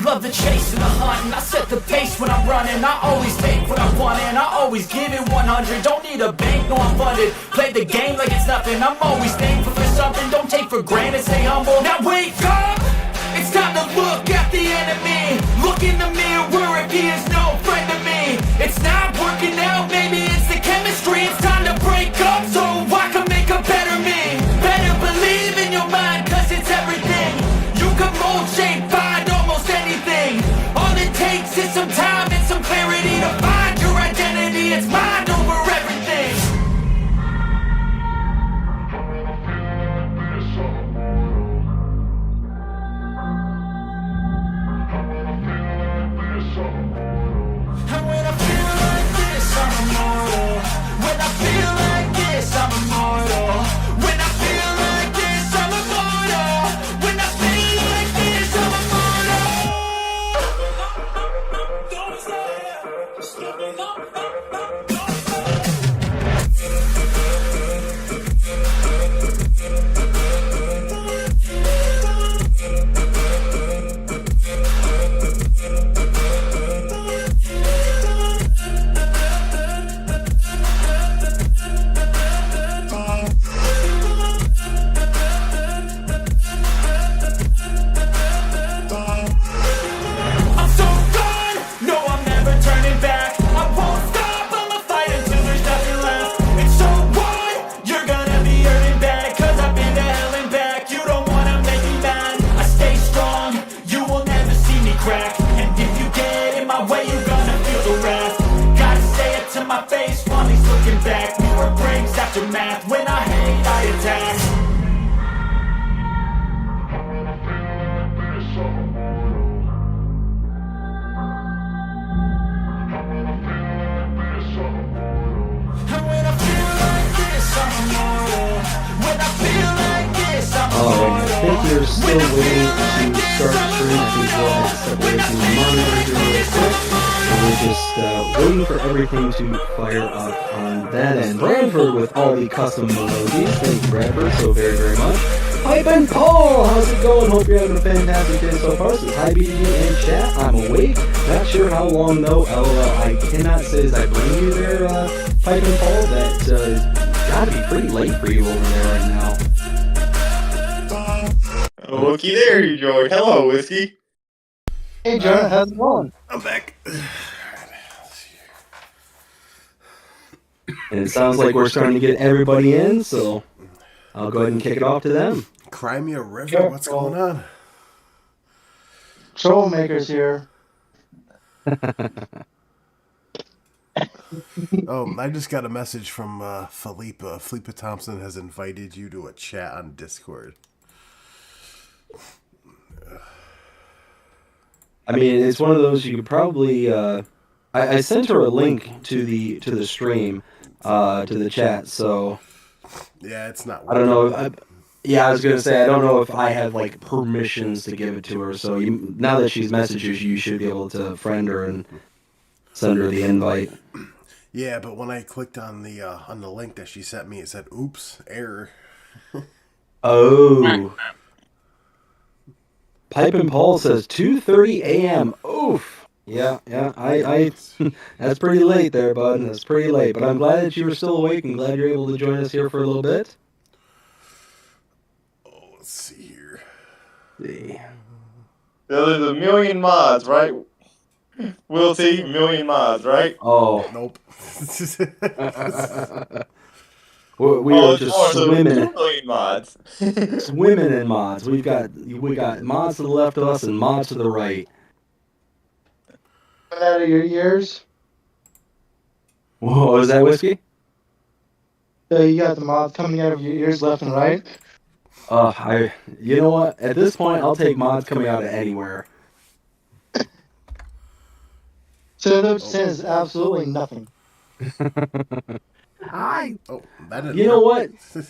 love the chase and the hunt, and I set the pace when I'm running. I always take what I want and I always give it 100. Don't need a bank, no I'm funded. Play the game like it's nothing. I'm always thankful for something. Don't take for granted, stay humble. Now wake up! It's time to look at the enemy. Look in the mirror if he is no friend to me. It's not working out, maybe it's the chemistry. It's time to break up so I can make a better me. Better believe in your mind, cause it's everything. You can mold, shape, find almost anything. All it takes is some time and some clarity to find your identity. It's mind over everything. And when I feel like this, I'm immortal. When I feel like this, I'm immortal. When I feel like this, I'm immortal. When I feel like this, I'm immortal. Don't stop, just let me know. I'm so gone, no I'm never turning back. I won't stop, I'ma fight until there's nothing left. And so what? You're gonna be hurting bad, cause I've been to hell and back. You don't wanna make me mad, I stay strong. You will never see me crack. And if you get in my way, you're gonna feel the wrath. Gotta say it to my face while he's looking back. Mirror breaks after math, when I hate I attack. And when I feel like this, I'm immortal. When I feel like this, I'm Alright, immortal. I think you're still waiting to start streaming. I think we'll have to separate from the monitor here real quick. And we're just waiting for everything to fire up on that end. Bradford with all the custom melodies. Thank you, Bradford, so very, very much. Pipe and Paul, how's it going? Hope you're having a fantastic day so far. Says hi, BDG and chat. I'm awake. Not sure how long though. LOL. I cannot say as I bring you there, Pipe and Paul. That gotta be pretty late for you over there right now. Looky there, you George. Hello, Whiskey. Hey, John, how's it going? I'm back. And it sounds like we're starting to get everybody in, so I'll go ahead and kick it off to them. Crimea River, what's going on? Trollmakers here. Oh, I just got a message from Philippa. Philippa Thompson has invited you to a chat on Discord. I mean, it's one of those you could probably. I sent her a link to the stream, to the chat. So Yeah, it's not. I don't know. Yeah, I was gonna say I don't know if I have like permissions to give it to her. So now that she's messaged you should be able to friend her and send her the invite. Yeah, but when I clicked on the link that she sent me, it said, "Oops, error." Oh. Pipe and Paul says 2:30 a.m. Oof. Yeah. I that's pretty late there, bud. That's pretty late. But I'm glad that you were still awake and glad you're able to join us here for a little bit. Oh, let's see here. See. There's a million mods, right? We'll see, million mods, right? Oh. Nope. We are just swimming, 2 million mods. swimming in mods. We got mods to the left of us and mods to the right. Out of your ears. Whoa, is that whiskey? You got the mods coming out of your ears left and right. You know what? At this point, I'll take mods coming out of anywhere. So that says absolutely nothing. Oh, that didn't You know work. what?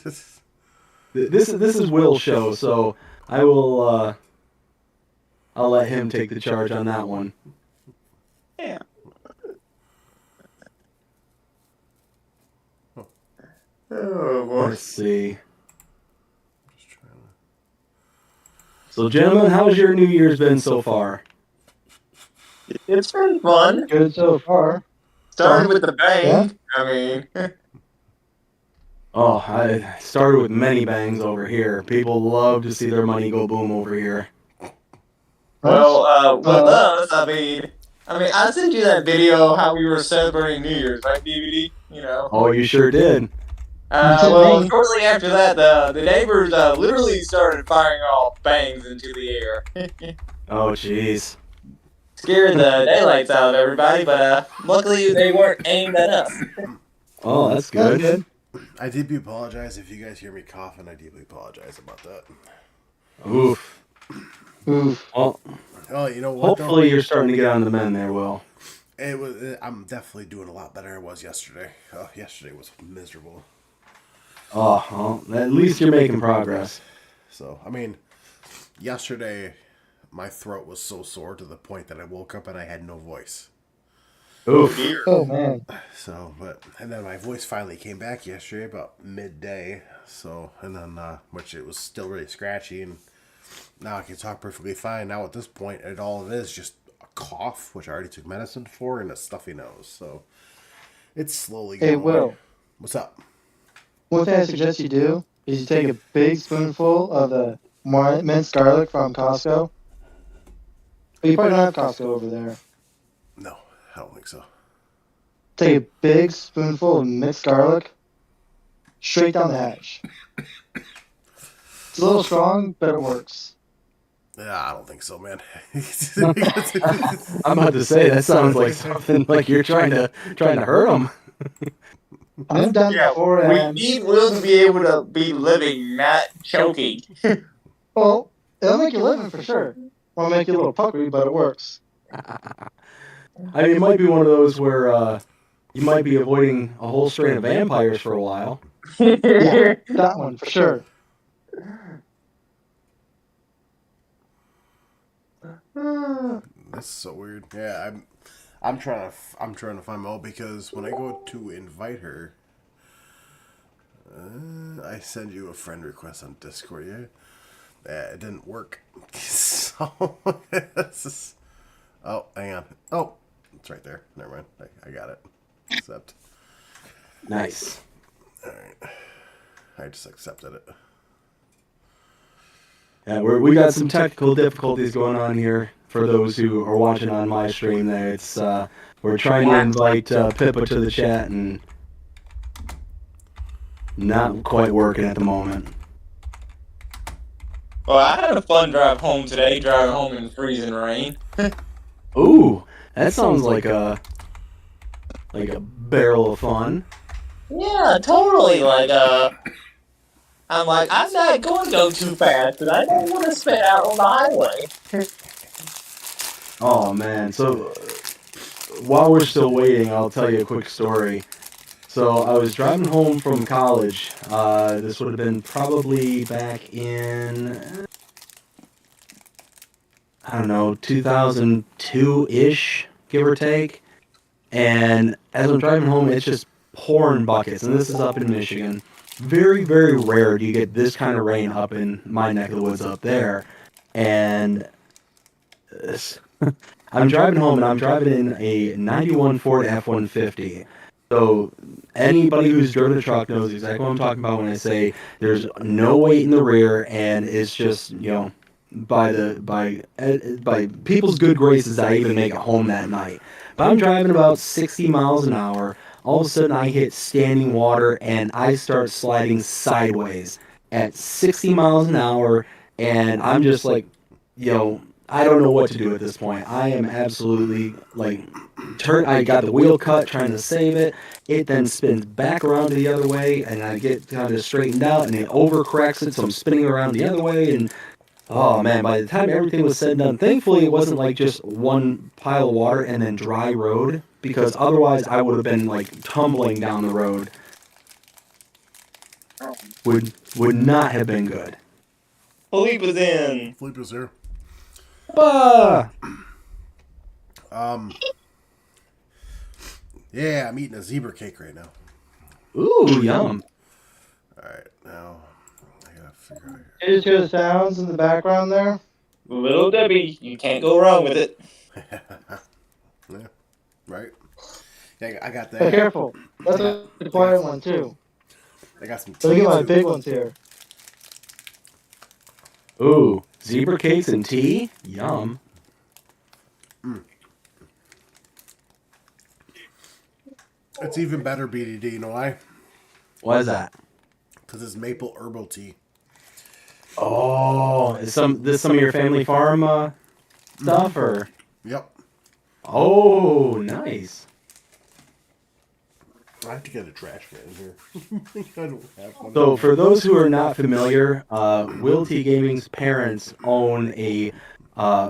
This is Will's show, so I will. I'll let him take the charge on that one. Yeah. Oh boy. Let's see. So, gentlemen, how's your New Year's been so far? It's been fun. Good so far. Started with the Yeah. bang. I mean, Oh, I started with many bangs over here. People love to see their money go boom over here. well, with us, I sent you that video how we were celebrating New Year's, right, DVD? You know. Oh, you sure did. You sent Well, me. shortly after that, the neighbors literally started firing off bangs into the air. Oh, jeez. Scared the daylights out of everybody, but luckily they weren't aimed at us. Oh, that's That's good. good. I deeply apologize if you guys hear me coughing. I deeply apologize about that. Oof. Oof. Well, Oh, you know what? hopefully you're starting to get on the mend there, Will. It was. I'm definitely doing a lot better than I was yesterday. Oh, yesterday was miserable. Oh, well, at least you're making progress. So, I mean, yesterday my throat was so sore to the point that I woke up and I had no voice. Oof. Dear. Oh man. So, and then my voice finally came back yesterday about midday. So, and then, which it was still really scratchy, and now I can talk perfectly fine. Now at this point, all it is just a cough, which I already took medicine for, and a stuffy nose. So, it's slowly Hey, going away. Will. What's up? One thing I suggest you do is you take a big spoonful of the minced garlic from Costco. But you probably don't have Costco over there. No, I don't think so. Take a big spoonful of mixed garlic, straight down the hatch. It's a little strong, but it works. Yeah, I don't think so, man. I'm about to say that sounds like something like you're trying to hurt him. I've done it Yeah, before, we and need Will to be able to be living, not choking. well, it'll make you living for sure. Will make you a little puckery, but it works. I mean, it might be one of those where you might be avoiding a whole strain of vampires for a while. Yeah, that one for sure. That's so weird. Yeah, I'm trying to find Mo because when I go to invite her, I send you a friend request on Discord. Yeah, it didn't work. So oh, hang on. Oh, it's right there. Never mind. I got it. Accept. Nice. All right. I just accepted it. Yeah, we got some technical difficulties going on here for those who are watching on my stream. There, it's we're trying to invite Pippa to the chat and not quite working at the moment. Well, I had a fun drive home today, driving home in freezing rain. Ooh, that sounds like a barrel of fun. Yeah, totally. I'm not going to go too fast, but I don't want to spit out on the highway. Oh man, so while we're still waiting, I'll tell you a quick story. So I was driving home from college. This would have been probably back in, I don't know, 2002-ish, give or take. And as I'm driving home, it's just pouring buckets. And this is up in Michigan. Very, very rare do you get this kind of rain up in my neck of the woods up there. And I'm driving home, and I'm driving in a 91 Ford F-150. So anybody who's driven a truck knows exactly what I'm talking about when I say there's no weight in the rear, and it's just, you know, by people's good graces I even make it home that night. But I'm driving about 60 miles an hour. All of a sudden I hit standing water and I start sliding sideways at 60 miles an hour, and I'm just like, you know, I don't know what to do at this point. I am absolutely like, I got the wheel cut trying to save it. It then spins back around the other way, and I get kind of straightened out, and it overcorrects it, so I'm spinning around the other way. And oh man, by the time everything was said and done, thankfully it wasn't like just one pile of water and then dry road, because otherwise I would have been like tumbling down the road. Would not have been good. Philippe was in. Felipe was here. Bah! Yeah, I'm eating a zebra cake right now. Ooh, yum. Alright, now I gotta figure out You just hear the sounds in the background there. Little Debbie, you can't go wrong with it. here. Yeah. Right. Yeah, I got Be that. careful. That's a quiet one too. I got some Look tea at my too. big ones here. Ooh, zebra cakes and tea? Yum. It's even better BDD. You know why? What is that? Because it's maple herbal tea. Oh, is this some of your family farm stuff or? Yep. Oh, nice. I have to get a trash can in here. I don't have one. So, for those who are not familiar, Will T Gaming's parents own a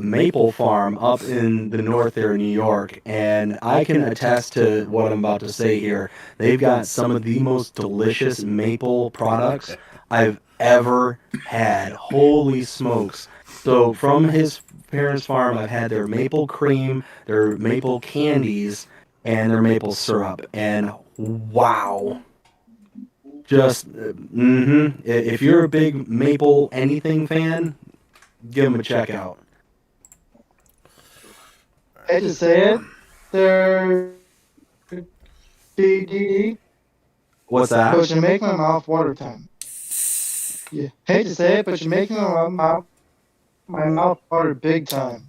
maple farm up in the north there in New York, and I can attest to what I'm about to say here. They've got some of the most delicious maple products I've ever had. Holy smokes. So, from his parents' farm, I've had their maple cream, their maple candies, and their maple syrup, and wow. Just, if you're a big maple anything fan, give them a check out. I hate to say it, they're BDD, What's but that? you make my mouth water time. Yeah, hate to say it, but you're making my mouth water big time.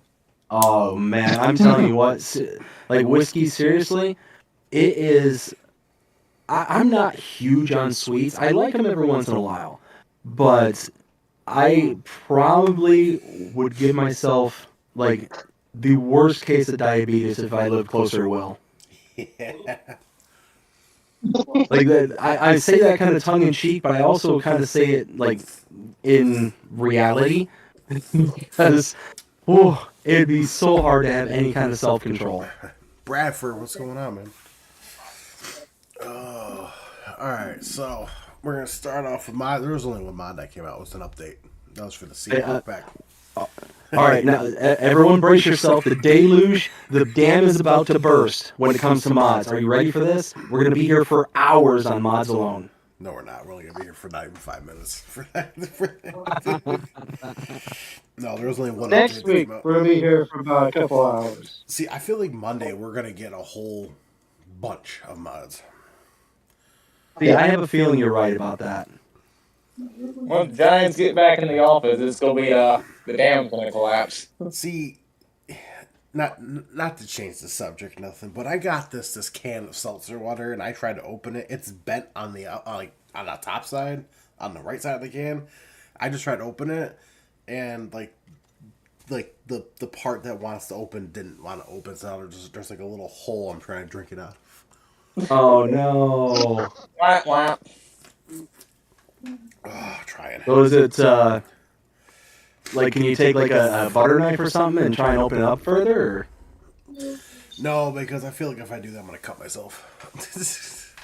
Oh man, I'm telling you what, like whiskey, seriously, it is. I'm not huge on sweets. I like them every once in a while, but I probably would give myself like the worst case of diabetes if I lived closer to Will. Yeah. Like that, I say that kind of tongue in cheek, but I also kind of say it like in reality because it'd be so hard to have any kind of self control. Bradford, what's going on, man? Alright, so we're going to start off with mod. There was only one mod that came out. It was an update. That was for the Hey, Seahawk pack. All right, now everyone brace yourself. The deluge, the dam is about to burst when it comes to mods. Are you ready for this? We're going to be here for hours on mods alone. No, we're not. We're only going to be here for not even 5 minutes. No, there was only one Next update that week, came out. we're gonna be here for about a couple hours. See, I feel like Monday we're going to get a whole bunch of mods. See, I have a feeling you're right about that. Once the Giants get back in the office, it's gonna be the dam's gonna collapse. See, not to change the subject, nothing, but I got this can of seltzer water, and I tried to open it. It's bent on the like on the top side, on the right side of the can. I just tried to open it, and like the part that wants to open didn't want to open, so there's like a little hole I'm trying to drink it out of. Oh no! Wah, wah. Oh, trying. So is it like can you take like a butter knife or something and try and open it up further? Or? No, because I feel like if I do that, I'm gonna cut myself.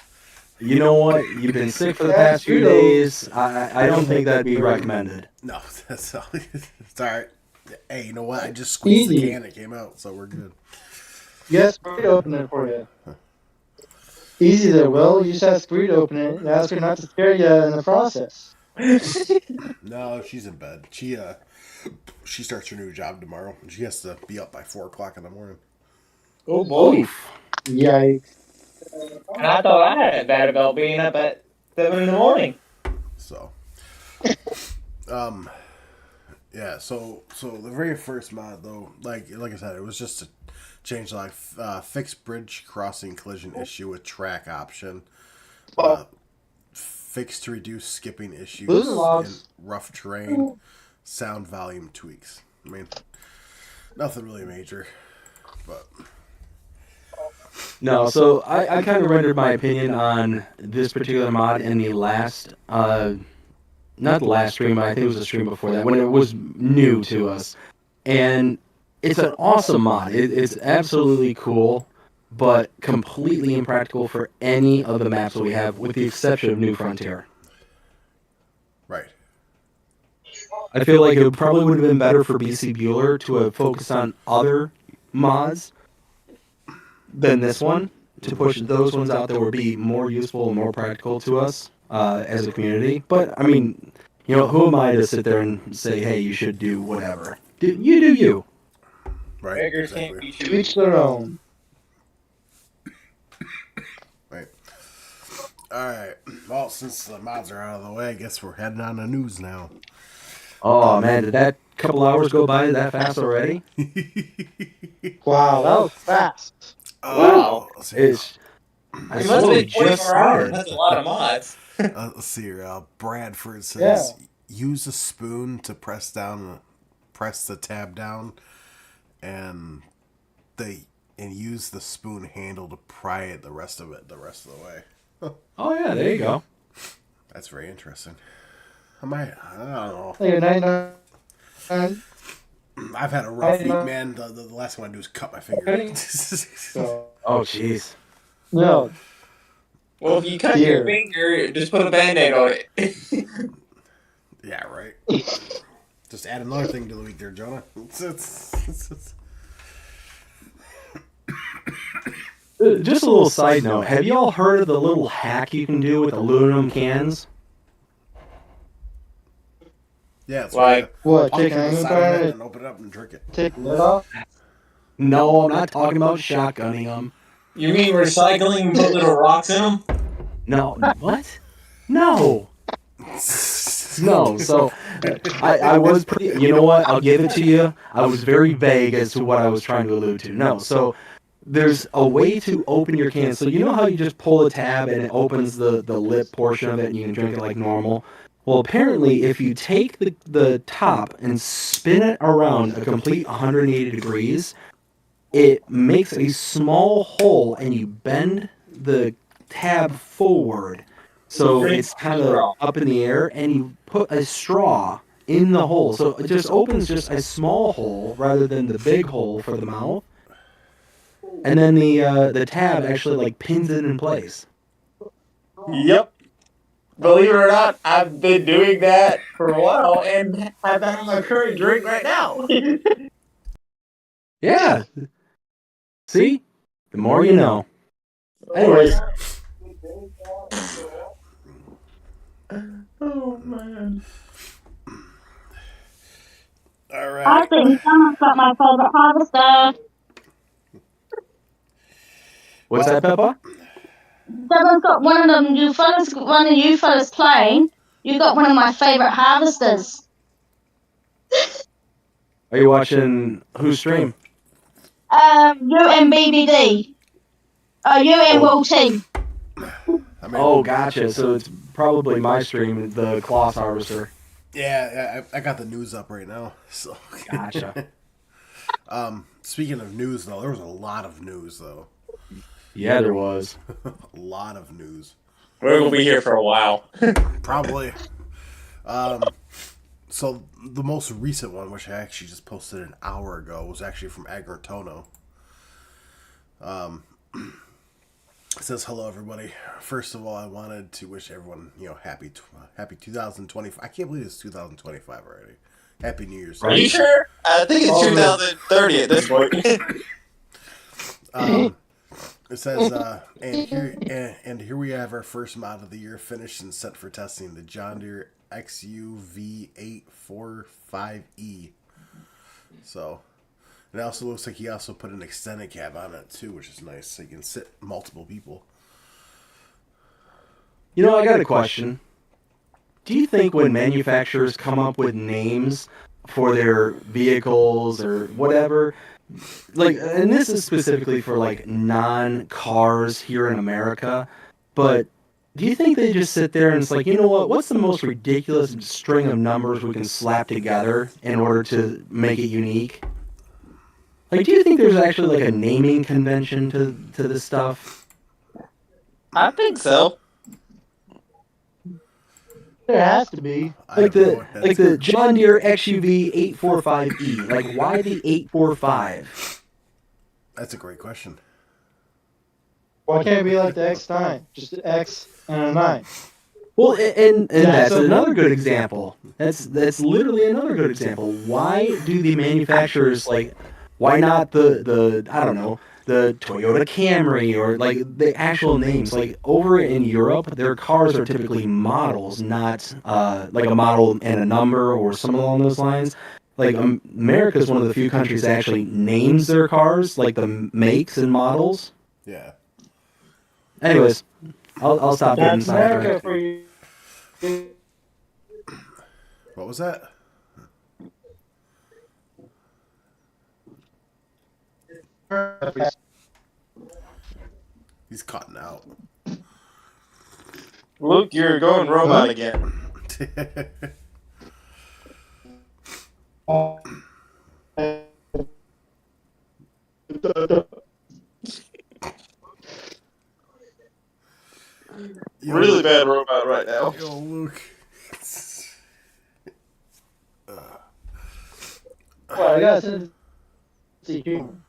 You know what? You've been sick for the past few days. I don't think that'd be recommended. No, that's all. It's all right. Hey, you know what? I just squeezed the Easy. can. It came out, so we're good. Yes, Bree to open it for you. Easy there, Will. You just ask Bree to open it and ask her not to scare you in the process. No, she's in bed. She starts her new job tomorrow. She has to be up by 4:00 in the morning. Oh boy. Yikes. And I thought I had it bad about being up at 7 in the morning. So, yeah. So the very first mod though, like I said, it was just to change like fixed bridge crossing collision issue with track option. Fixed to reduce skipping issues Those are in logs. rough terrain. Sound volume tweaks. I mean, nothing really major, but No, so I kind of rendered my opinion on this particular mod in the last, not the last stream, I think it was the stream before that, when it was new to us. And it's an awesome mod. It's absolutely cool, but completely impractical for any of the maps that we have, with the exception of New Frontier. right. I feel like it probably would have been better for BC Bueller to have focused on other mods than this one, to push those ones out that would be more useful and more practical to us as a community. But, I mean, you know, who am I to sit there and say, hey, you should do whatever? You do you. Right. Beggars can't Exactly. be To choosers. each their own. Alright. Well, since the mods are out of the way, I guess we're heading on to news now. Oh man, did that couple hours go by that fast already? Wow, that was fast. Wow. Let's see. It's I It must swear have we been just 24 hours. started. That's a lot of mods. Let's see here. Bradford says use a spoon to press the tab down, and use the spoon handle to pry it the rest of the way. Oh yeah, there you go. That's very interesting. I don't know. Hey, 99. I've had a rough week, man. The last thing I do is cut my finger. So, Oh jeez. no, Well, if you cut your Dear. finger, just put a band-aid on it. Yeah, right. Just add another thing to the week there, Jonah. Just a little side note. Have you all heard of the little hack you can do with aluminum cans? Yeah, it's Like, what, Punk it chicken to the onion side of it burn? and open it up and drink it. Take the lid off? No, I'm not talking about shotgunning them. you mean recycling and put little rocks in them? No, what? No. No, so I was pretty, you know what, I'll give it to you. I was very vague as to what I was trying to allude to. No, so there's a way to open your can. So you know how you just pull a tab and it opens the lip portion of it and you can drink it like normal? Well, apparently if you take the top and spin it around a complete 180 degrees, it makes a small hole and you bend the tab forward. So it's kind of up in the air, and you put a straw in the hole. So it just opens just a small hole rather than the big hole for the mouth. And then the tab actually like pins it in place. Yep. Believe it or not, I've been doing that for a while and have that on my current drink right now. Yeah. See? The more you know. Anyways, Oh, man. All I right. think someone's got my favorite harvester. what's that, Peppa? Someone's got one of them. One of you fellas playing. You got one of my favorite harvesters. Are you watching whose stream? You and BBD. You and Will T. I mean, Oh, gotcha. So it's probably my stream, the Cloth Harvester. yeah, I got the news up right now. So, Gotcha. speaking of news, though, there was a lot of news, though. Yeah, there was. A lot of news. We're going to be here for a while. Probably. So the most recent one, which I actually just posted an hour ago, was actually from Agritono. It says, hello, everybody. First of all, I wanted to wish everyone, happy 2025. I can't believe it's 2025 already. Happy New Year's. Are you sure? I think it's 2030 at this point. It says, and here we have our first mod of the year finished and set for testing, the John Deere XUV845E. So, it also looks like he also put an extended cab on it too, which is nice. So you can sit multiple people. You know, I got a question. Do you think when manufacturers come up with names for their vehicles or whatever, like, and this is specifically for like non-cars here in America, but do you think they just sit there and it's like, you know what, what's the most ridiculous string of numbers we can slap together in order to make it unique? Like, do you think there's actually like a naming convention to this stuff? I think so. There has to be. Like the John Deere XUV 845E. Like, why the 845? That's a great question. Why can't it be like the X9? Just an X and a 9. Well, and that's another good example. That's literally another good example. Why do the manufacturers, like, why not the I don't know, the Toyota Camry or like the actual names? Like over in Europe, their cars are typically models, not like a model and a number or something along those lines. Like America is one of the few countries that actually names their cars, like the makes and models. Yeah. Anyways, I'll stop getting That's America sidetracked. for you. What was that? He's cutting out. Luke, you're going robot again. Really bad robot right now. Yo, Luke. Well, I gotta send it to you.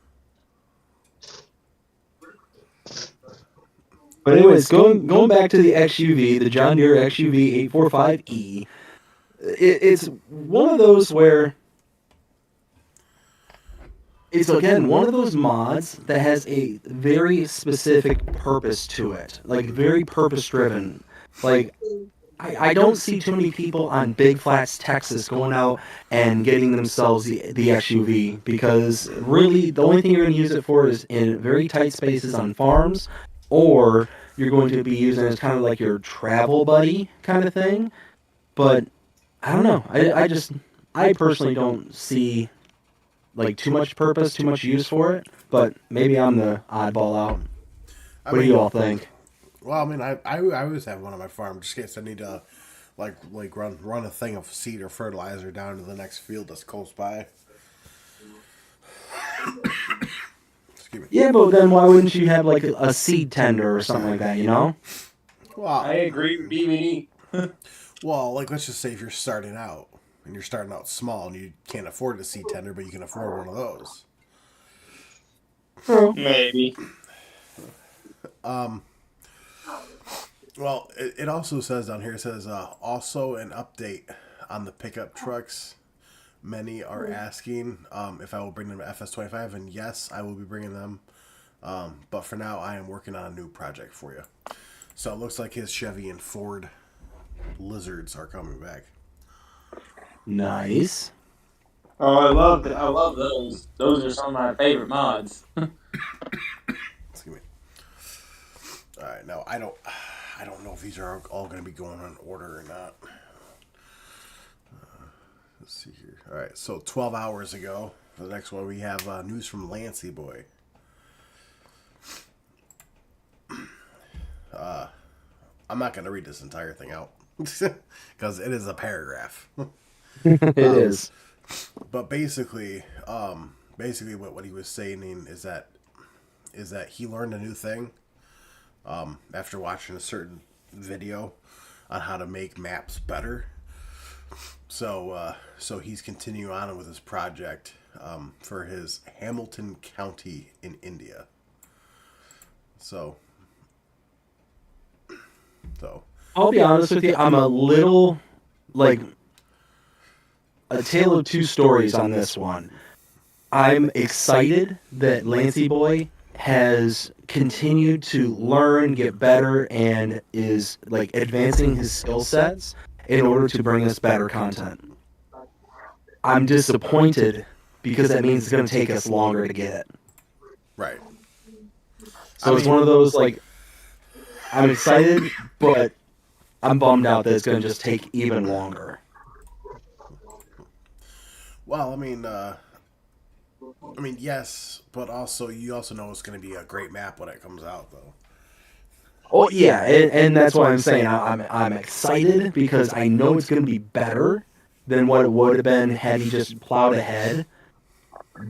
But anyways, going back to the XUV, the John Deere XUV 845E, it's one of those where it's again one of those mods that has a very specific purpose to it, like very purpose driven. Like I don't see too many people on Big Flats, Texas, going out and getting themselves the XUV because really the only thing you're going to use it for is in very tight spaces on farms, or you're going to be using it as kind of like your travel buddy kind of thing. But I don't know. I personally don't see like too much purpose, too much use for it. But maybe I'm the oddball out. What do you all think? Well, I mean, I always have one on my farm just in case I need to, like run a thing of seed or fertilizer down to the next field that's close by. Excuse me. Yeah, but then why wouldn't you have like a seed tender or something like that, you know? Well, I agree with BBD. well, like let's just say if you're starting out and you're starting out small and you can't afford a seed tender, but you can afford one of those. Maybe. Well, it also says down here, it says also an update on the pickup trucks. Many are asking if I will bring them to FS25, and yes, I will be bringing them. But for now, I am working on a new project for you. So it looks like his Chevy and Ford Lizards are coming back. Nice. Oh, I love that. I love those. Those are some of my favorite mods. Excuse me. All right, now I don't know if these are all going to be going in order or not. Let's see here. All right, so 12 hours ago, for the next one, we have news from Lancey Boy. I'm not going to read this entire thing out because it is a paragraph. It is. But basically what he was saying is that he learned a new thing after watching a certain video on how to make maps better. So he's continuing on with his project for his Hamilton County in India. So I'll be honest with you, I'm a little like a tale of two stories on this one. I'm excited that Lancey Boy has continued to learn, get better, and is like advancing his skill sets in order to bring us better content. I'm disappointed because that means it's going to take us longer to get it. right. So it's one of those like I'm excited, but I'm bummed out that it's going to just take even longer. Well, I mean, yes, but also you also know it's going to be a great map when it comes out, though. Oh yeah, and that's why I'm saying I'm excited because I know it's going to be better than what it would have been had he just plowed ahead.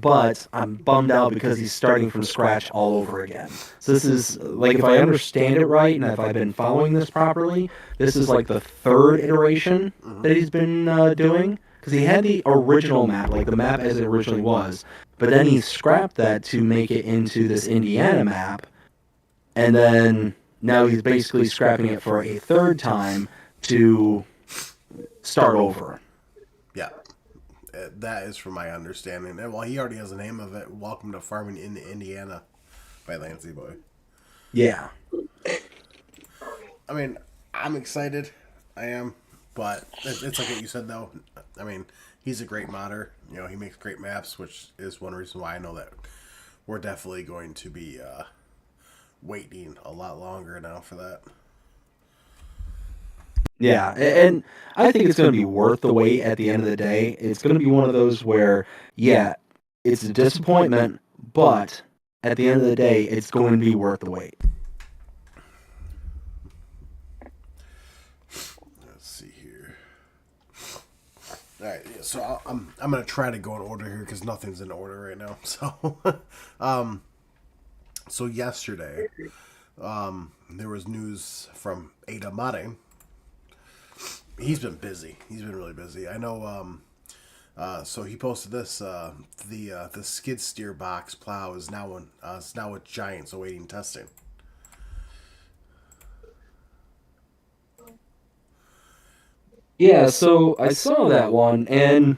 But I'm bummed out because he's starting from scratch all over again. So this is like, if I understand it right and if I've been following this properly, this is like the third iteration that he's been doing. Because he had the original map, like the map as it originally was, but then he scrapped that to make it into this Indiana map, and then now he's basically scrapping it for a third time to start over. Yeah, that is from my understanding. And well, he already has the name of it. Welcome to Farming in Indiana by Lancey Boy. Yeah. I mean, I'm excited. I am. But it's like what you said, though. I mean, he's a great modder. You know, he makes great maps, which is one reason why I know that we're definitely going to be waiting a lot longer now for that. Yeah, and I think it's going to be worth the wait at the end of the day. It's going to be one of those where, yeah, it's a disappointment, but at the end of the day, it's going to be worth the wait. Let's see here. All right, yeah, so I'm gonna try to go in order here because nothing's in order right now. So yesterday, there was news from Ada Mare. He's been busy. He's been really busy. I know. So he posted this. The skid steer box plow is now with Giants awaiting testing. Yeah, so I saw that one, and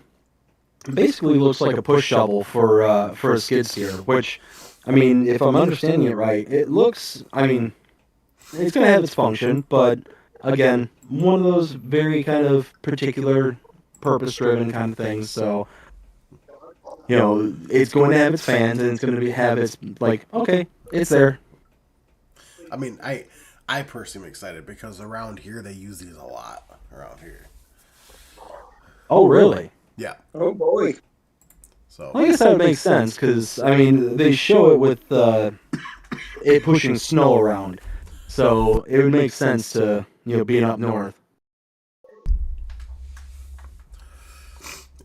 basically looks like a push shovel for a skid steer. Which, I mean, if I'm understanding it right, it looks. I mean, it's going to have its function, but again, one of those very kind of particular, purpose-driven kind of things. So, it's going to have its fans, and it's going to have its like, okay, it's there. I mean, I personally am excited because around here they use these a lot around here. Oh, really? Yeah. Oh boy. So Well, I guess that would make sense because I mean they show it with it pushing snow around, so it would make sense to being up north.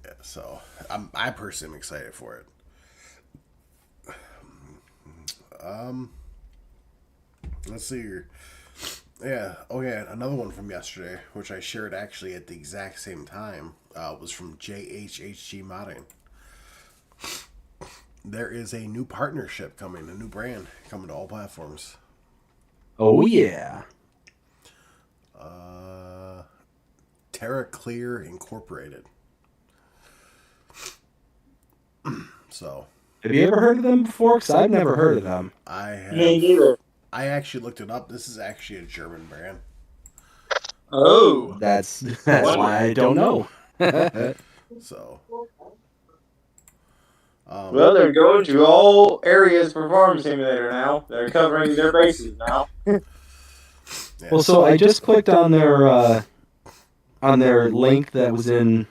yeah, so I personally am excited for it. Let's see here. Yeah. Oh yeah. Another one from yesterday, which I shared actually at the exact same time, was from JHHG Modding. There is a new partnership coming, a new brand coming to all platforms. Oh yeah. Terra Clear Incorporated. So Have you ever heard of them before? Because I've never heard of them. I have. Me neither. I actually looked it up. This is actually a German brand. Oh. That's why I don't know. So. Well, they're going to all areas for Farm Simulator now. They're covering their bases now. Yeah. Well, so I just clicked on their link that was in.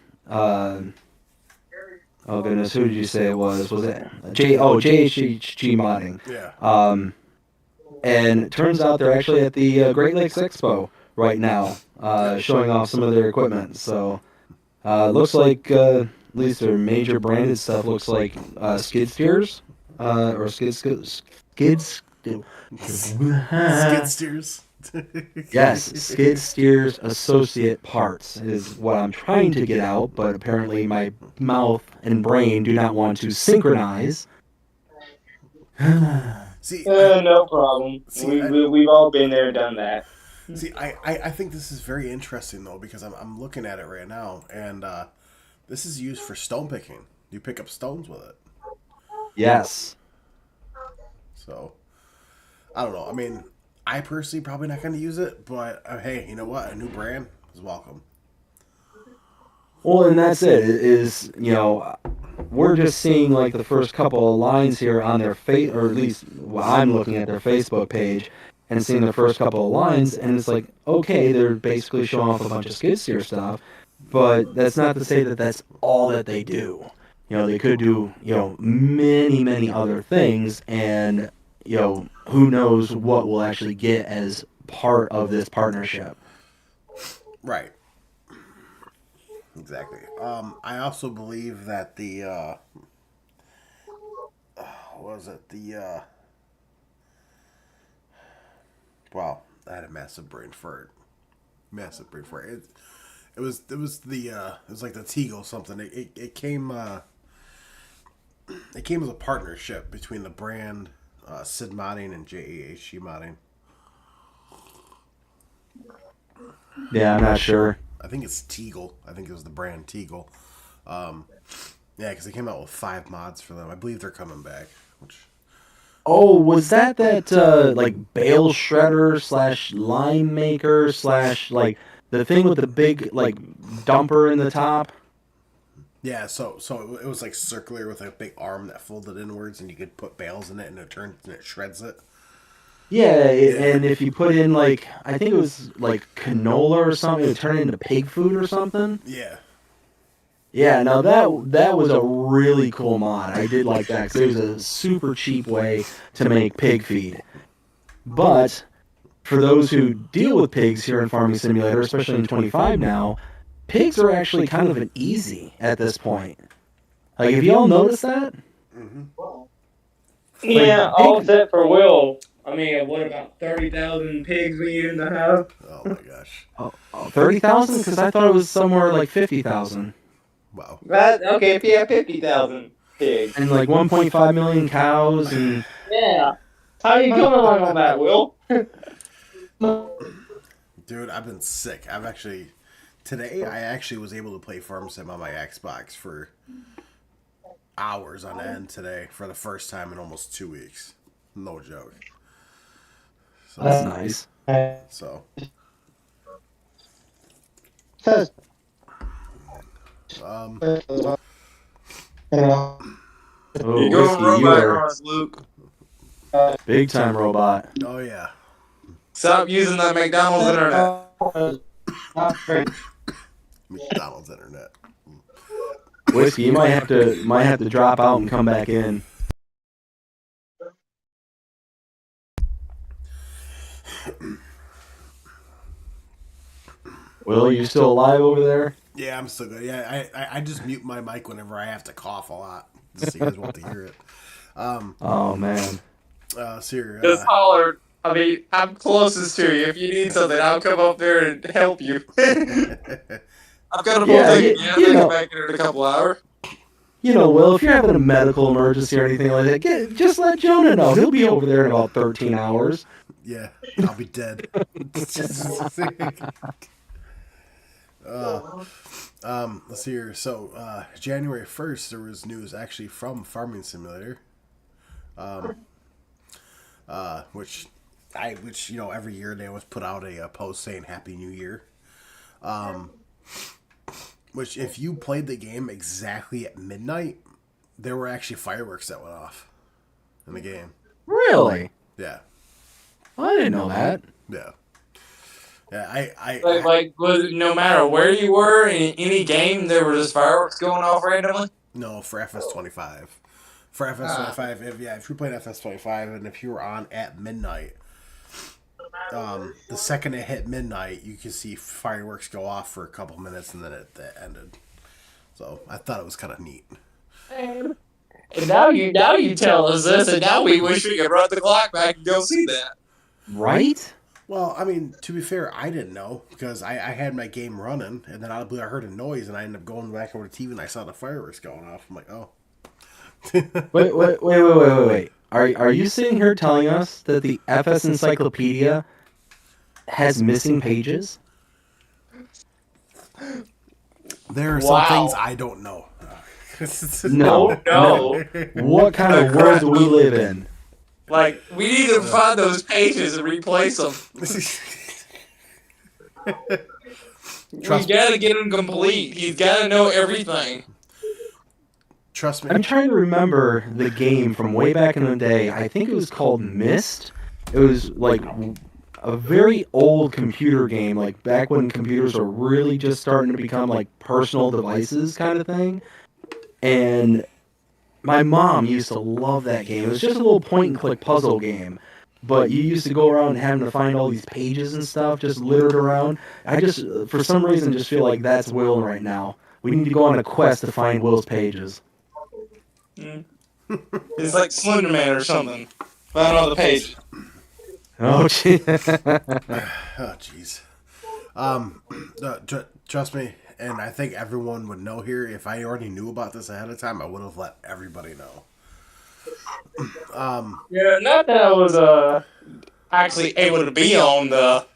Oh goodness, who did you say it was? Was it JHHG Modding? Yeah. And it turns out they're actually at the Great Lakes Expo right now, showing off some of their equipment. So, looks like at least their major branded stuff looks like skid steers, or skids. Skid steers. Yes, skid steers associate parts is what I'm trying to get out, but apparently my mouth and brain do not want to synchronize. See, No problem. We've all been there, done that. See, I think this is very interesting though because I'm looking at it right now, and this is used for stone picking. You pick up stones with it. Yes. So, I don't know. I mean, I personally probably not going to use it, but hey, you know what? A new brand is welcome. Well, and that's it. We're just seeing like the first couple of lines here on their or at least I'm looking at their Facebook page and seeing the first couple of lines, and it's like, okay, they're basically showing off a bunch of skid steer stuff, but that's not to say that that's all that they do. They could do many, many other things, and who knows what we'll actually get as part of this partnership. Right. Exactly. I also believe that the what was it? Wow, I had a massive brain fart. Massive brain fart. It was like the Teagle something. It came as a partnership between the brand Sid Modding and JAHG Modding. Yeah, I'm not sure. I think it's Teagle. I think it was the brand Teagle. Yeah, because they came out with 5 mods for them. I believe they're coming back. Oh, was that like bale shredder / lime maker / like the thing with the big like dumper in the top? Yeah, so it was like circular with a big arm that folded inwards, and you could put bales in it, and it turns and it shreds it. Yeah, and if you put in like I think it was like canola or something, it would turn into pig food or something. Yeah. Yeah, now that was a really cool mod. I did like that because it was a super cheap way to make pig feed. But for those who deal with pigs here in Farming Simulator, especially in 25 now, pigs are actually kind of an easy at this point. Like, have y'all noticed that? Yeah, Like, all pigs- set for Will. I mean, what about 30,000 pigs we used to have? Oh my gosh. 30,000? Because I thought it was somewhere like 50,000. Wow. Okay, if you have 50,000 pigs. And like 1.5 million cows and... Yeah. How you coming along on that, Will? Dude, I've been sick. Today I actually was able to play Farm Sim on my Xbox for hours on end today for the first time in almost 2 weeks. No joke. So, That's nice. so Says, Oh, You're Whiskey, going you robot are cross, Luke. big time robot. oh yeah. Stop using that McDonald's internet. McDonald's internet. Whiskey, you might have to drop out and come back in. Will, you still alive over there? Yeah, I'm still good. Yeah, I just mute my mic whenever I have to cough a lot, just so you guys want to hear it. Oh man. Siri, Just holler. I mean, I'm closest to you. If you need something, I'll come up there and help you. I've got a full Yeah, tank. you Yeah, I'll know. come back in a couple hours. You know, Will, if you're having a medical emergency or anything like that, just let Jonah know. He'll be over there in about 13 hours. yeah, I'll be dead. Let's see here. So, January 1st, there was news actually from Farming Simulator, which every year they always put out a post saying Happy New Year. Which, if you played the game exactly at midnight, there were actually fireworks that went off in the game. Really? Yeah, I didn't know that. yeah, yeah. Like was it, no matter where you were in any game, there were just fireworks going off randomly. No, for FS25. For FS25, if you're playing FS25 and if you were on at midnight, the second it hit midnight, you could see fireworks go off for a couple minutes and then it ended. So I thought it was kind of neat. And now you tell us this, and now we wish we could run the clock back and go see that. Right? Well, I mean, to be fair, I didn't know because I had my game running and then I heard a noise and I ended up going back over the TV and I saw the fireworks going off. I'm like, oh. Wait. Are you sitting here telling us that the FS Encyclopedia has missing pages? There are some things I don't know. No. What kind of world do we live in? Like, we need to find those pages and replace them. We gotta get him complete. He's gotta know everything. Trust me. I'm trying to remember the game from way back in the day. I think it was called Myst. It was like a very old computer game, like back when computers were really just starting to become like personal devices kind of thing. And my mom used to love that game. It was just a little point and click puzzle game. But you used to go around having to find all these pages and stuff just littered around. I just, for some reason, just feel like that's Will right now. We need to go on a quest to find Will's pages. It's like Slender Man or something. Find all the pages. Oh, gee. Oh, jeez. Trust me, and I think everyone would know here. If I already knew about this ahead of time, I would have let everybody know. Yeah, not that I was actually able to be on the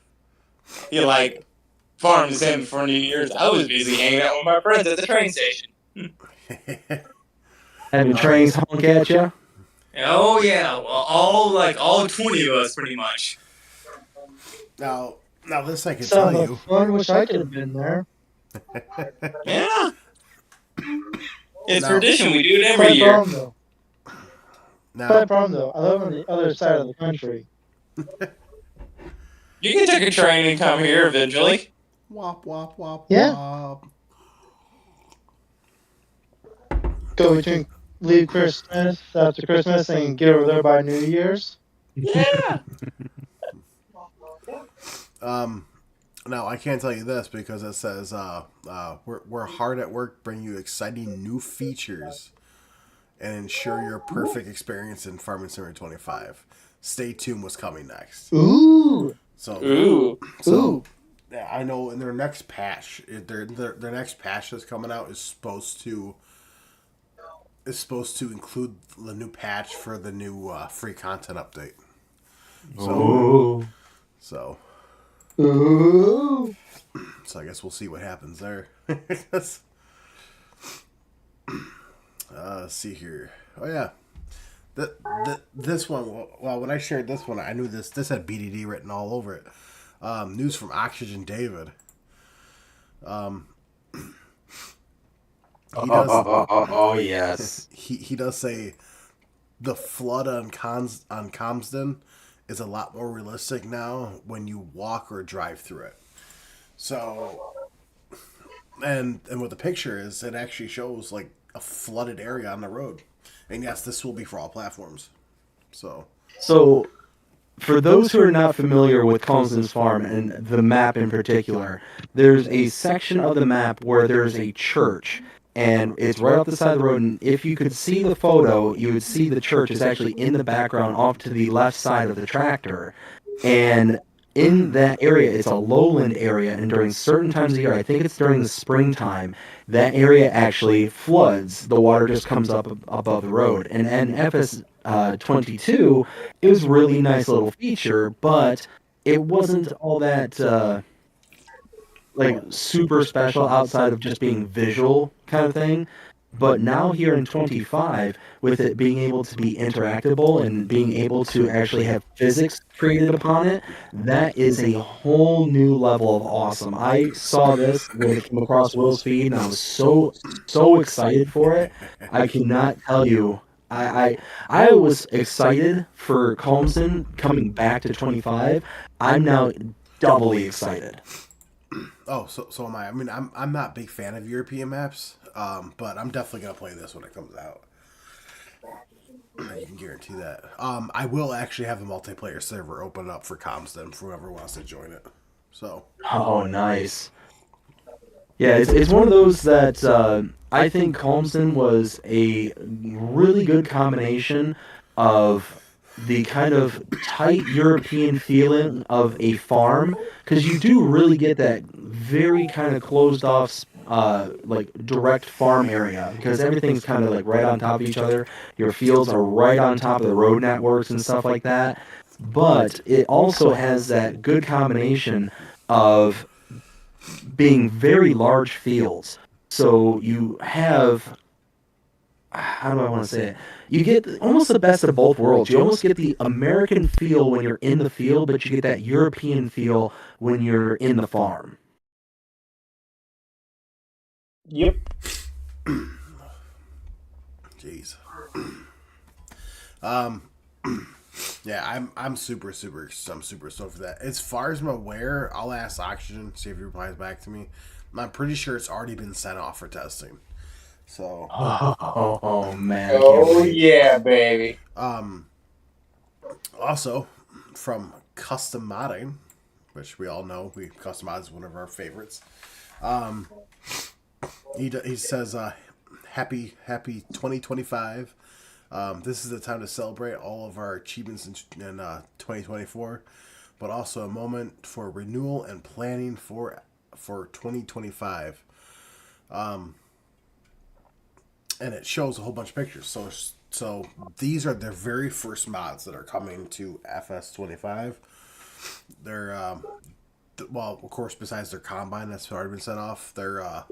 farm sim for New Year's. I was busy hanging out with my friends at the train station. Having trains honk at you? Oh yeah, well all 20 of us pretty much. Now this I can Sounds tell like you. fun. Wish I could have been there. Yeah. It's No. tradition. We do it every Slight year. problem though. Now, Slight problem though. I live on the other side of the country. You can take a train and come here eventually. Wop wop wop Yeah. wop. Go between leave Christmas after Christmas and get over there by New Year's. Yeah. Now I can't tell you this because it says we're hard at work bringing you exciting new features and ensure your perfect experience in Farming Simulator 25. Stay tuned. What's coming next? Ooh. So Ooh. Ooh. yeah, I know in their next patch, their next patch that's coming out is supposed to include the new patch for the new free content update. Oh. So Ooh. I guess we'll see what happens there. Let's see here. Oh yeah, this one. Well, when I shared this one, I knew this. This had BDD written all over it. News from Oxygen David. He does. Oh yes. He does say the flood on Comsden is a lot more realistic now when you walk or drive through it. So, and what the picture is, it actually shows like a flooded area on the road. And yes, this will be for all platforms. So, For those who are not familiar with Collinson's Farm and the map in particular, there's a section of the map where there's a church, and it's right off the side of the road. And if you could see the photo, you would see the church is actually in the background off to the left side of the tractor. And in that area, it's a lowland area, and during certain times of the year, I think it's during the springtime, that area actually floods. The water just comes up above the road. And FS 22, it was a really nice little feature, but it wasn't all that like super special outside of just being visual kind of thing. But now here in 25, with it being able to be interactable and being able to actually have physics created upon it, that is a whole new level of awesome. I saw this when it came across Will's feed, and I was so excited for it. I cannot tell you. I was excited for Colmson coming back to 25. I'm now doubly excited. oh, so am I. I mean, I'm not a big fan of European maps, but I'm definitely gonna play this when it comes out. You can guarantee that. I will actually have a multiplayer server open up for Comsden for whoever wants to join it. So. Oh, nice. Yeah, it's one of those that I think Colmson was a really good combination of the kind of tight European feeling of a farm, because you do really get that very kind of closed off, like direct farm area, because everything's kind of like right on top of each other. Your fields are right on top of the road networks and stuff like that. But it also has that good combination of being very large fields. So you have, how do I want to say it? You get almost the best of both worlds. You almost get the American feel when you're in the field, but you get that European feel when you're in the farm. Yep. Jeez. Yeah, I'm super stoked for that. As far as I'm aware, I'll ask Oxygen, see if he replies back to me. I'm pretty sure it's already been sent off for testing. So Oh man. I can't Oh wait. yeah, baby. also from Custom Modding, which we all know, Custom Mod is one of our favorites. He says happy 2025. This is the time to celebrate all of our achievements in 2024, but also a moment for renewal and planning for 2025. And it shows a whole bunch of pictures. So these are their very first mods that are coming to FS25. They're well, of course, besides their combine that's already been sent off, they're oh,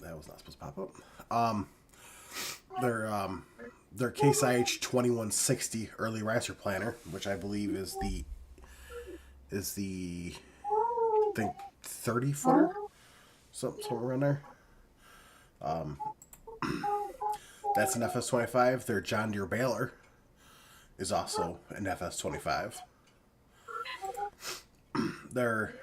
that was not supposed to pop up. Their Case IH 2160 early riser planner, which I believe is the I think 30 footer, somewhere around there. That's an FS25. Their John Deere baler is also an FS25. Their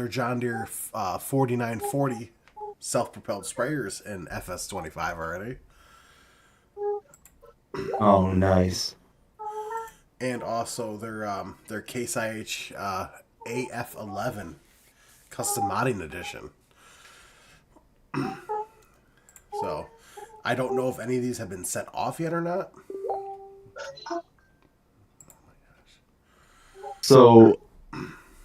John Deere 4940 self-propelled sprayers in FS25 already. Oh, nice. And also their Case IH AF11 custom modding edition. So, I don't know if any of these have been sent off yet or not. So,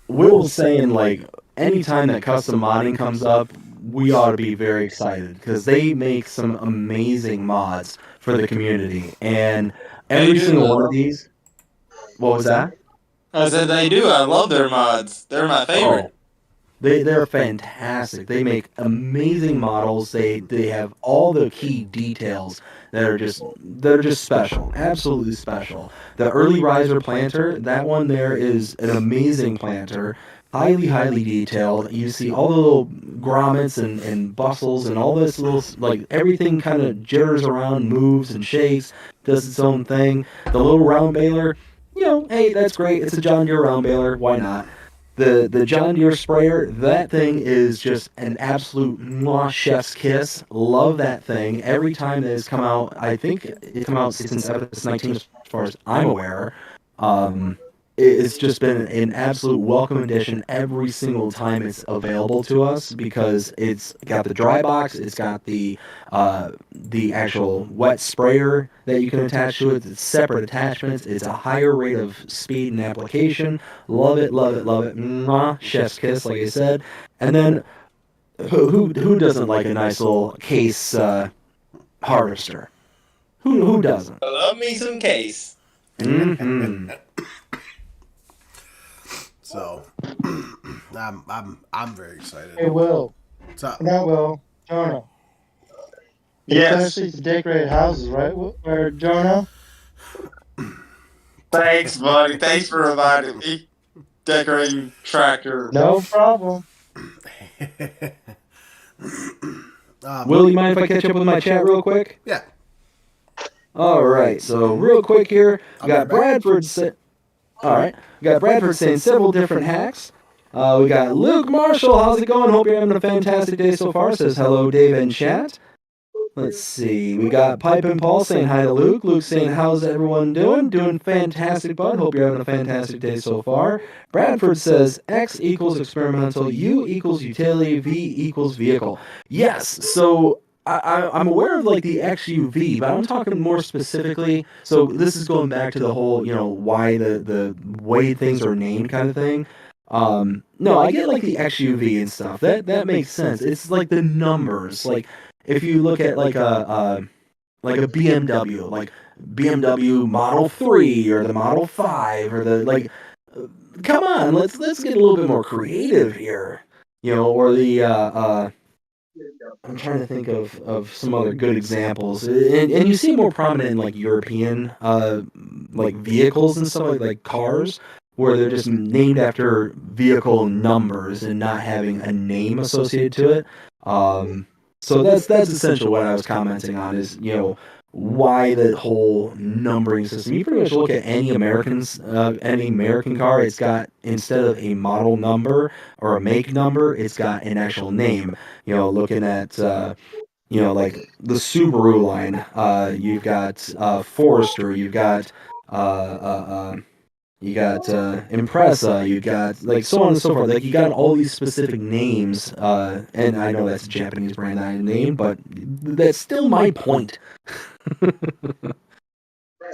Will's saying, like, anytime that custom modding comes up, we ought to be very excited because they make some amazing mods for the community. And every single one of these. What was that? I said they do. I love their mods. They're my favorite. Oh, they're fantastic. They make amazing models. They have all the key details that are just special, absolutely special. The early riser planter, that one there is an amazing planter, highly detailed. You see all the little grommets and bustles and all this little, like, everything kind of jitters around, moves and shakes, does its own thing. The little round baler, hey, that's great. It's a John Deere round baler. Why not? The John Deere sprayer, that thing is just an absolute mwah, chef's kiss. Love that thing. Every time that it's come out, I think it's come out since FS 19 as far as I'm aware. It's just been an absolute welcome addition every single time it's available to us because it's got the dry box, it's got the actual wet sprayer that you can attach to it. It's separate attachments. It's a higher rate of speed and application. Love it. Mwah, chef's kiss, like I said. And then who doesn't like a nice little Case harvester? Who doesn't? I love me some Case. Mm-hmm. So, I'm very excited. Hey, Will. What's up? Not Will. Jonah. Yes. Especially to decorate houses, right? Or Jonah? Thanks, buddy. Thanks for reminding me. Decorating tractor. No problem. Will, you mind if I catch up with my chat real quick? Yeah. All right, so real quick here, we got Bradford. All right, we got Bradford saying several different hacks. We got Luke Marshall. How's it going? Hope you're having a fantastic day so far. Says hello, Dave in chat. Let's see. We got Pipe and Paul saying hi to Luke. Luke saying, how's everyone doing? Doing fantastic, bud. Hope you're having a fantastic day so far. Bradford says X equals experimental, U equals utility, V equals vehicle. Yes, so I'm aware of, like, the XUV, but I'm talking more specifically. So this is going back to the whole, why the way things are named kind of thing. No, I get, like, the XUV and stuff. That makes sense. It's like the numbers. Like, if you look at like a BMW, like BMW Model 3 or the Model 5 or the come on, let's get a little bit more creative here. Or the I'm trying to think of some other good examples. And you see more prominent in, like, European like vehicles and stuff, like cars, where they're just named after vehicle numbers and not having a name associated to it. So that's essentially what I was commenting on is, why the whole numbering system. You pretty much look at any American car, it's got, instead of a model number or a make number, it's got an actual name. Looking at like the Subaru line, you've got Forester, you've got Impreza, you got, like, so on and so forth. Like, you got all these specific names, and I know that's a Japanese brand I named, but that's still my point.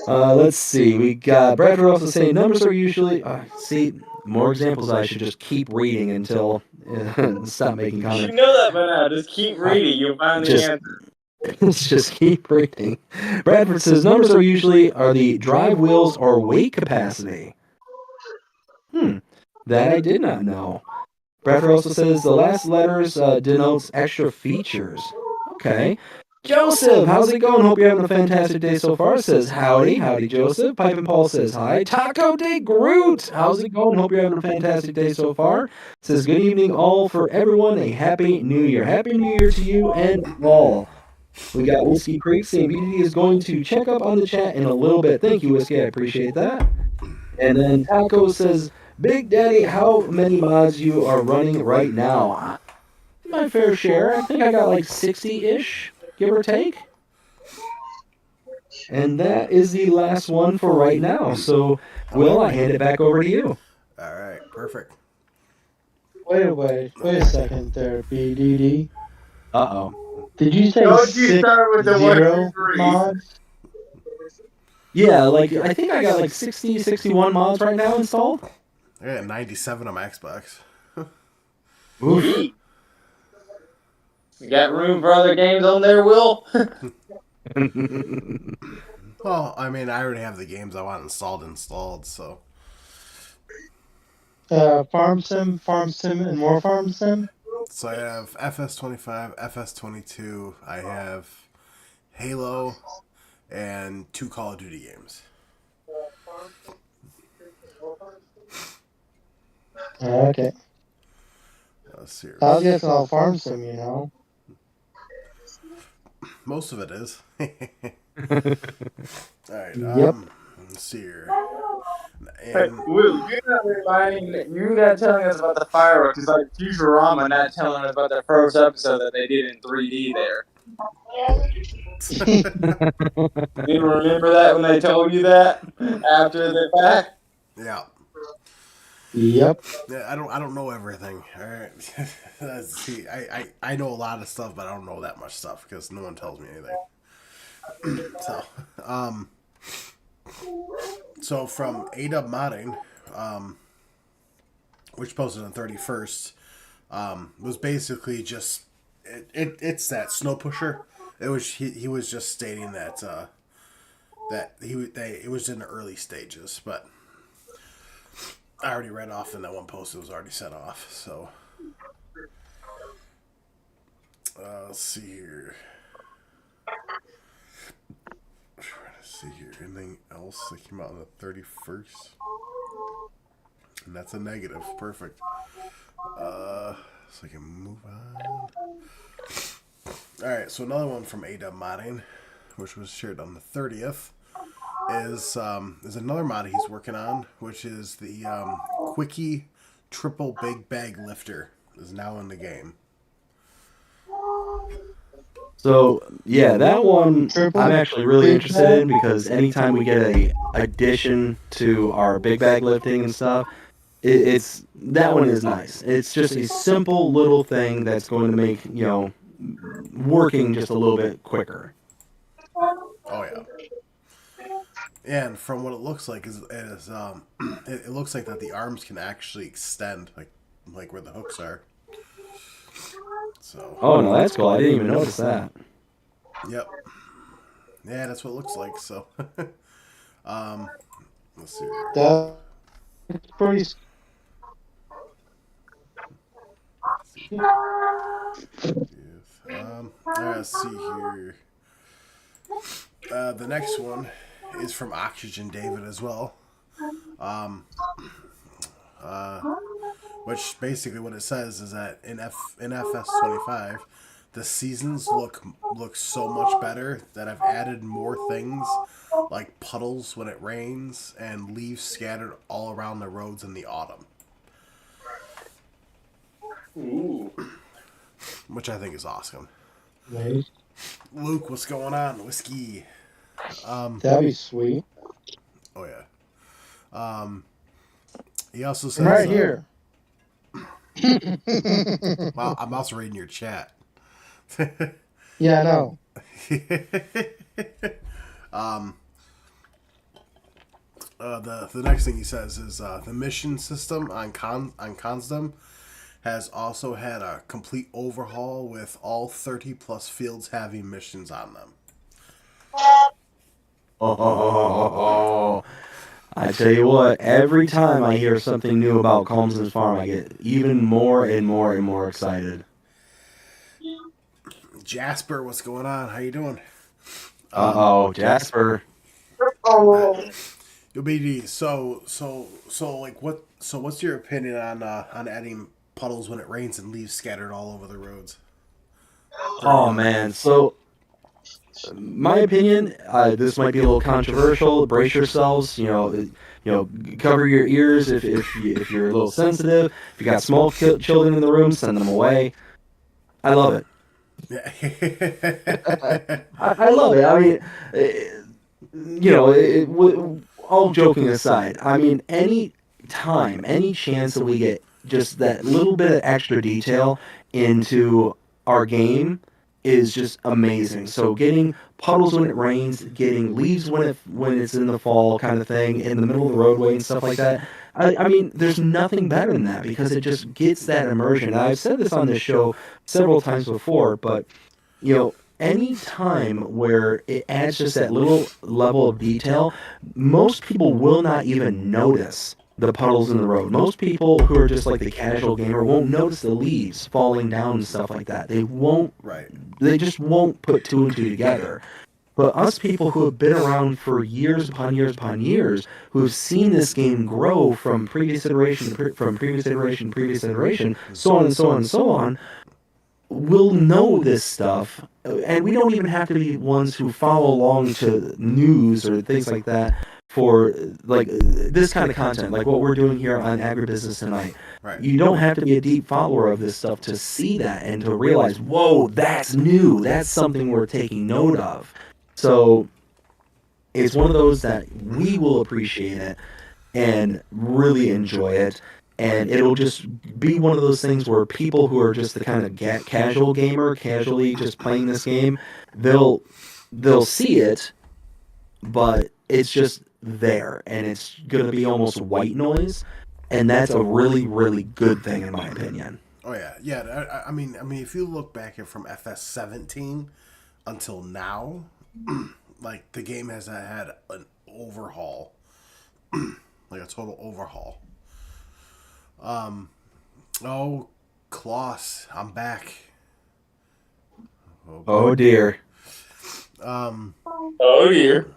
Let's see. We got Bradford also saying numbers are usually. See, more examples. I should just keep reading until stop making comments. You know that by now. Just keep reading. You'll find the answer. Just keep reading. Bradford says numbers are usually the drive wheels or weight capacity. That I did not know. Bradford also says the last letters denotes extra features. Okay. Joseph, how's it going? Hope you're having a fantastic day so far. Says howdy Joseph. Pipe and Paul says hi. Taco de Groot, how's it going? Hope you're having a fantastic day so far. Says good evening all for everyone. A happy new year. Happy new year to you and all. We got Whiskey Creek saying BDD is going to check up on the chat in a little bit. Thank you, Whiskey. I appreciate that. And then Taco says, Big Daddy, how many mods you are running right now? My fair share. I think I got like 60-ish, give or take. And that is the last one for right now. So, Will, I hand it back over to you. All right, perfect. Wait a second there, BDD. Uh-oh. Did you say Don't you start with the 0 123. mods? Yeah, like, I think I got like 60, 61 mods right now installed. I got 97 on my Xbox. Oof. You got room for other games on there, Will? Well, I mean, I already have the games I want installed, so. Farm Sim, and more Farm Sim? So I have FS25, FS22, I have Halo, and 2 Call of Duty games. Okay. Let's see here. I was guessing all Farm Sim, you know. Most of it is. Alright, Yep. let's see here. Hey, And Will, you're not telling us about the fireworks. It's like Futurama not telling us about the first episode that they did in 3D there. You remember that when they told you that after the fact? yeah. Yep. Yeah, I don't know everything. All right. Let's see. I know a lot of stuff, but I don't know that much stuff because no one tells me anything. So from ADub Modding, which posted on 31st, was basically just it's that snow pusher. It was he was just stating that it was in the early stages, but I already read off in that one post. It was already sent off. So let's see here. Trying to see here. Anything else that came out on the 31st? And that's a negative. Perfect. So I can move on. Alright, so another one from ADub Modding, which was shared on the 30th, is another mod he's working on, which is the Quickie Triple Big Bag Lifter is now in the game. So, yeah, that one Triple I'm actually really big interested bag? in because anytime we get a addition to our big bag lifting and stuff, it's that one is nice. It's just a simple little thing that's going to make, working just a little bit quicker. Oh yeah. And from what it looks like it looks like that the arms can actually extend like where the hooks are. So Oh, no, that's cool. I didn't even notice that. yep. Yeah, that's what it looks like. So let's see. That's pretty. Let's see here. The next one is from Oxygen David as well. Which basically what it says is that in FS25, the seasons look so much better that I've added more things like puddles when it rains and leaves scattered all around the roads in the autumn. Ooh. Which I think is awesome. Nice. Luke, what's going on? Whiskey. That'd be sweet. Oh yeah. He also says I'm right here. Wow, I'm also reading your chat. Yeah, I know. The next thing he says is the mission system on Consdom has also had a complete overhaul with all 30 plus fields having missions on them. Oh, I tell you what, every time I hear something new about Calmson's Farm, I get even more and more and more excited. Jasper, what's going on? How you doing? Jasper. Yo, BD, so like what's your opinion on adding puddles when it rains and leaves scattered all over the roads? Oh man, so my opinion, this might be a little controversial. Brace yourselves. Cover your ears if you're a little sensitive. If you got small children in the room, send them away. I love it. I love it. I mean, all joking aside, I mean, any time, any chance that we get just that little bit of extra detail into our game is just amazing. So getting puddles when it rains, getting leaves when it's in the fall kind of thing, in the middle of the roadway and stuff like that. I mean, there's nothing better than that because it just gets that immersion. And I've said this on this show several times before, but any time where it adds just that little level of detail, most people will not even notice the puddles in the road. Most people who are just like the casual gamer won't notice the leaves falling down and stuff like that. They won't. Right. They just won't put two and two together. But us people who have been around for years upon years upon years, who have seen this game grow from previous iteration, previous iteration, so on and so on and so on, will know this stuff, and we don't even have to be ones who follow along to news or things like that for like this kind of content, like what we're doing here on Agribusiness Tonight. Right. You don't have to be a deep follower of this stuff to see that and to realize, whoa, that's new. That's something we're taking note of. So it's one of those that we will appreciate it and really enjoy it. And it'll just be one of those things where people who are just the kind of casual gamer, casually just playing this game, they'll see it, but it's just there, and it's going to be almost white noise, and that's a really, really good thing in my opinion. Oh yeah. I mean, if you look back at from FS17 until now, like the game has had an overhaul, like a total overhaul. Oh, Klaus, I'm back. Oh dear. Oh dear.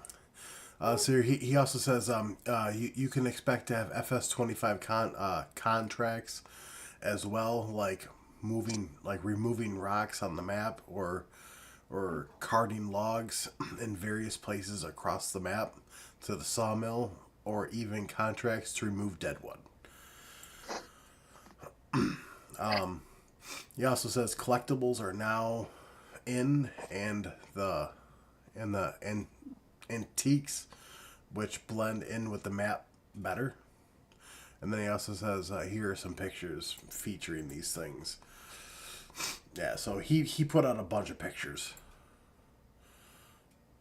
So he also says you can expect to have FS25 contracts as well, like removing rocks on the map or carting logs in various places across the map to the sawmill, or even contracts to remove deadwood. He also says collectibles are now in, and the antiques, which blend in with the map better. And then he also says here are some pictures featuring these things. Yeah, so he put out a bunch of pictures,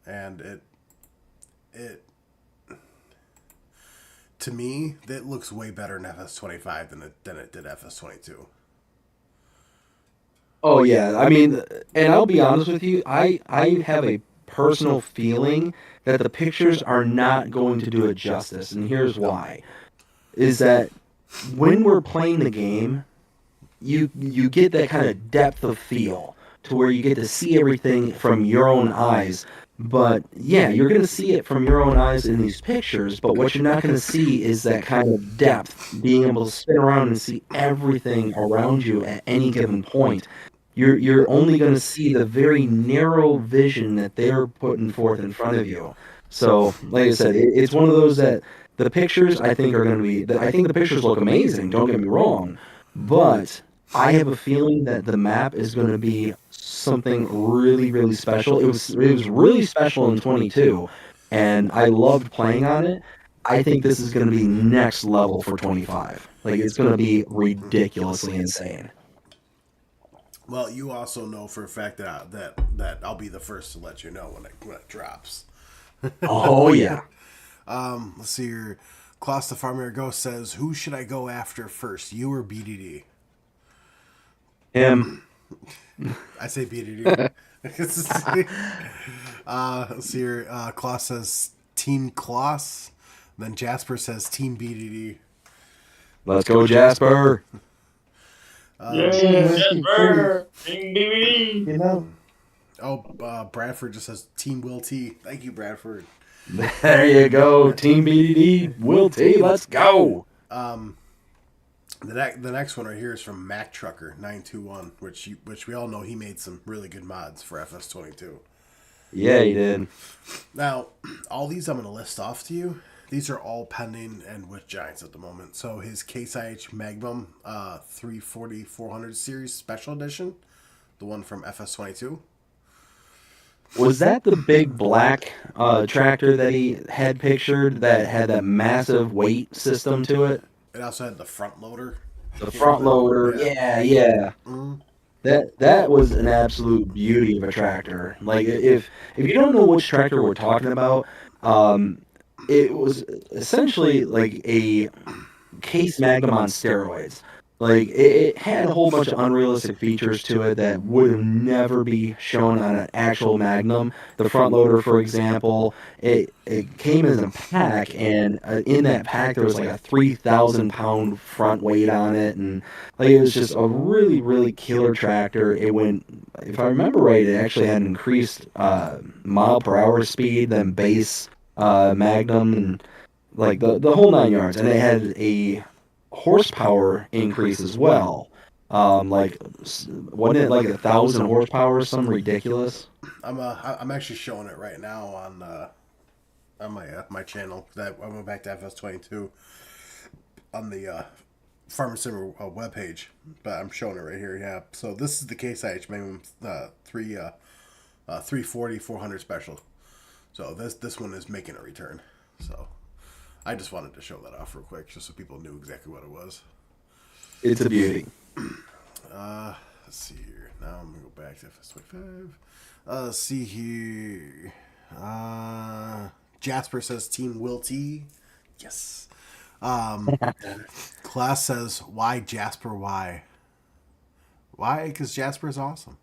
and it to me that looks way better in FS25 than it did FS22. Oh yeah, I mean, and I'll be honest with you, I have a personal feeling that the pictures are not going to do it justice, and here's why. Is that when we're playing the game, you get that kind of depth of feel to where you get to see everything from your own eyes. But yeah, you're going to see it from your own eyes in these pictures, but what you're not going to see is that kind of depth, being able to spin around and see everything around you at any given point. You're only going to see the very narrow vision that they're putting forth in front of you. So, like I said, it's one of those that the pictures I think are going to be. I think the pictures look amazing. Don't get me wrong, but I have a feeling that the map is going to be something really, really special. It was really special in 22, and I loved playing on it. I think this is going to be next level for 25. Like, it's going to be ridiculously insane. Well, you also know for a fact that I'll be the first to let you know when it drops. Oh yeah. Let's see here. Klaus the Farmer Ghost says, "Who should I go after first, you or BDD?" Him. I say BDD. Let's see here. Klaus says Team Klaus. Then Jasper says Team BDD. Let's go, Jasper. Jasper. Ding, ding, ding. You know, Bradford just says Team Will T. Thank you, Bradford. There you go, Team BDD. Will T. Let's go. The next one right here is from Mac Trucker 921, which we all know he made some really good mods for FS22. Yeah, he did. Now, all these I'm going to list off to you. These are all pending and with Giants at the moment. So his Case IH Magnum 340 400 series special edition, the one from FS22. Was that the big black tractor that he had pictured that had that massive weight system to it? It also had the front loader. The front loader. Yeah, yeah. That was an absolute beauty of a tractor. Like if you don't know which tractor we're talking about, it was essentially like a Case Magnum on steroids. Like it had a whole bunch of unrealistic features to it that would never be shown on an actual Magnum. The front loader, for example, it came in a pack, and in that pack there was like a 3,000 pound front weight on it, and like it was just a really really killer tractor. It went, if I remember right, it actually had an increased mile per hour speed than base Magnum, and like the whole 9 yards, and it had a horsepower increase as well. Like wasn't it like 1,000 horsepower or something ridiculous? I'm actually showing it right now on my channel. That I went back to FS22 on the Farm Simmer webpage, but I'm showing it right here. Yeah. So this is the Case IH Magnum 340 400 special. So this one is making a return. So I just wanted to show that off real quick, just so people knew exactly what it was. It's a beauty. Let's see here. Now I'm gonna go back to FS25. Let's see here. Jasper says Team Will T. Yes. Class says, why Jasper? Why? Why? Because Jasper is awesome.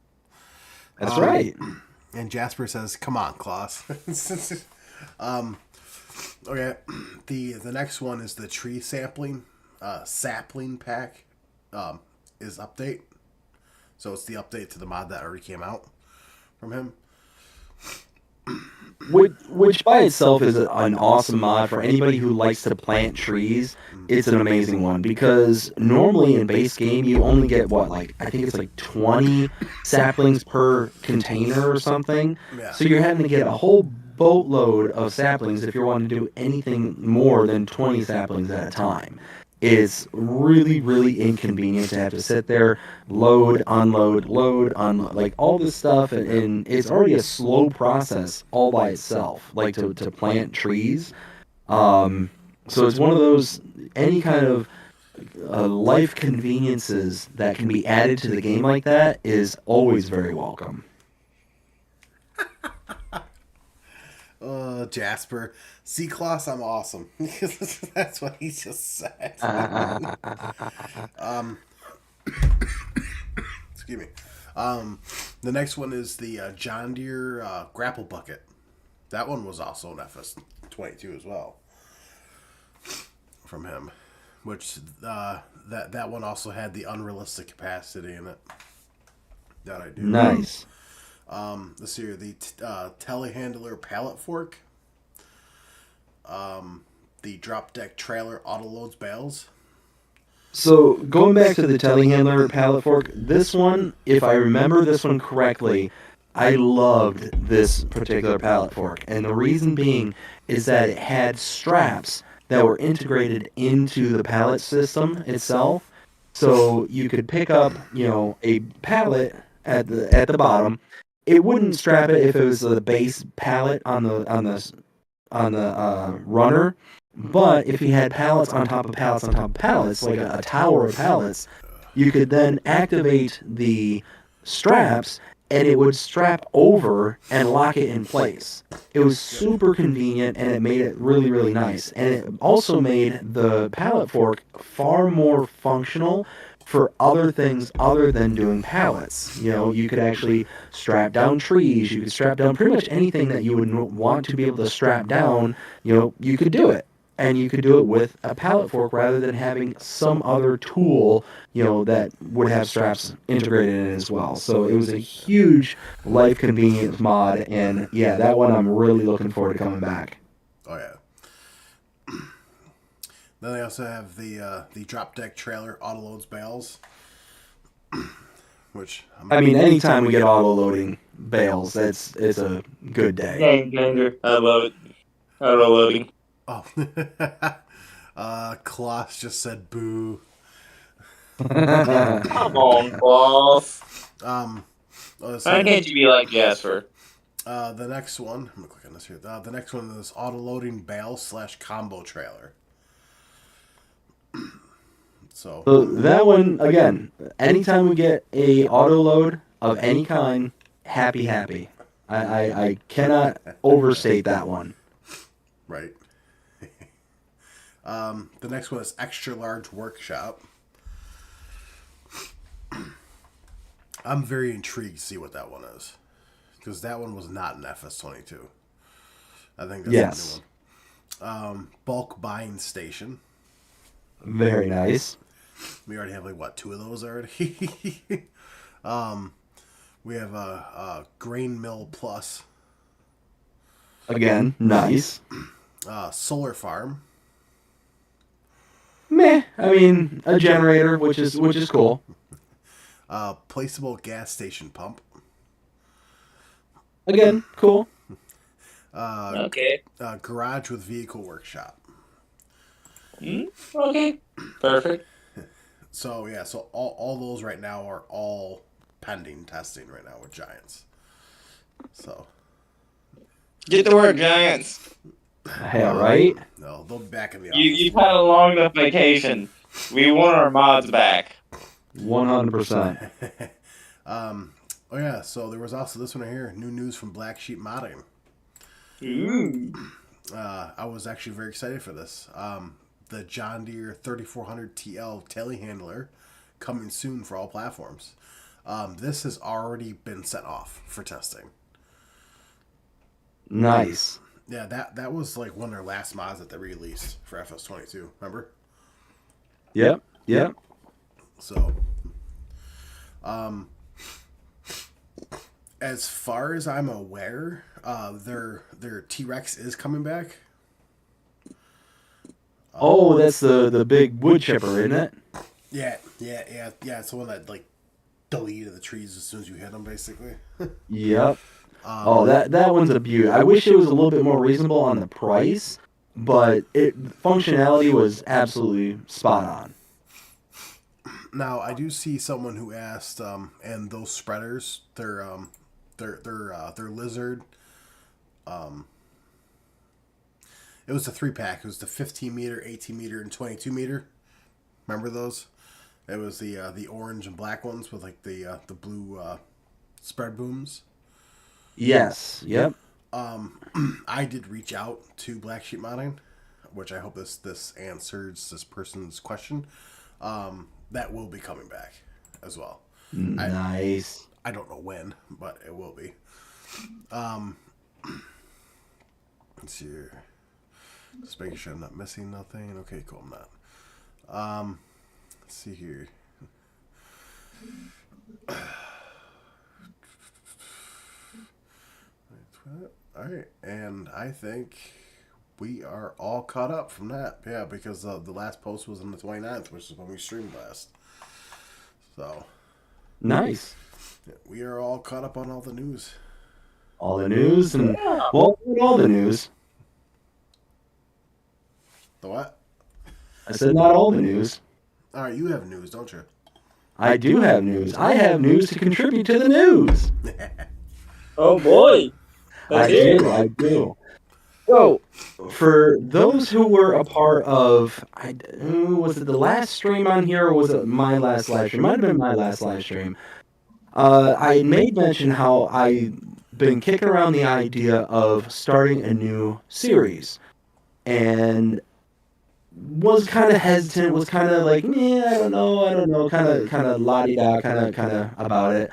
That's right. And Jasper says, come on, Klaus. Okay, the next one is the tree sapling pack is update. So it's the update to the mod that already came out from him. Which by itself is an awesome mod for anybody who likes to plant trees. It's an amazing one because normally in base game you only get what, like I think it's like 20 saplings per container or something. Yeah. So you're having to get a whole boatload of saplings if you're wanting to do anything more than 20 saplings at a time. It's really, really inconvenient to have to sit there, load, unload, like all this stuff, and it's already a slow process all by itself, like to plant trees. So it's one of those, any kind of life conveniences that can be added to the game like that is always very welcome. Jasper. C-Class, I'm awesome. That's what he just said. Excuse me. The next one is the John Deere grapple bucket. That one was also an FS22 as well from him, which that one also had the unrealistic capacity in it. That I do. Nice. Let's see here, the telehandler pallet fork, the drop deck trailer auto loads bales. So going back to the telehandler pallet fork, this one, if I remember this one correctly, I loved this particular pallet fork, and the reason being is that it had straps that were integrated into the pallet system itself, so you could pick up, a pallet at the bottom. It wouldn't strap it if it was the base pallet on the runner, but if you had pallets on top of pallets on top of pallets, like a tower of pallets, you could then activate the straps, and it would strap over and lock it in place. It was super convenient, and it made it really, really nice. And it also made the pallet fork far more functional for other things other than doing pallets. You could actually strap down trees, you could strap down pretty much anything that you would want to be able to strap down, you could do it. And you could do it with a pallet fork rather than having some other tool, that would have straps integrated in it as well. So it was a huge life convenience mod, and yeah, that one I'm really looking forward to coming back. Oh yeah. Then they also have the drop deck trailer auto loads bales, which I mean, anytime we get auto-loading bales, it's a good day. Game changer. I love it. Auto loading. oh, Kloss just said boo. Come on, boss. So Why can't you be like Jasper? the next one, I'm gonna click on this here. The next one is auto loading bale / combo trailer. So So that one, again, anytime we get a auto load of any kind, happy. I cannot overstate that one. right. The next one is extra large workshop. I'm very intrigued to see what that one is, because that one was not an FS22. I think that's Yes. the new one. Bulk buying station. Very nice. We already have like what, 2 of those already. We have a grain mill plus, Again, nice. solar farm, Meh. I mean, a generator, which is cool. placeable gas station pump, Again, cool. Okay. garage with vehicle workshop. Okay. Perfect. So yeah, so all those right now are all pending testing right now with Giants. So Get to work, Giants. Yeah, right? no, they'll be back in the You've office. had a long enough vacation. We want our mods back. 100%. Oh yeah, so there was also this one right here, new news from Black Sheep Modding. Ooh. I was actually very excited for this. The John Deere 3400 TL telehandler coming soon for all platforms. This has already been sent off for testing. Nice. Yeah, that was like one of their last mods that they released for FS22. Remember? Yep. So, as far as I'm aware, their T-Rex is coming back. Oh, that's the big wood chipper, isn't it? Yeah. It's the one that like deleted the trees as soon as you hit them, basically. Yep. Oh, that one's a beaut. I wish it was a little bit more reasonable on the price, but functionality was absolutely spot on. Now I do see someone who asked, and those spreaders, they're lizard. It was the 3-pack. It was the 15 meter, 18 meter, and 22 meter. Remember those? It was the orange and black ones with like the blue spread booms. Yes. Yep. I did reach out to Black Sheep Modding, which I hope this answers this person's question. That will be coming back as well. Nice. I don't know when, but it will be. Let's see here. Just making sure I'm not missing nothing. Okay, cool, I'm not. Let's see here. Alright, and I think we are all caught up from that. Yeah, because the last post was on the 29th, which is when we streamed last. So, Nice. yeah, we are all caught up on all the news. All the news and well, not all the news. The what? I said not all the news. Alright, you have news, don't you? I do have news. I have news to contribute to the news. Oh boy. I do. So, for those who were a part of, was it the last stream on here, or was it my last live stream? Might have been my last live stream. I made mention how I've been kicking around the idea of starting a new series, and was kind of hesitant. Was kind of like, I don't know, kind of la-di-da, kind of about it.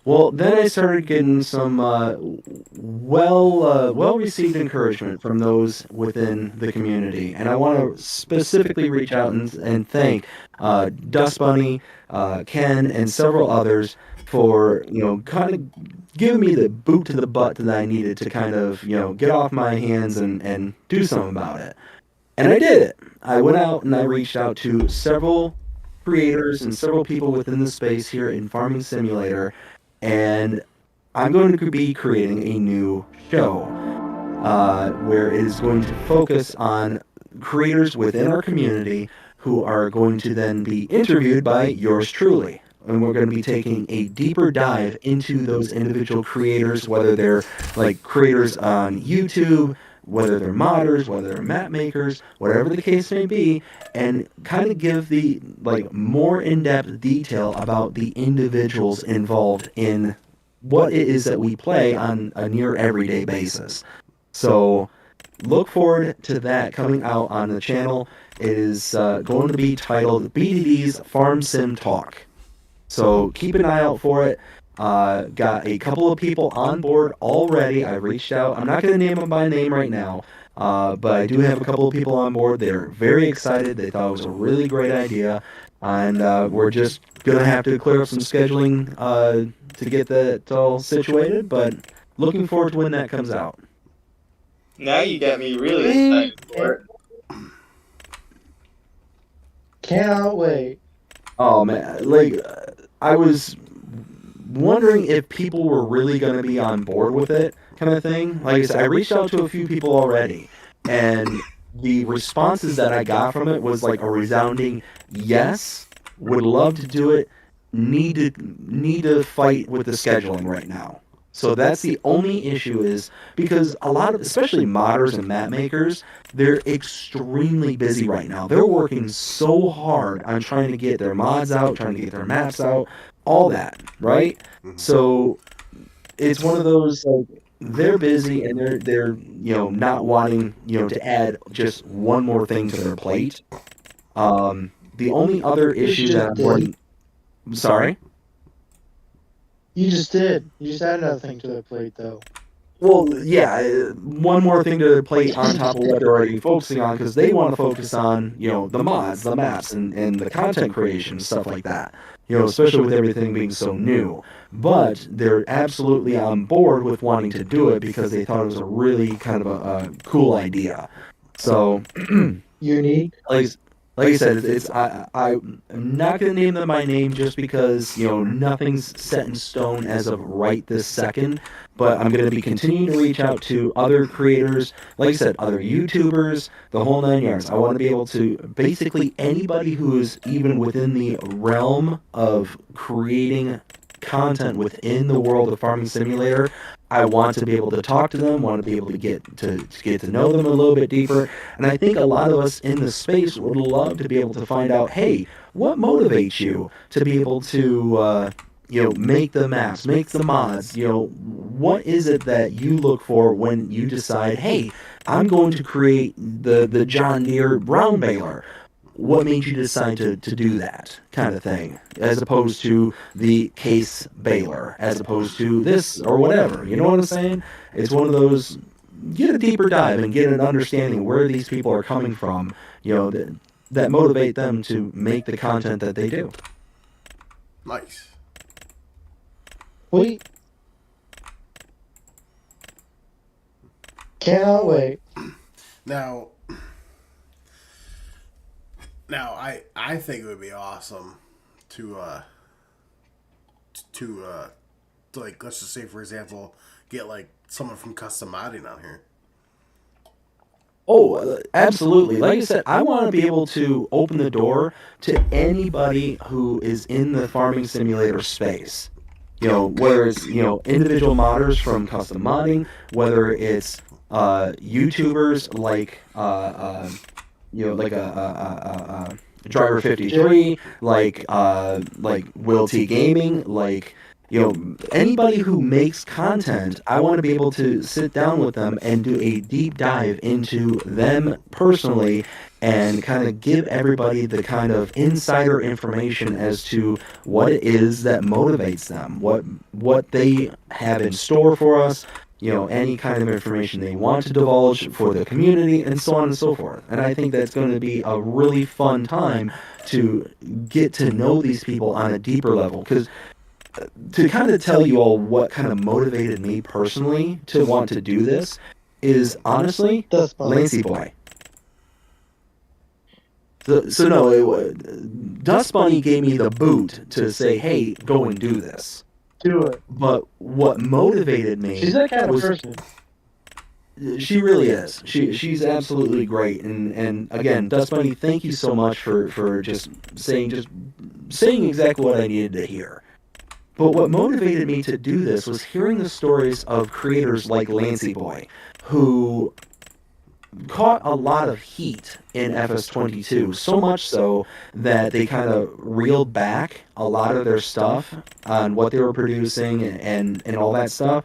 Well, then I started getting some well-received encouragement from those within the community, and I want to specifically reach out and thank Dust Bunny, Ken, and several others for kind of giving me the boot to the butt that I needed to kind of get off my hands and do something about it. And I did it. I went out and I reached out to several creators and several people within the space here in Farming Simulator, and I'm going to be creating a new show where it is going to focus on creators within our community who are going to then be interviewed by yours truly. And we're going to be taking a deeper dive into those individual creators, whether they're like creators on YouTube, whether they're modders, whether they're map makers, whatever the case may be, and kind of give the like more in-depth detail about the individuals involved in what it is that we play on a near everyday basis. So look forward to that coming out on the channel. It is going to be titled BDD's Farm Sim Talk. So keep an eye out for it. Got a couple of people on board already. I reached out. I'm not going to name them by name right now, but I do have a couple of people on board. They're very excited. They thought it was a really great idea, and we're just going to have to clear up some scheduling to get that all situated, but looking forward to when that comes out. Now you got me really excited for it. Cannot wait. Oh man, like I was wondering if people were really going to be on board with it, kind of thing. Like I said, I reached out to a few people already, and the responses that I got from it was like a resounding yes. Would love to do it. Need to fight with the scheduling right now. So that's the only issue, is because a lot of, especially modders and map makers, they're extremely busy right now. They're working so hard on trying to get their mods out, trying to get their maps out, all that, right? So it's one of those, like, they're busy and they're not wanting to add just one more thing to their plate. The only other issue that I'm sorry. You just did. You just added another thing to the plate, though. Well, yeah, one more thing to play on top of what they're already focusing on, because they want to focus on, the mods, the maps, and the content creation, stuff like that. Especially with everything being so new. But they're absolutely on board with wanting to do it because they thought it was a really kind of a cool idea. So, Unique. Like I said, I'm not going to name them by name just because, nothing's set in stone as of right this second. But I'm going to be continuing to reach out to other creators, like I said, other YouTubers, the whole 9 yards. I want to be able to, basically anybody who is even within the realm of creating content within the world of Farming Simulator, I want to be able to talk to them, want to be able to get to know them a little bit deeper. And I think a lot of us in the space would love to be able to find out, hey, what motivates you to be able to make the maps, make the mods, what is it that you look for when you decide, hey, I'm going to create the John Deere round baler? What made you decide to do that kind of thing, as opposed to the case baler, as opposed to this or whatever? You know what I'm saying? It's one of those, get a deeper dive and get an understanding where these people are coming from, that motivate them to make the content that they do. Nice. Wait. Cannot wait. Now, I think it would be awesome to like, let's just say, for example, get like someone from custom modding on here. Oh, absolutely. Like I said, I want to be able to open the door to anybody who is in the Farming Simulator space. Whether it's, individual modders from custom modding, whether it's YouTubers like Driver 53, like Will T Gaming, like anybody who makes content. I want to be able to sit down with them and do a deep dive into them personally and kind of give everybody the kind of insider information as to what it is that motivates them, what they have in store for us, any kind of information they want to divulge for the community, and so on and so forth. And I think that's going to be a really fun time to get to know these people on a deeper level. Because to kind of tell you all what kind of motivated me personally to want to do this is, honestly, Lancey Boy. So no, Dust Bunny gave me the boot to say, hey, go and do this. Do it. But what motivated me She's that kind of was person. she really is. She's absolutely great. And again, Dust Bunny, thank you so much for just saying exactly what I needed to hear. But what motivated me to do this was hearing the stories of creators like Lancey Boy, who caught a lot of heat in FS22, so much so that they kind of reeled back a lot of their stuff on what they were producing and all that stuff.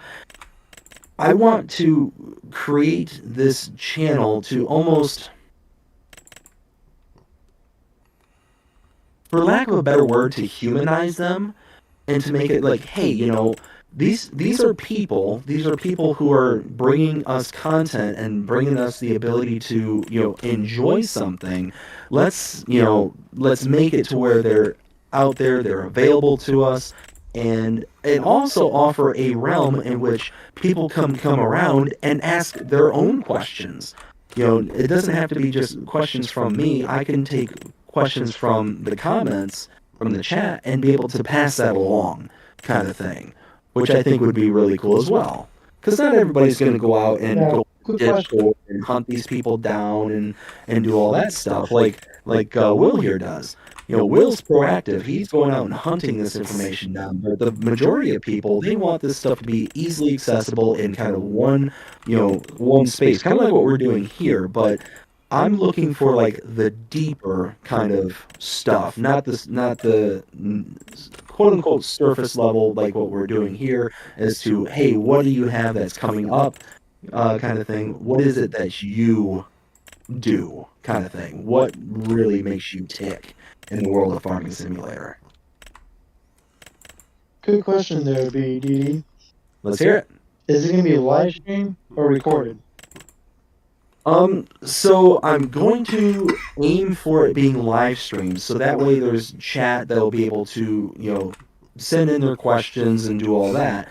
I want to create this channel to almost, for lack of a better word, to humanize them and to make it like, hey, you know, these are people who are bringing us content and bringing us the ability to, you know, enjoy something. Let's make it to where they're out there, they're available to us, and also offer a realm in which people come around and ask their own questions. You know, it doesn't have to be just questions from me. I can take questions from the comments, from the chat, and be able to pass that along, kind of thing, which I think would be really cool as well. Because not everybody's going to go out and go Good Discord question. and hunt these people down and do all that stuff like Will here does. You know, Will's proactive. He's going out and hunting this information down. But the majority of people, they want this stuff to be easily accessible in kind of one space, kind of like what we're doing here. But I'm looking for like the deeper kind of stuff, not the quote unquote surface level like what we're doing here. As to, hey, what do you have that's coming up, kind of thing. What is it that you do, kind of thing. What really makes you tick in the world of Farming Simulator? Good question there, BDD. Let's hear it. Is it going to be a live stream or recorded? So I'm going to aim for it being live streamed, so that way there's chat that'll be able to, you know, send in their questions and do all that.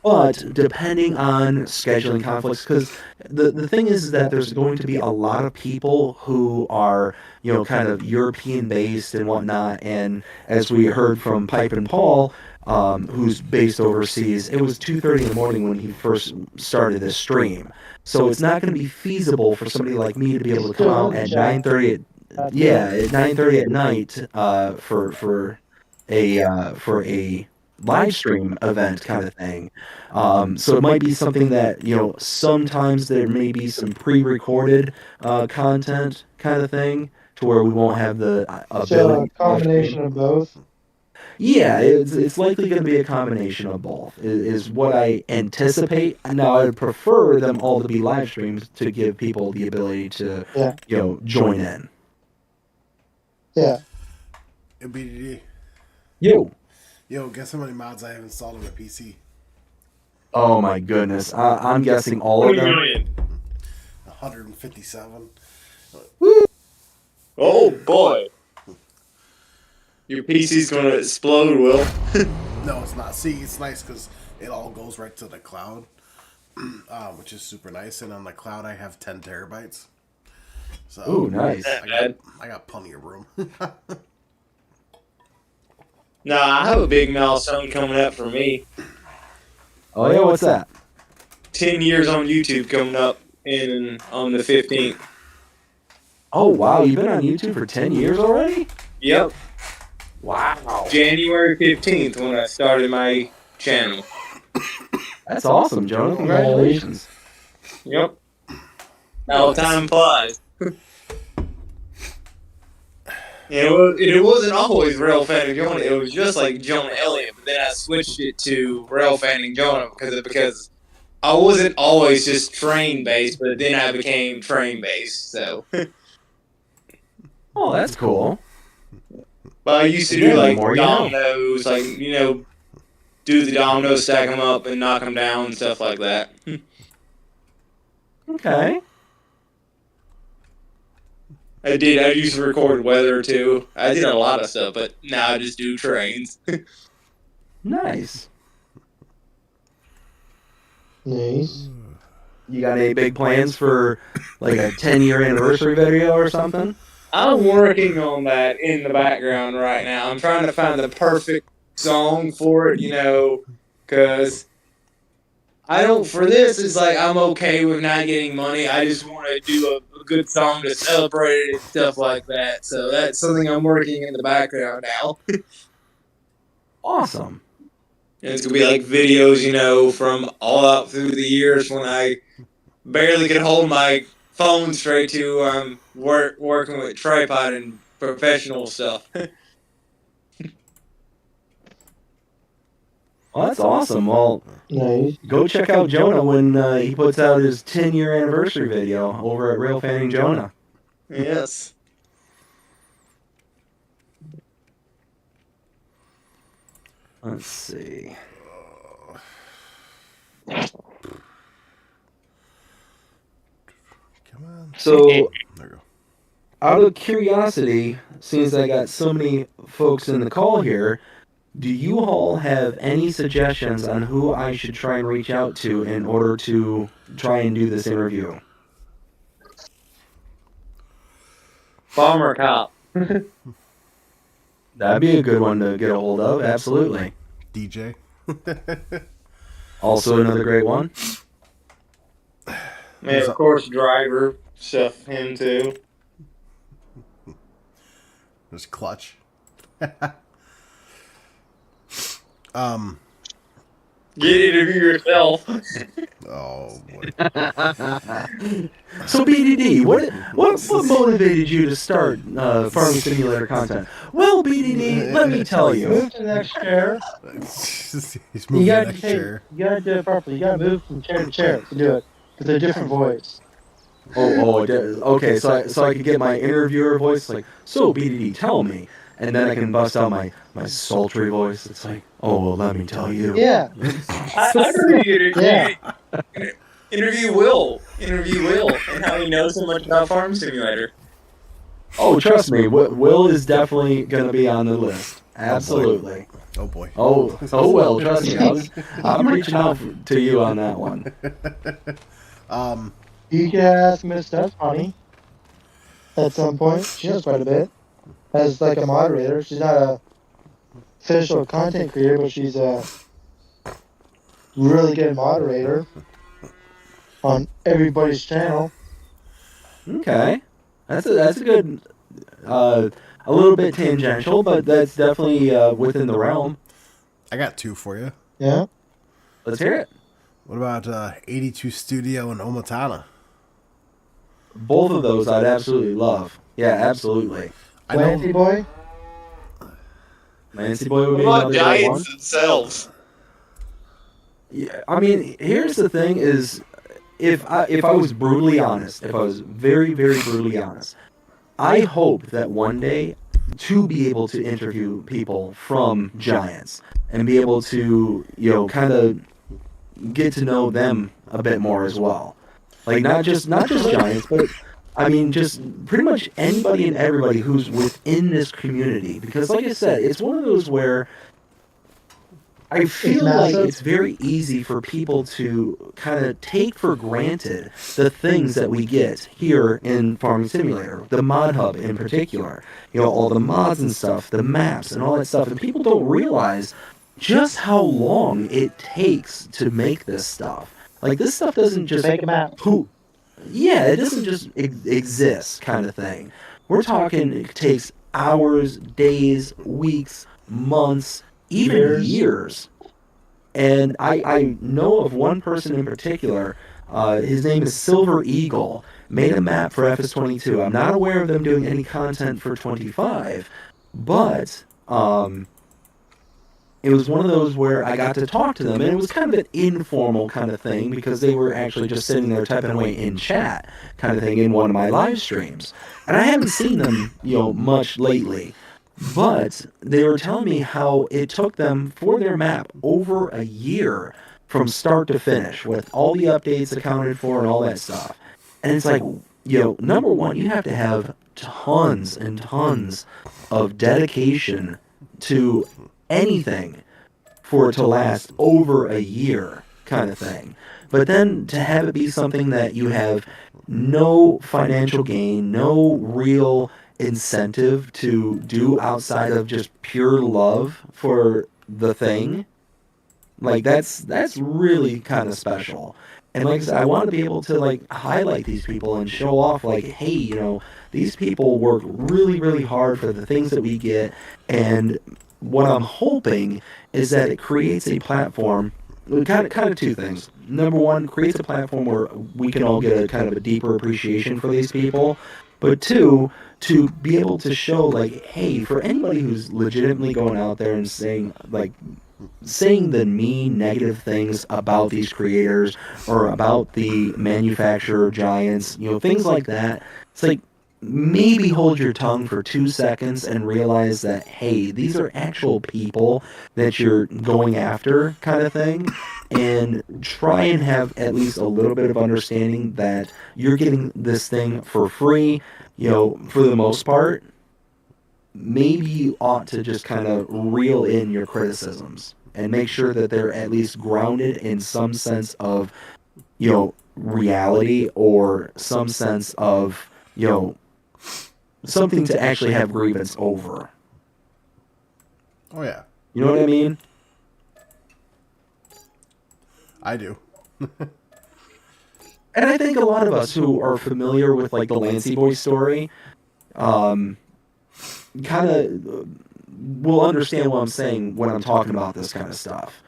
But depending on scheduling conflicts, because the thing is that there's going to be a lot of people who are, you know, kind of European based and whatnot, and as we heard from Pipe and Paul, who's based overseas, it was 2:30 in the morning when he first started this stream. So it's not going to be feasible for somebody like me to be able to come out at 9:30 at 9:30 at night for a live stream event kind of thing. So it might be something that, you know, sometimes there may be some pre-recorded content kind of thing to where we won't have the So ability. a combination of both. Yeah, it's likely going to be a combination of both, is what I anticipate. Now, I would prefer them all to be live streams to give people the ability to, Yeah. you know, join in. Yeah. BDD. Yo, Guess how many mods I have installed on my PC? oh my goodness, I'm guessing all of them. 157. Oh boy. Your PC's gonna explode, Will. No, it's not. See, it's nice because it all goes right to the cloud, which is super nice. And on the cloud, I have 10 terabytes. So, Ooh, nice. I got plenty of room. Nah, I have a big milestone coming up for me. Oh yeah, what's that? 10 years on YouTube coming up on the 15th. Oh wow, you've been on YouTube for 10 years already? Yep. Wow, January 15th when I started my channel. that's awesome, Jonah. Congratulations. Yep. How time flies. It wasn't always Rail Fanning Jonah. It was just like Jonah Elliott, but then I switched it to Rail Fanning Jonah because I wasn't always just train based, but then I became train based. So, Oh, that's cool. but I used to Yeah, do the like more you know. dominoes, like do the dominoes, stack them up, and knock them down and stuff like that. Okay. I used to record weather too. I did a lot of stuff, but now I just do trains. Nice. Nice. You got any big plans for like a 10-year anniversary video or something? I'm working on that in the background right now. I'm trying to find the perfect song for it, because I don't. For this, it's like I'm okay with not getting money. I just want to do a good song to celebrate it and stuff like that. So that's something I'm working in the background now. Awesome. And it's gonna be like videos, from all out through the years when I barely could hold my phone straight to working with tripod and professional stuff. Well, that's awesome. Well, Nice. go check out Jonah when he puts out his 10-year anniversary video over at Rail Fanning Jonah. Yes. Let's see. Come on. So, There we go. out of curiosity, since I got so many folks in the call here, do you all have any suggestions on who I should try and reach out to in order to try and do this interview? Farmer Cop. That'd be a good one to get a hold of, absolutely. DJ. Also another great one. And of course, Driver stuff, him too. There's Clutch. Get interview yourself. Oh boy. So BDD, what motivated you to start Farming Simulator content? Well, BDD, let me tell you. Move to the next chair. He's You moving the gotta next take, chair. you gotta do it properly. You gotta move from chair to chair to do it. With a different voice. Okay, so I could get my interviewer voice like, so BDD, tell me, and then I can bust out my sultry voice. It's like, oh, well, let me tell you. Yeah. I heard you interview Will. Interview Will and how he knows so much about Farm Simulator. Oh, trust me, Will is definitely gonna be on the list. Absolutely. Oh boy. Oh well, trust me, I'm reaching out to you on that one. You can ask Miss Steph Honey at some point. She knows quite a bit. As like a moderator. She's not a official content creator, but she's a really good moderator on everybody's channel. Okay, that's a good, a little bit tangential, but that's definitely within the realm. I got two for you. Yeah. Let's hear it. What about 82 Studio and Omatana? Both of those I'd absolutely love. Yeah, absolutely. I know. Lancy Boy? Nancy Boy would What be about another great one. Giants themselves? Yeah, I mean, here's the thing: is if I was brutally honest, if I was very, very brutally honest, I hope that one day to be able to interview people from Giants and be able to, kind of get to know them a bit more as well. Like not just Giants, but I mean just pretty much anybody and everybody who's within this community. Because like I said, it's one of those where I feel like it's very easy for people to kind of take for granted the things that we get here in Farming Simulator, the Mod Hub in particular. All the mods and stuff, the maps and all that stuff. And people don't realize just how long it takes to make this stuff. Like, this stuff doesn't just... Make a map. Yeah, it doesn't just exist kind of thing. We're talking it takes hours, days, weeks, months, even years. And I know of one person in particular, his name is Silver Eagle, made a map for FS22. I'm not aware of them doing any content for 25, but it was one of those where I got to talk to them, and it was kind of an informal kind of thing, because they were actually just sitting there typing away in chat kind of thing in one of my live streams. And I haven't seen them, much lately. But they were telling me how it took them, for their map, over a year from start to finish, with all the updates accounted for and all that stuff. And it's like, number one, you have to have tons and tons of dedication to anything for it to last over a year kind of thing. But then to have it be something that you have no financial gain, no real incentive to do outside of just pure love for the thing, like that's really kind of special. And like I said, I want to be able to like highlight these people and show off like, hey, these people work really, really hard for the things that we get. And what I'm hoping is that it creates a platform, kind of two things. Number one, creates a platform where we can all get a kind of a deeper appreciation for these people. But two, to be able to show like, hey, for anybody who's legitimately going out there and saying the mean negative things about these creators or about the manufacturer giants, things like that, it's like, maybe hold your tongue for 2 seconds and realize that, hey, these are actual people that you're going after, kind of thing, and try and have at least a little bit of understanding that you're getting this thing for free, for the most part. Maybe you ought to just kind of reel in your criticisms and make sure that they're at least grounded in some sense of, reality, or some sense of, something to actually have grievance over. Oh yeah, You know what I mean? I do. And I think a lot of us who are familiar with like the Lancey Boy story, kind of will understand what I'm saying when I'm talking about this kind of stuff.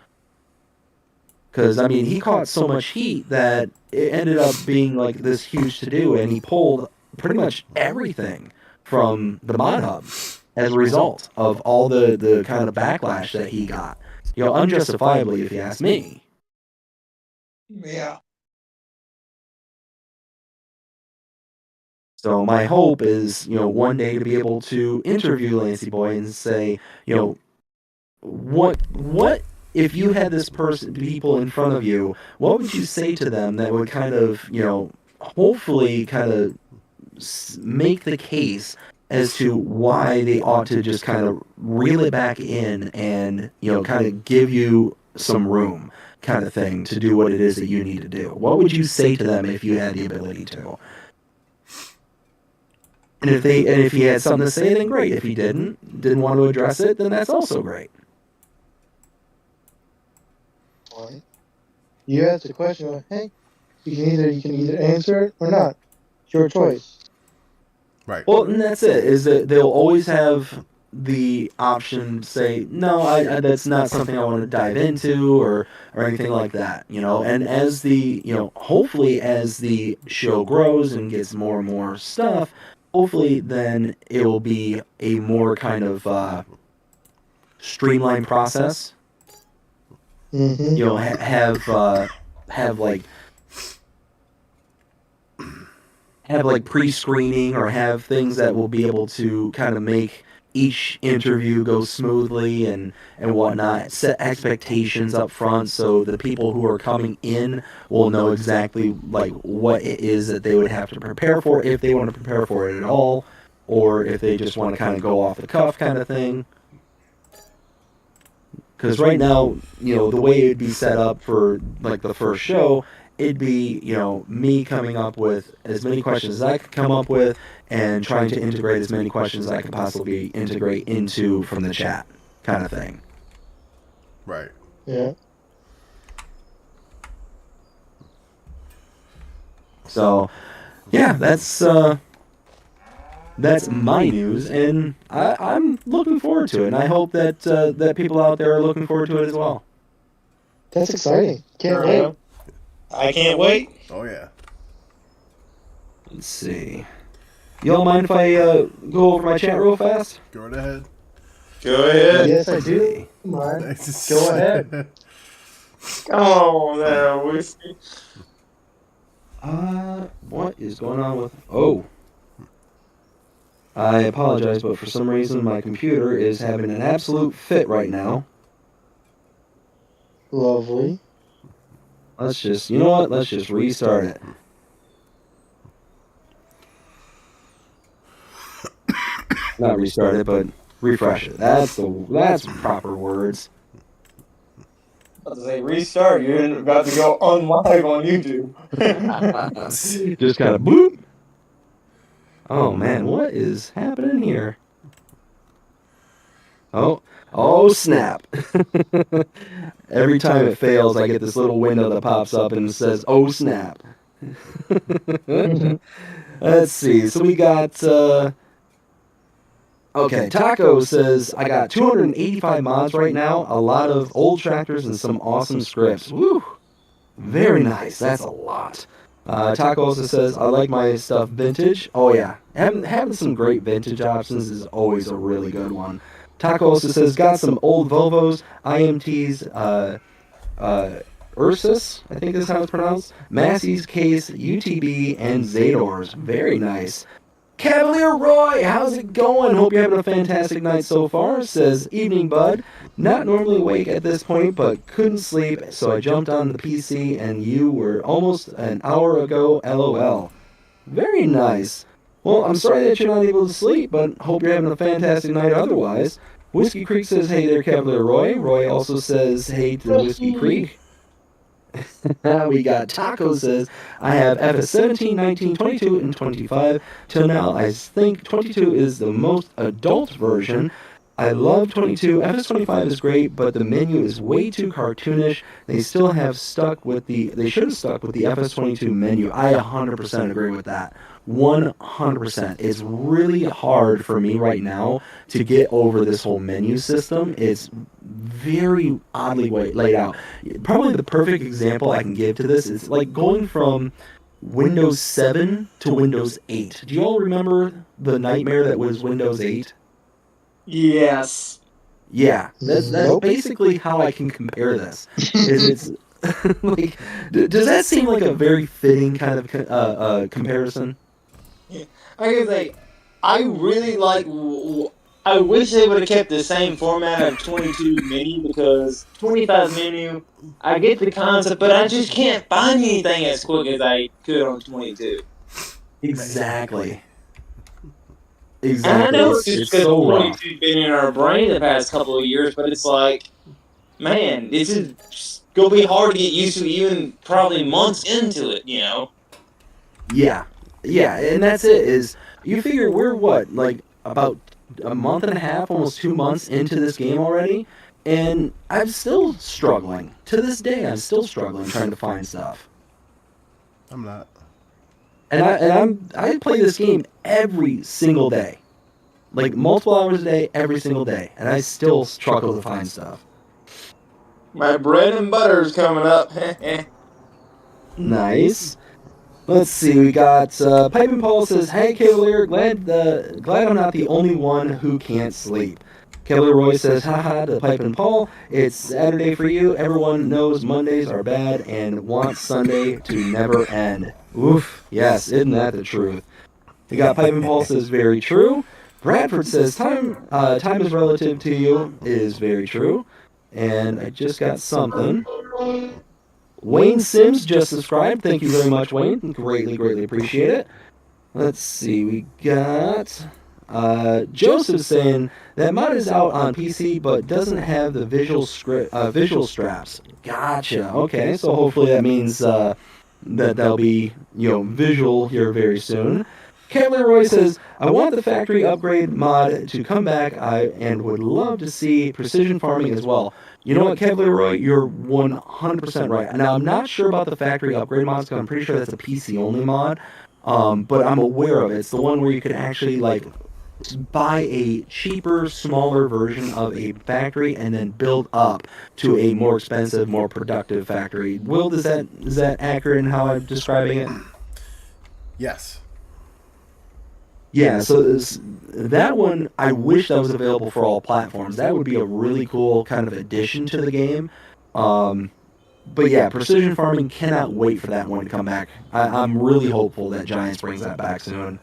Because I mean, he caught so much heat that it ended up being like this huge to do, and he pulled pretty much everything from the Mod Hub as a result of all the kind of backlash that he got. Unjustifiably, if you ask me. Yeah. So my hope is, one day to be able to interview Lancey Boy and say, what if you had this people in front of you, what would you say to them that would kind of, hopefully kind of make the case as to why they ought to just kind of reel it back in and, kind of give you some room, kind of thing, to do what it is that you need to do. What would you say to them if you had the ability to? And if he had something to say, then great. If he didn't want to address it, then that's also great. You asked the question, hey, you can either answer it or not. It's your choice. Right. Well, and that's it. Is that they'll always have the option to say, no, I that's not something I want to dive into or anything like that. And as hopefully as the show grows and gets more and more stuff, hopefully then it will be a more kind of streamlined process. Mm-hmm. Have like pre-screening, or have things that will be able to kind of make each interview go smoothly and whatnot. Set expectations up front so the people who are coming in will know exactly like what it is that they would have to prepare for, if they want to prepare for it at all, or if they just want to kind of go off the cuff kind of thing. Because right now, the way it'd be set up for like the first show, it'd be, me coming up with as many questions as I could come up with and trying to integrate as many questions as I could possibly integrate into from the chat, kind of thing. Right. Yeah. So, yeah, that's my news, and I'm looking forward to it, and I hope that that people out there are looking forward to it as well. That's exciting. Can't wait. I can't wait. Oh yeah. Let's see. Y'all mind if I go over my chat real fast? Go right ahead. Go ahead. Yes, I do. Mind. Go ahead. Oh, no. Whiskey. What is going on with... Oh. I apologize, but for some reason my computer is having an absolute fit right now. Lovely. Let's just... You know what? Let's just restart it. Not restart it, but refresh it. That's proper words. I was about to say restart. You're about to go on live on YouTube. Just kind of boop. Oh man, what is happening here? Oh snap. Every time it fails, I get this little window that pops up and says, "Oh snap." Let's see. So we got okay, Taco says, I got 285 mods right now, a lot of old tractors and some awesome scripts. Woo! Very nice. That's a lot. Taco also says, I like my stuff vintage. Oh yeah, having some great vintage options is always a really good one. Taco also says, got some old Volvos, IMTs, Ursus, I think is how it's pronounced, Massey's Case, UTB, and Zadors. Very nice. Cavalier Roy, how's it going? Hope you're having a fantastic night so far. Says, evening bud. Not normally awake at this point, but couldn't sleep, so I jumped on the PC and you were almost an hour ago, LOL. Very nice. Well, I'm sorry that you're not able to sleep, but hope you're having a fantastic night otherwise. Whiskey Creek says, hey there, Cavalier Roy. Roy also says, hey to Whiskey Creek. We got Taco says, I have FS 17, 19, 22, and 25. Till now, I think 22 is the most adult version. I love 22. FS 25 is great, but the menu is way too cartoonish. They should have stuck with the FS 22 menu. I 100% agree with that. 100%. It's really hard for me right now to get over this whole menu system. It's very oddly laid out. Probably the perfect example I can give to this is like going from Windows 7 to Windows 8. Do you all remember the nightmare that was Windows 8? Yes. Yeah, that's Nope. basically how I can compare this. Is it's like, does that seem like a very fitting kind of comparison? I was like, I really like. I wish they would have kept the same format of 22 menu because 25 menu, I get the concept, but I just can't find anything as quick as I could on 22. Exactly. And I Exactly. know It's, it's it's because so rough. 22's been in our brain the past couple of years, but it's like, man, it's just gonna be hard to get used to, even probably months into it, you know? Yeah, yeah, and that's it. Is you figure we're what, like about a month and a half, almost 2 months into this game already, and I'm still struggling. To this day, I'm still struggling trying to find stuff. I'm not. And I play this game every single day, like multiple hours a day, every single day, and I still struggle to find stuff. My bread and butter's coming up. Nice. Let's see, we got Pipe and Paul says, hey Cavalier, glad I'm not the only one who can't sleep. Cavalier Roy says, haha to Pipe and Paul, it's Saturday for you. Everyone knows Mondays are bad and wants Sunday to never end. Oof, yes, isn't that the truth? We got Pipe and Paul says, very true. Bradford says, time is relative to you. It is very true. And I just got something. Wayne Sims just subscribed. Thank you very much, Wayne. Greatly, greatly appreciate it. Let's see. We got Joseph saying that mod is out on PC but doesn't have the visual straps. Gotcha. Okay, so hopefully that means that that'll be visual here very soon. Cavalier Roy says, I want the factory upgrade mod to come back and would love to see precision farming as well. You know what, Cavalier Roy, you're 100% right. Now, I'm not sure about the factory upgrade mods because I'm pretty sure that's a PC-only mod, but I'm aware of it. It's the one where you can actually, like, buy a cheaper, smaller version of a factory and then build up to a more expensive, more productive factory. Will, is that accurate in how I'm describing it? Yes. Yeah, so that one, I wish that was available for all platforms. That would be a really cool kind of addition to the game. But yeah, precision farming, cannot wait for that one to come back. I'm really hopeful that Giants brings that back soon.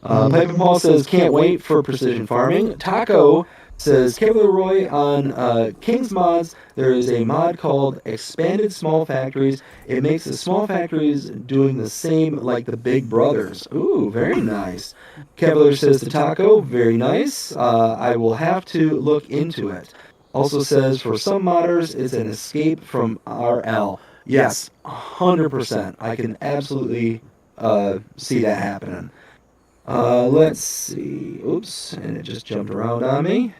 Pipe and Paul says, can't wait for precision farming. Taco says, Cavalier Roy, on King's Mods, there is a mod called Expanded Small Factories. It makes the small factories doing the same like the Big Brothers. Ooh, very nice. Cavalier says to Taco, very nice. I will have to look into it. Also says, for some modders, it's an escape from RL. Yes, 100%. I can absolutely see that happening. Let's see. Oops, and it just jumped around on me.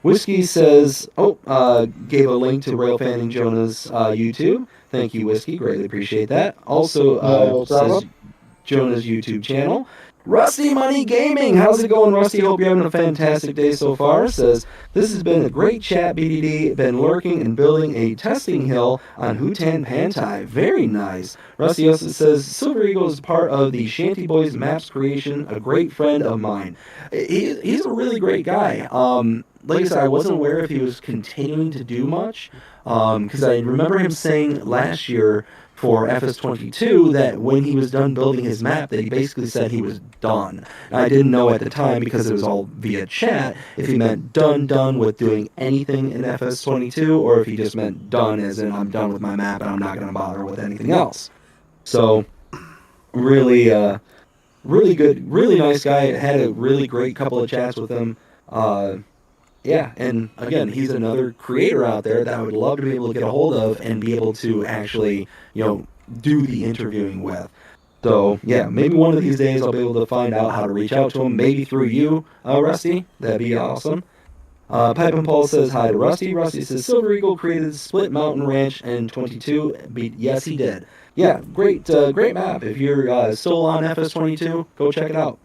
Whiskey says, gave a link to Railfanning Jonah's YouTube. Thank you, Whiskey. Greatly appreciate that. Also, says Jonah's YouTube channel. Rusty Money Gaming, how's it going, Rusty? Hope you're having a fantastic day so far. Says, this has been a great chat, BDD. Been lurking and building a testing hill on Hutan Pantai. Very nice. Rusty also says, Silver Eagle is part of the Shanty Boys Maps creation, a great friend of mine. He's a really great guy. Like I said, I wasn't aware if he was continuing to do much, because I remember him saying last year for FS22 that when he was done building his map, that he basically said he was done. And I didn't know at the time, because it was all via chat, if he meant done with doing anything in FS22, or if he just meant done as in I'm done with my map and I'm not going to bother with anything else. So, really, really good, really nice guy. Had a really great couple of chats with him. Yeah, and again, he's another creator out there that I would love to be able to get a hold of and be able to actually, do the interviewing with. So, yeah, maybe one of these days I'll be able to find out how to reach out to him, maybe through you, Rusty. That'd be awesome. Pipe and Paul says hi to Rusty. Rusty says, Silver Eagle created Split Mountain Ranch in 22. Yes, he did. Yeah, great map. If you're still on FS22, go check it out.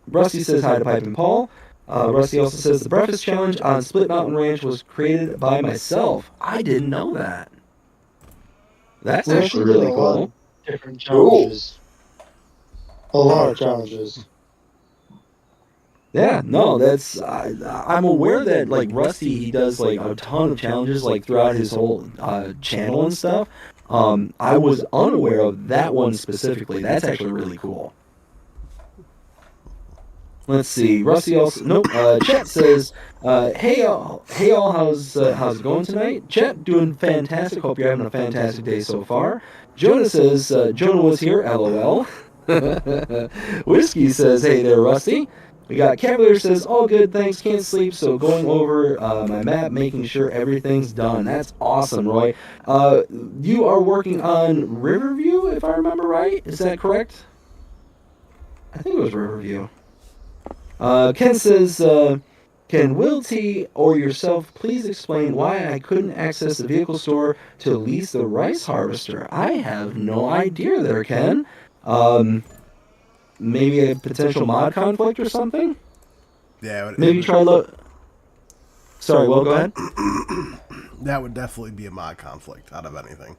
Rusty says hi to Pipe and Paul. Rusty also says, the Breakfast Challenge on Split Mountain Ranch was created by myself. I didn't know that. That's actually really cool. Different challenges. A lot of challenges. Yeah, no, that's I'm aware that like Rusty, he does like a ton of challenges like throughout his whole channel and stuff. I was unaware of that one specifically. That's actually really cool. Let's see. Rusty also Chet says, hey all, how's it going tonight? Chet, doing fantastic. Hope you're having a fantastic day so far. Jonah says, Jonah was here, LOL. Whiskey says, hey there, Rusty. We got Cavalier says, all good, thanks, can't sleep, so going over my map, making sure everything's done. That's awesome, Roy. You are working on Riverview, if I remember right? Is that correct? I think it was Riverview. Ken says, can Will T or yourself please explain why I couldn't access the vehicle store to lease the rice harvester? I have no idea there, Ken. Maybe a potential mod conflict or something? Yeah. Maybe try Sorry, Will, go ahead. That would definitely be a mod conflict out of anything.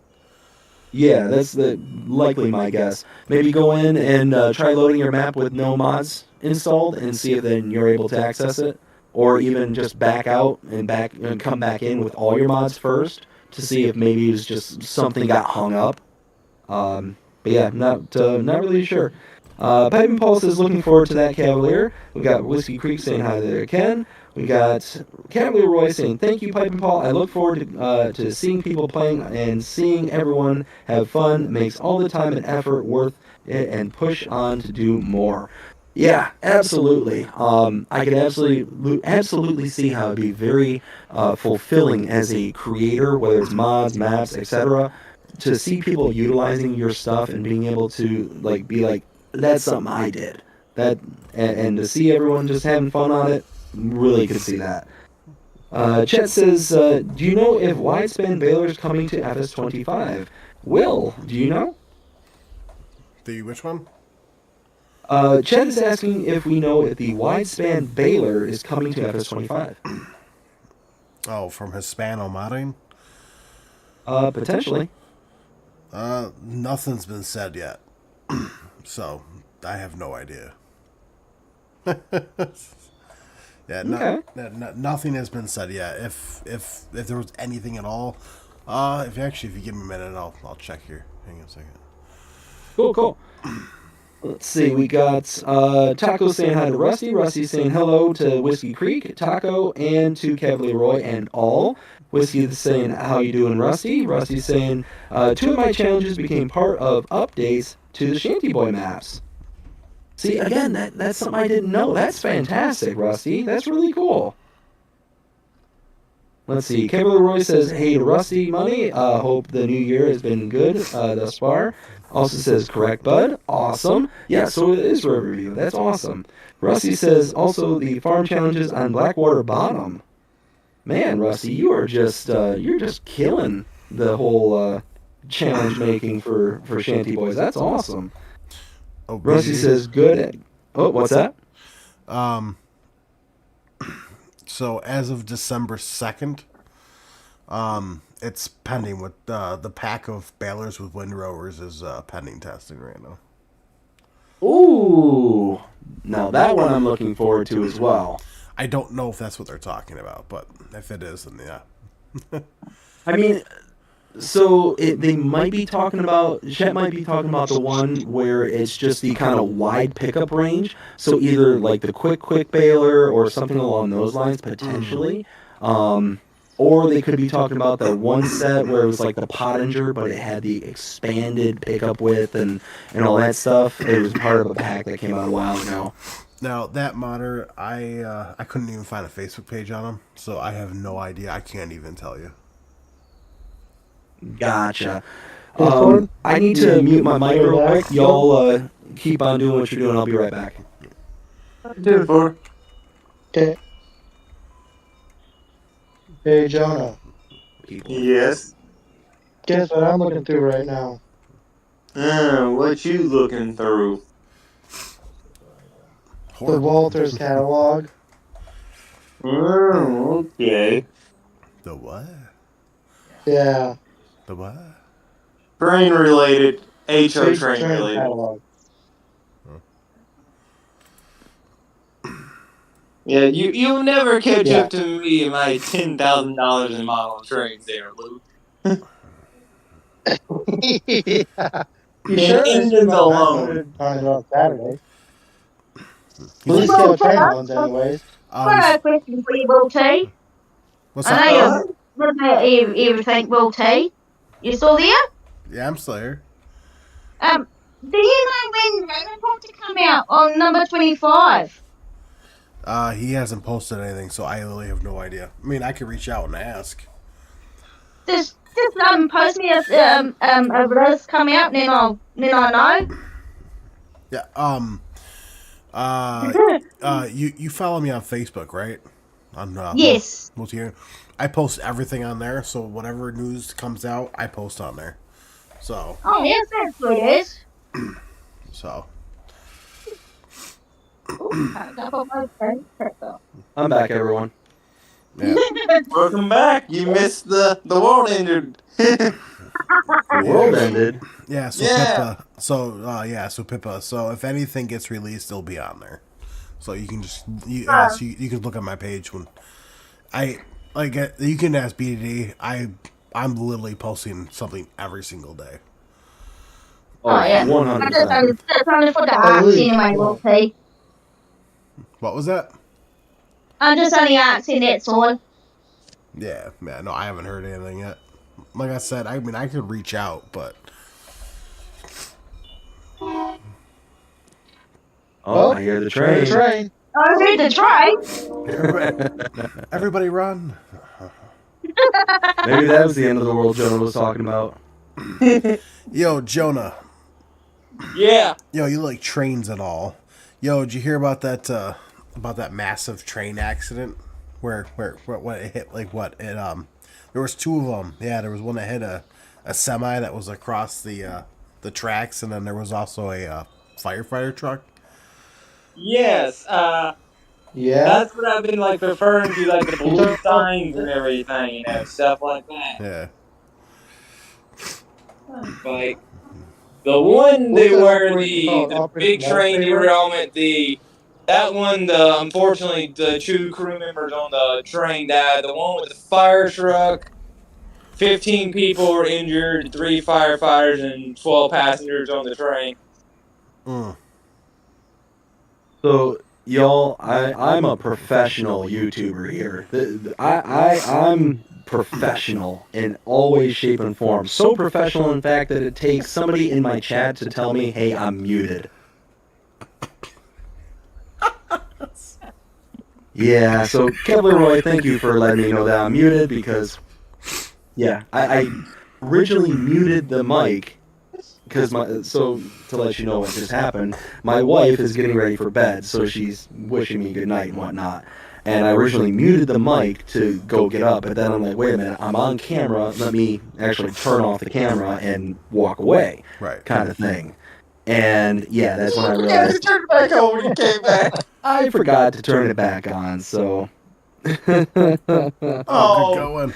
Yeah, that's likely my guess. Maybe go in and try loading your map with no mods installed and see if then you're able to access it, or even just back out and come back in with all your mods first to see if maybe it's just something got hung up. But yeah, not really sure. Pipe and Pulse is looking forward to that, Cavalier. We got Whiskey Creek saying hi there, Ken. We got Cavalier Roy saying, thank you, Pipe and Paul. I look forward to seeing people playing and seeing everyone have fun. Makes all the time and effort worth it, and push on to do more. Yeah, absolutely. I can absolutely see how it'd be very fulfilling as a creator, whether it's mods, maps, etc., to see people utilizing your stuff and being able to be like, that's something I did. And to see everyone just having fun on it, really could see that. Chet says, do you know if Widespan Baylor is coming to FS25? Will, do you know? Which one? Chet is asking if we know if the Widespan Baylor is coming to FS25. Oh, from Hispano modding? Potentially. Nothing's been said yet. So, I have no idea. Yeah, nothing has been said yet. If there was anything at all, if you give me a minute, I'll check here. Hang on a second. Cool. Let's see. We got Taco saying hi to Rusty. Rusty saying hello to Whiskey Creek, Taco, and to Cavalier Roy and all. Whiskey saying how you doing, Rusty. Rusty saying 2 of my challenges became part of updates to the Shanty Boy maps. See, again, that's something I didn't know. That's fantastic, Rusty. That's really cool. Let's see. Kimberly Roy says, "Hey, to Rusty Money. Hope the new year has been good thus far." Also says, "Correct, bud. Awesome. Yeah, so it is Riverview. That's awesome." Rusty says, "Also the farm challenges on Blackwater Bottom." Man, Rusty, you are just you're just killing the whole challenge making for Shanty Boys. That's awesome. Oh, Rusty says, "Good." Oh, what's that? So as of December 2nd, it's pending with the pack of balers with windrowers is pending testing right now. Ooh, now that one I'm looking forward to as well. I don't know if that's what they're talking about, but if it is, then yeah. I mean, so they might be talking about, Chet might be talking about the one where it's just the kind of wide pickup range. So either like the quick baler or something along those lines potentially. Or they could be talking about that one set where it was like the Pottinger, but it had the expanded pickup width and all that stuff. It was part of a pack that came out a while ago. Now that modder, I couldn't even find a Facebook page on them, so I have no idea. I can't even tell you. Gotcha. I need to mute my mic real quick. Y'all keep on doing what you're doing. I'll be right back. Do it for. Okay. Hey, Jonah. Yes. Guess what I'm looking through right now? What you looking through? The Walters catalog. Okay. The what? Yeah. The what? Train related. HO Big train related. catalog. Yeah, you'll never catch up to me and my $10,000 in model trains there, Luke. Yeah. You And sure? engines alone. On it on Saturday. He's Police like, scale train ones, anyways. I've got a question for you, Will T. what's I up? know you're looking at everything, Will T. You still there? Yeah, I'm still here. Do you know when Ravenport to come out on number 25? He hasn't posted anything, so I really have no idea. I mean, I could reach out and ask. Just post me if a release come out, and then I'll know. Yeah. You follow me on Facebook, right? On Yes. Multi-Year. I post everything on there, so whatever news comes out, I post on there. So. Oh yes, that's what it is. So. I'm back, everyone. Yeah. Welcome back. You missed the world ended. The world ended. Yeah. So Yeah. Pippa. So Pippa. So if anything gets released, it'll be on there. So you can just you can look at my page when you can ask BDD. I'm literally posting something every single day. Oh yeah. 100%. That's only for the arts anyway, Will T. What was that? I'm just only asking, that's all. Yeah, no, I haven't heard anything yet. Like I said, I mean, I could reach out, but Oh, I hear the train. Train. I heard the train. everybody run. Maybe that was the end of the world Jonah was talking about. Yo, Jonah. Yeah. Yo, you like trains and all. Yo, did you hear about that massive train accident where it hit there was two of them. Yeah, there was one that hit a semi that was across the tracks, and then there was also a firefighter truck. Yes. Yeah. That's what I've been referring to, the blue signs and everything, stuff like that. Yeah. Like the one where the big train derailment, that one, unfortunately the two crew members on the train died. The one with the fire truck, 15 people were injured, 3 firefighters and 12 passengers on the train. So, y'all, I'm a professional YouTuber here. I'm professional in all ways, shape, and form. So professional, in fact, that it takes somebody in my chat to tell me, hey, I'm muted. Yeah, so Kevlar Roy, thank you for letting me know that I'm muted because, yeah, I originally muted the mic because so to let you know what just happened, my wife is getting ready for bed, so she's wishing me good night and whatnot. And I originally muted the mic to go get up, but then I'm like, wait a minute, I'm on camera, let me actually turn off the camera and walk away, Right. kind of thing. And yeah, that's when I You realized turned back on when you came back. I forgot to turn it back on, so. Oh, good going.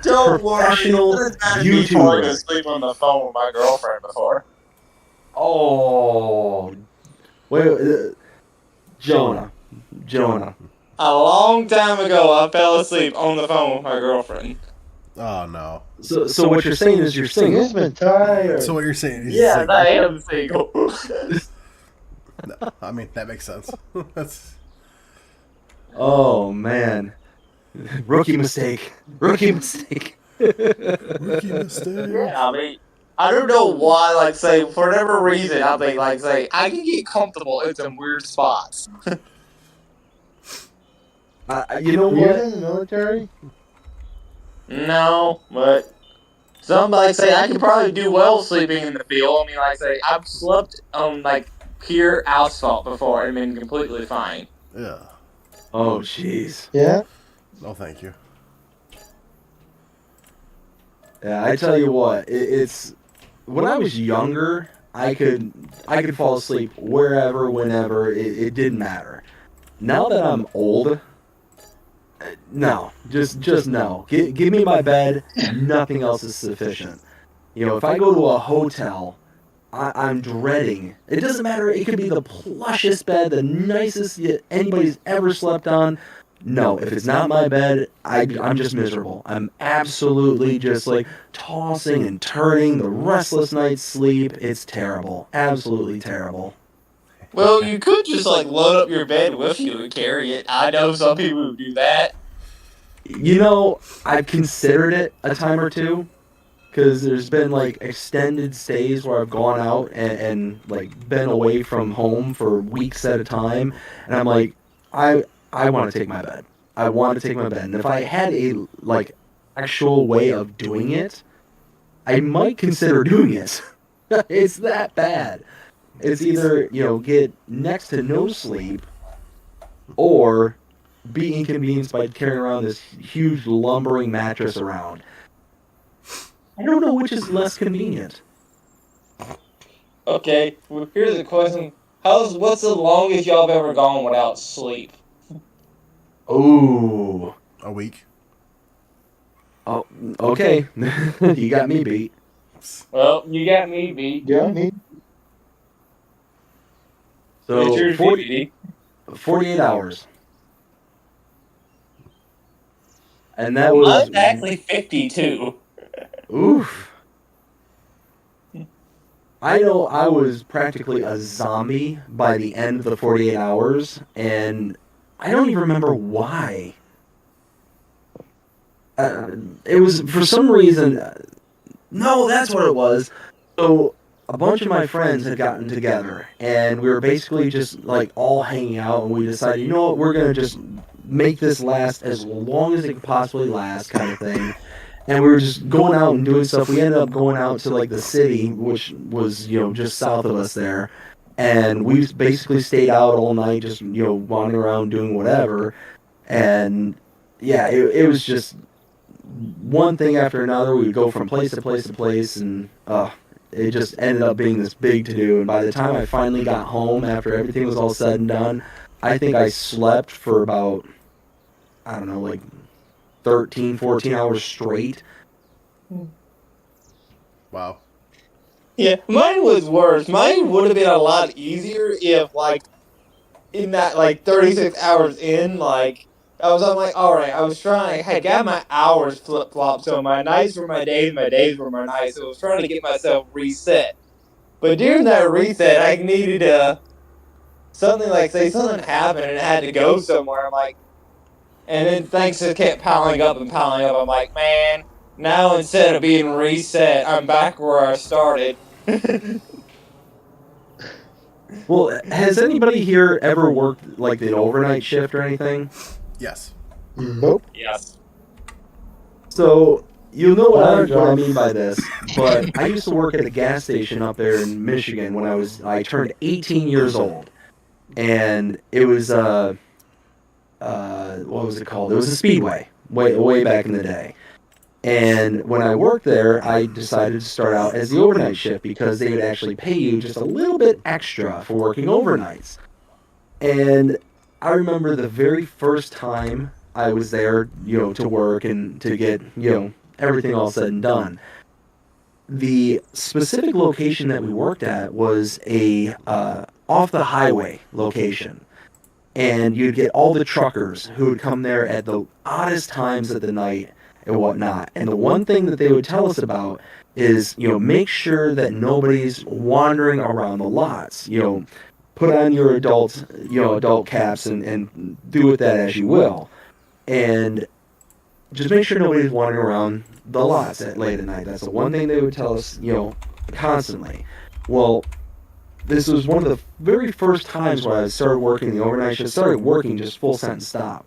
Don't worry. Professional There's been me falling YouTuber. asleep on the phone with my girlfriend before. Oh, wait, Jonah. A long time ago, I fell asleep on the phone with my girlfriend. Oh no. So what you're saying is you're He's single. been tired. So what you're saying is Yes, single. I am single. I mean, that makes sense. That's Oh man, rookie mistake. rookie mistake. Yeah, I mean, I don't know why, like, say, for whatever reason, I think, like, say, I can get comfortable in some weird spots. You know Were you what? in the military? No, but some, like, say, I could probably do well sleeping in the field. I mean, like, say, I've slept on, like, pure asphalt before and been completely fine. Yeah. Oh jeez. Yeah. No, thank you. Yeah, I tell you what, it's when I was younger, I could fall asleep wherever, whenever. It didn't matter. Now that I'm old, no, just no. Give me my bed. Nothing else is sufficient. You know, if I go to a hotel, I'm dreading. It doesn't matter. It could be the plushest bed, the nicest anybody's ever slept on. No, if it's not my bed, I'm just miserable. I'm absolutely just like tossing and turning, the restless night's sleep. It's terrible. Absolutely terrible. Well, you could just, like, load up your bed with you and carry it. I know some people who do that. You know, I've considered it a time or two, because there's been like extended stays where I've gone out and like been away from home for weeks at a time, and I'm like, I want to take my bed. I want to take my bed, and if I had a like actual way of doing it, I might consider doing it. It's that bad. It's either, you know, get next to no sleep, or be inconvenienced by carrying around this huge lumbering mattress around. I don't know which is less convenient. Okay, well, here's a question. What's the longest y'all have ever gone without sleep? Ooh. A week. Oh, okay. You got me beat. Well, you got me beat. Yeah, me. It's So your 48 hours. And that was Mine's actually 52. oof. I know I was practically a zombie by the end of the 48 hours, and I don't even remember why. It was for some reason. No, that's what it was. So a bunch of my friends had gotten together, and we were basically just like all hanging out, and we decided, you know what, we're gonna just make this last as long as it could possibly last, kind of thing. And we were just going out and doing stuff. We ended up going out to like the city, which was, you know, just south of us there, and we basically stayed out all night, just, you know, wandering around doing whatever. And yeah, it was just one thing after another. We would go from place to place to place, and it just ended up being this big to do. And by the time I finally got home, after everything was all said and done, I think I slept for about, I don't know, like 13, 14 hours straight. Wow. Yeah, mine was worse. Mine would have been a lot easier if, like, in that, like, 36 hours in, like, I'm like, alright, I was trying, I had got my hours flip-flopped, so my nights were my days were my nights, so I was trying to get myself reset. But during that reset, I needed, something like, say something happened and it had to go somewhere, I'm like, and then things just kept piling up, I'm like, man, now instead of being reset, I'm back where I started. Well, has anybody here ever worked like an overnight shift or anything? Yes. Nope. Yes. So you'll know what I mean by this, but I used to work at a gas station up there in Michigan when I turned 18 years old, and it was what was it called? It was a Speedway, way back in the day. And when I worked there, I decided to start out as the overnight shift because they would actually pay you just a little bit extra for working overnights. And I remember the very first time I was there, to work and to get, everything all said and done. The specific location that we worked at was a off the highway location. And you'd get all the truckers who would come there at the oddest times of the night and whatnot. And the one thing that they would tell us about is, make sure that nobody's wandering around the lots. Put on your adult caps and do with that as you will. And just make sure nobody's wandering around the lots at late at night. That's the one thing they would tell us, constantly. Well, this was one of the very first times when I started working the overnight shift, started working just full sentence stop.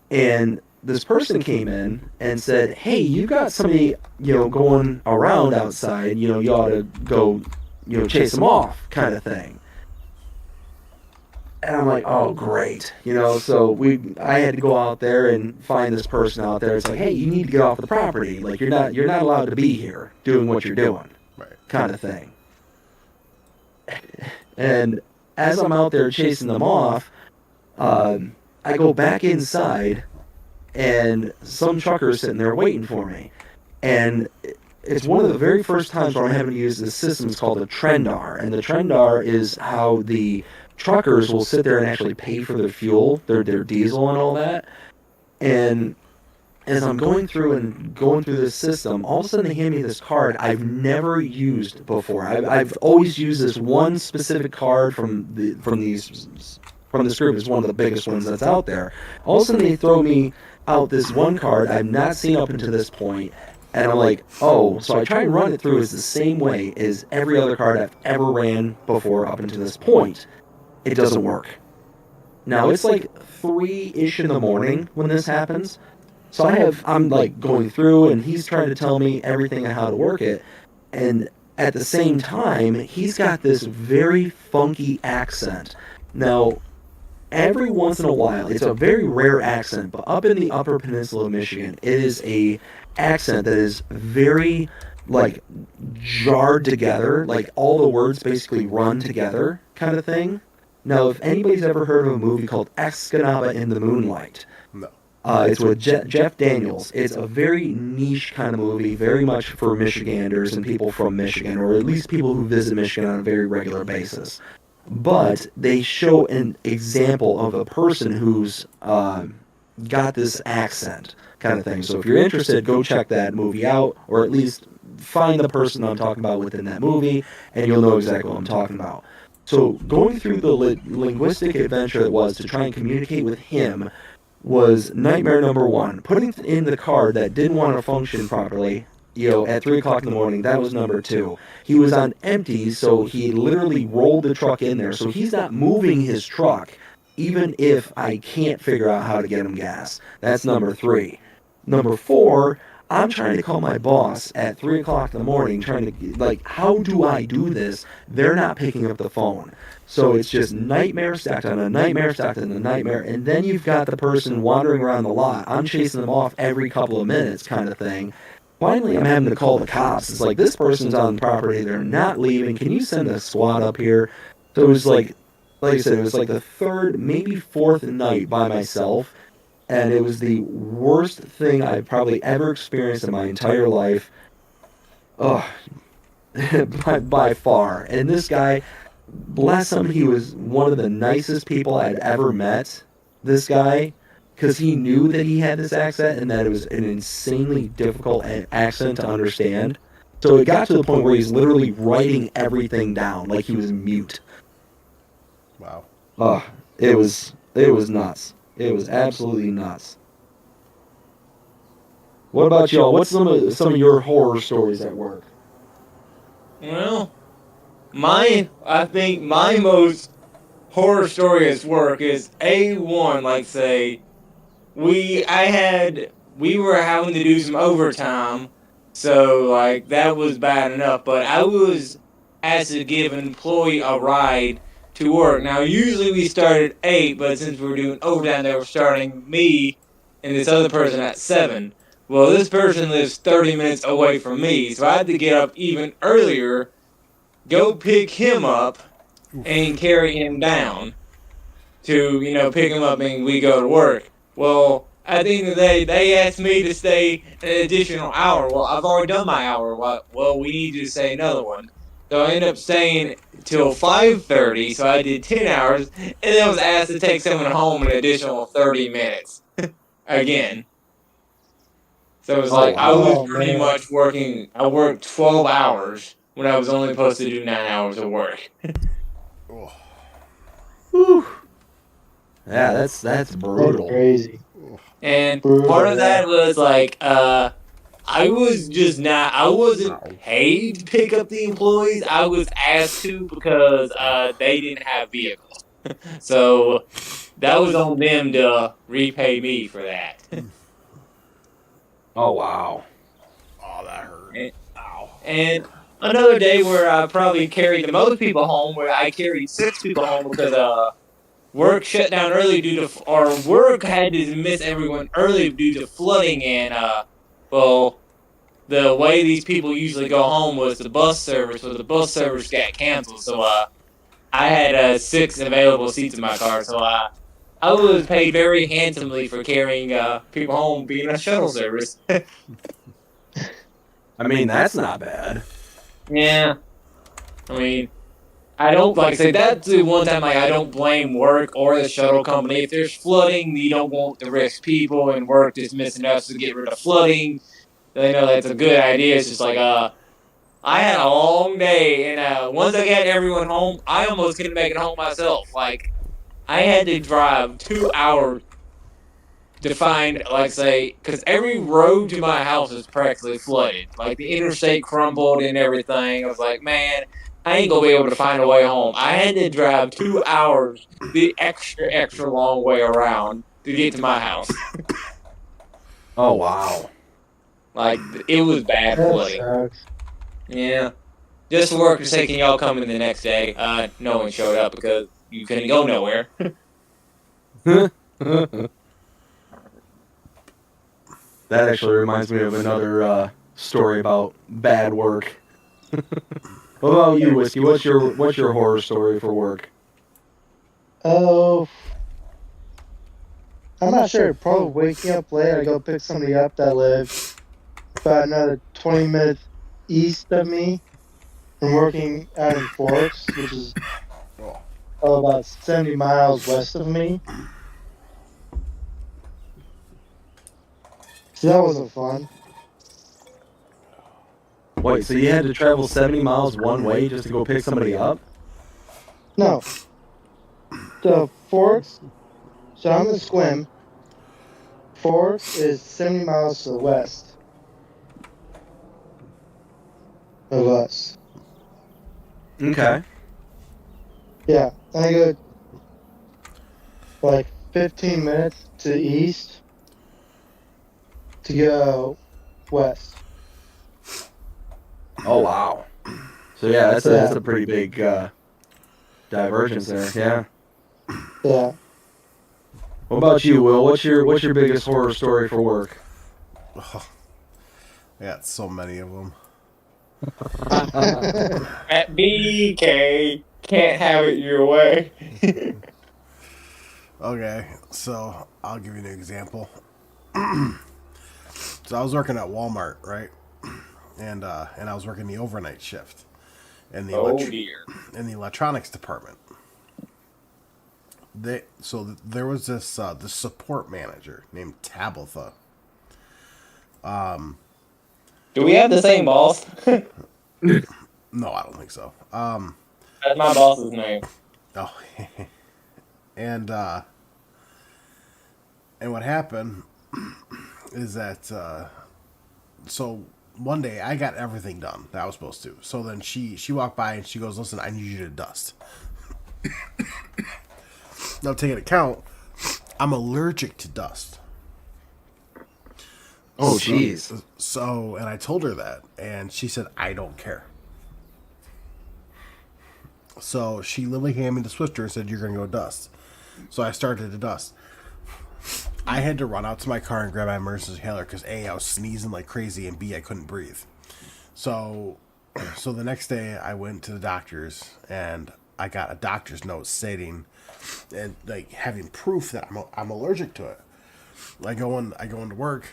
And this person came in and said, hey, you got somebody, going around outside, you ought to go, chase them off kind of thing. And I'm like, oh, great. So I had to go out there and find this person out there. It's like, hey, you need to get off the property. Like, you're not allowed to be here doing what you're doing, Right. kind of thing. And as I'm out there chasing them off, I go back inside, and some trucker's sitting there waiting for me. And it's one of the very first times where I'm having to use this system. It's called a Trendar. And the Trendar is how the truckers will sit there and actually pay for their fuel, their diesel and all that. And as I'm going through this system, all of a sudden they hand me this card I've never used before. I've always used this one specific card from this group. It's one of the biggest ones that's out there. All of a sudden they throw me out this one card I've not seen up until this point, and I'm like, oh, so I try and run it through as the same way as every other card I've ever ran before up until this point. It doesn't work. Now it's like 3-ish in the morning when this happens. So I'm like going through, and he's trying to tell me everything on how to work it. And at the same time, he's got this very funky accent. Now, every once in a while, it's a very rare accent, but up in the Upper Peninsula of Michigan, it is a accent that is very, like, jarred together, like all the words basically run together kind of thing. Now, if anybody's ever heard of a movie called Excalibur in the Moonlight, No. it's with Jeff Daniels. It's a very niche kind of movie, very much for Michiganders and people from Michigan, or at least people who visit Michigan on a very regular basis. But they show an example of a person who's got this accent kind of thing. So if you're interested, go check that movie out, or at least find the person I'm talking about within that movie, and you'll know exactly what I'm talking about. So going through the linguistic adventure it was to try and communicate with him was nightmare number one. Putting in the card that didn't want to function properly, at 3 o'clock in the morning, that was number 2. He was on empty, so he literally rolled the truck in there. So he's not moving his truck, even if I can't figure out how to get him gas. That's number 3. Number 4, I'm trying to call my boss at 3 o'clock in the morning, trying to, how do I do this? They're not picking up the phone. So it's just nightmare stacked on a nightmare stacked on a nightmare, and then you've got the person wandering around the lot. I'm chasing them off every couple of minutes kind of thing. Finally, I'm having to call the cops. It's like, this person's on the property. They're not leaving. Can you send a squad up here? So it was like I said, it was like the 3rd, maybe 4th night by myself. And it was the worst thing I've probably ever experienced in my entire life. Oh, by far. And this guy, bless him, he was one of the nicest people I'd ever met, this guy, because he knew that he had this accent and that it was an insanely difficult accent to understand. So it got to the point where he's literally writing everything down like he was mute. Wow. Oh, it was nuts. It was absolutely nuts. What about y'all? What's some of your horror stories at work? Well, I think my most horror story at work is A1, like say we were having to do some overtime, so like that was bad enough, but I was asked to give an employee a ride to work. Now usually we start at 8, but since we were doing overtime they were starting me and this other person at 7. Well, this person lives 30 minutes away from me, so I had to get up even earlier, go pick him up, and carry him down to, pick him up and we go to work. Well, at the end of the day, they asked me to stay an additional hour. Well, I've already done my hour. Well, we need you to stay another one. So I ended up staying till 5:30, so I did 10 hours, and then I was asked to take someone home an additional 30 minutes. Again. So it was like, I was pretty much working, I worked 12 hours when I was only supposed to do 9 hours of work. Oh, Whew. Yeah, that's That's brutal. crazy. And Brutal, part of yeah. that was like, I wasn't paid to pick up the employees. I was asked to because they didn't have vehicles. So that was on them to repay me for that. Oh wow. oh, that hurt. And, Ow. and another day where I probably carried the most people home, where I carried 6 people home because work shut down early or work had to dismiss everyone early due to flooding and well, the way these people usually go home was the bus service, but the bus service got canceled, so I had 6 available seats in my car, so I was paid very handsomely for carrying people home, being a shuttle service. I mean, that's not bad. Yeah, I mean, I don't, like I say, that's the one time I don't blame work or the shuttle company. If there's flooding, you don't want to risk people, and work dismissing us to get rid of flooding. They know that's a good idea. It's just like, I had a long day, and once I got everyone home, I almost couldn't make it home myself. Like, I had to drive 2 hours to find, like, say, because every road to my house is practically flooded. Like, the interstate crumbled and everything. I was like, man, I ain't gonna be able to find a way home. I had to drive 2 hours the extra long way around to get to my house. Oh wow. Like, it was bad That flooding. sucks. Yeah. Just for workers' sake, can y'all come in the next day? No one showed up because you couldn't go nowhere. That actually reminds me of another story about bad work. What about you, Whiskey? What's your horror story for work? Oh, I'm not sure. Probably waking up late. I go pick somebody up that lives about another 20 minutes east of me and working out in Forks, which is about 70 miles west of me. So that wasn't fun. Wait, so you had to travel 70 miles one way just to go pick somebody up? No. The Forks, so I'm in Squim. Forks is 70 miles to the west of us. Okay. Yeah, and I go like 15 minutes to the east to go west. Oh wow. So yeah, that's a pretty big divergence there. Yeah. Yeah. What about you, Will? What's your biggest horror story for work? Oh, I got so many of them. At BK, can't have it your way. Okay, so I'll give you an example. So I was working at Walmart, right? And I was working the overnight shift in the Dear. in the electronics department. There was this the support manager named Tabitha. Do we have the same boss? No, I don't think so. That's my boss's name. Oh, and what happened is that so one day I got everything done that I was supposed to. So then she walked by and she goes, "Listen, I need you to dust." Now, take into account, I'm allergic to dust. Oh, jeez. So, and I told her that, and she said, I don't care. So she literally handed me the Swifter and said, you're going to go dust. So I started to dust. I had to run out to my car and grab my emergency inhaler because A, I was sneezing like crazy, and B, I couldn't breathe. So the next day I went to the doctor's and I got a doctor's note stating and like having proof that I'm allergic to it. I go into work,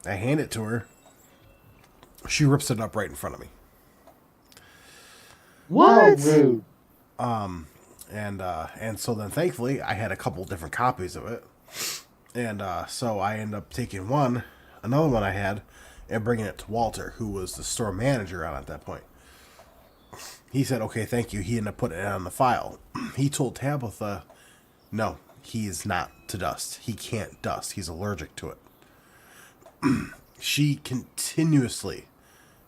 I hand it to her. She rips it up right in front of me. How rude. And so then thankfully I had a couple different copies of it. And so I ended up taking another one I had, and bringing it to Walter, who was the store manager on at that point. He said, okay, thank you. He ended up putting it on the file. He told Tabitha, no, he is not to dust. He can't dust. He's allergic to it. She continuously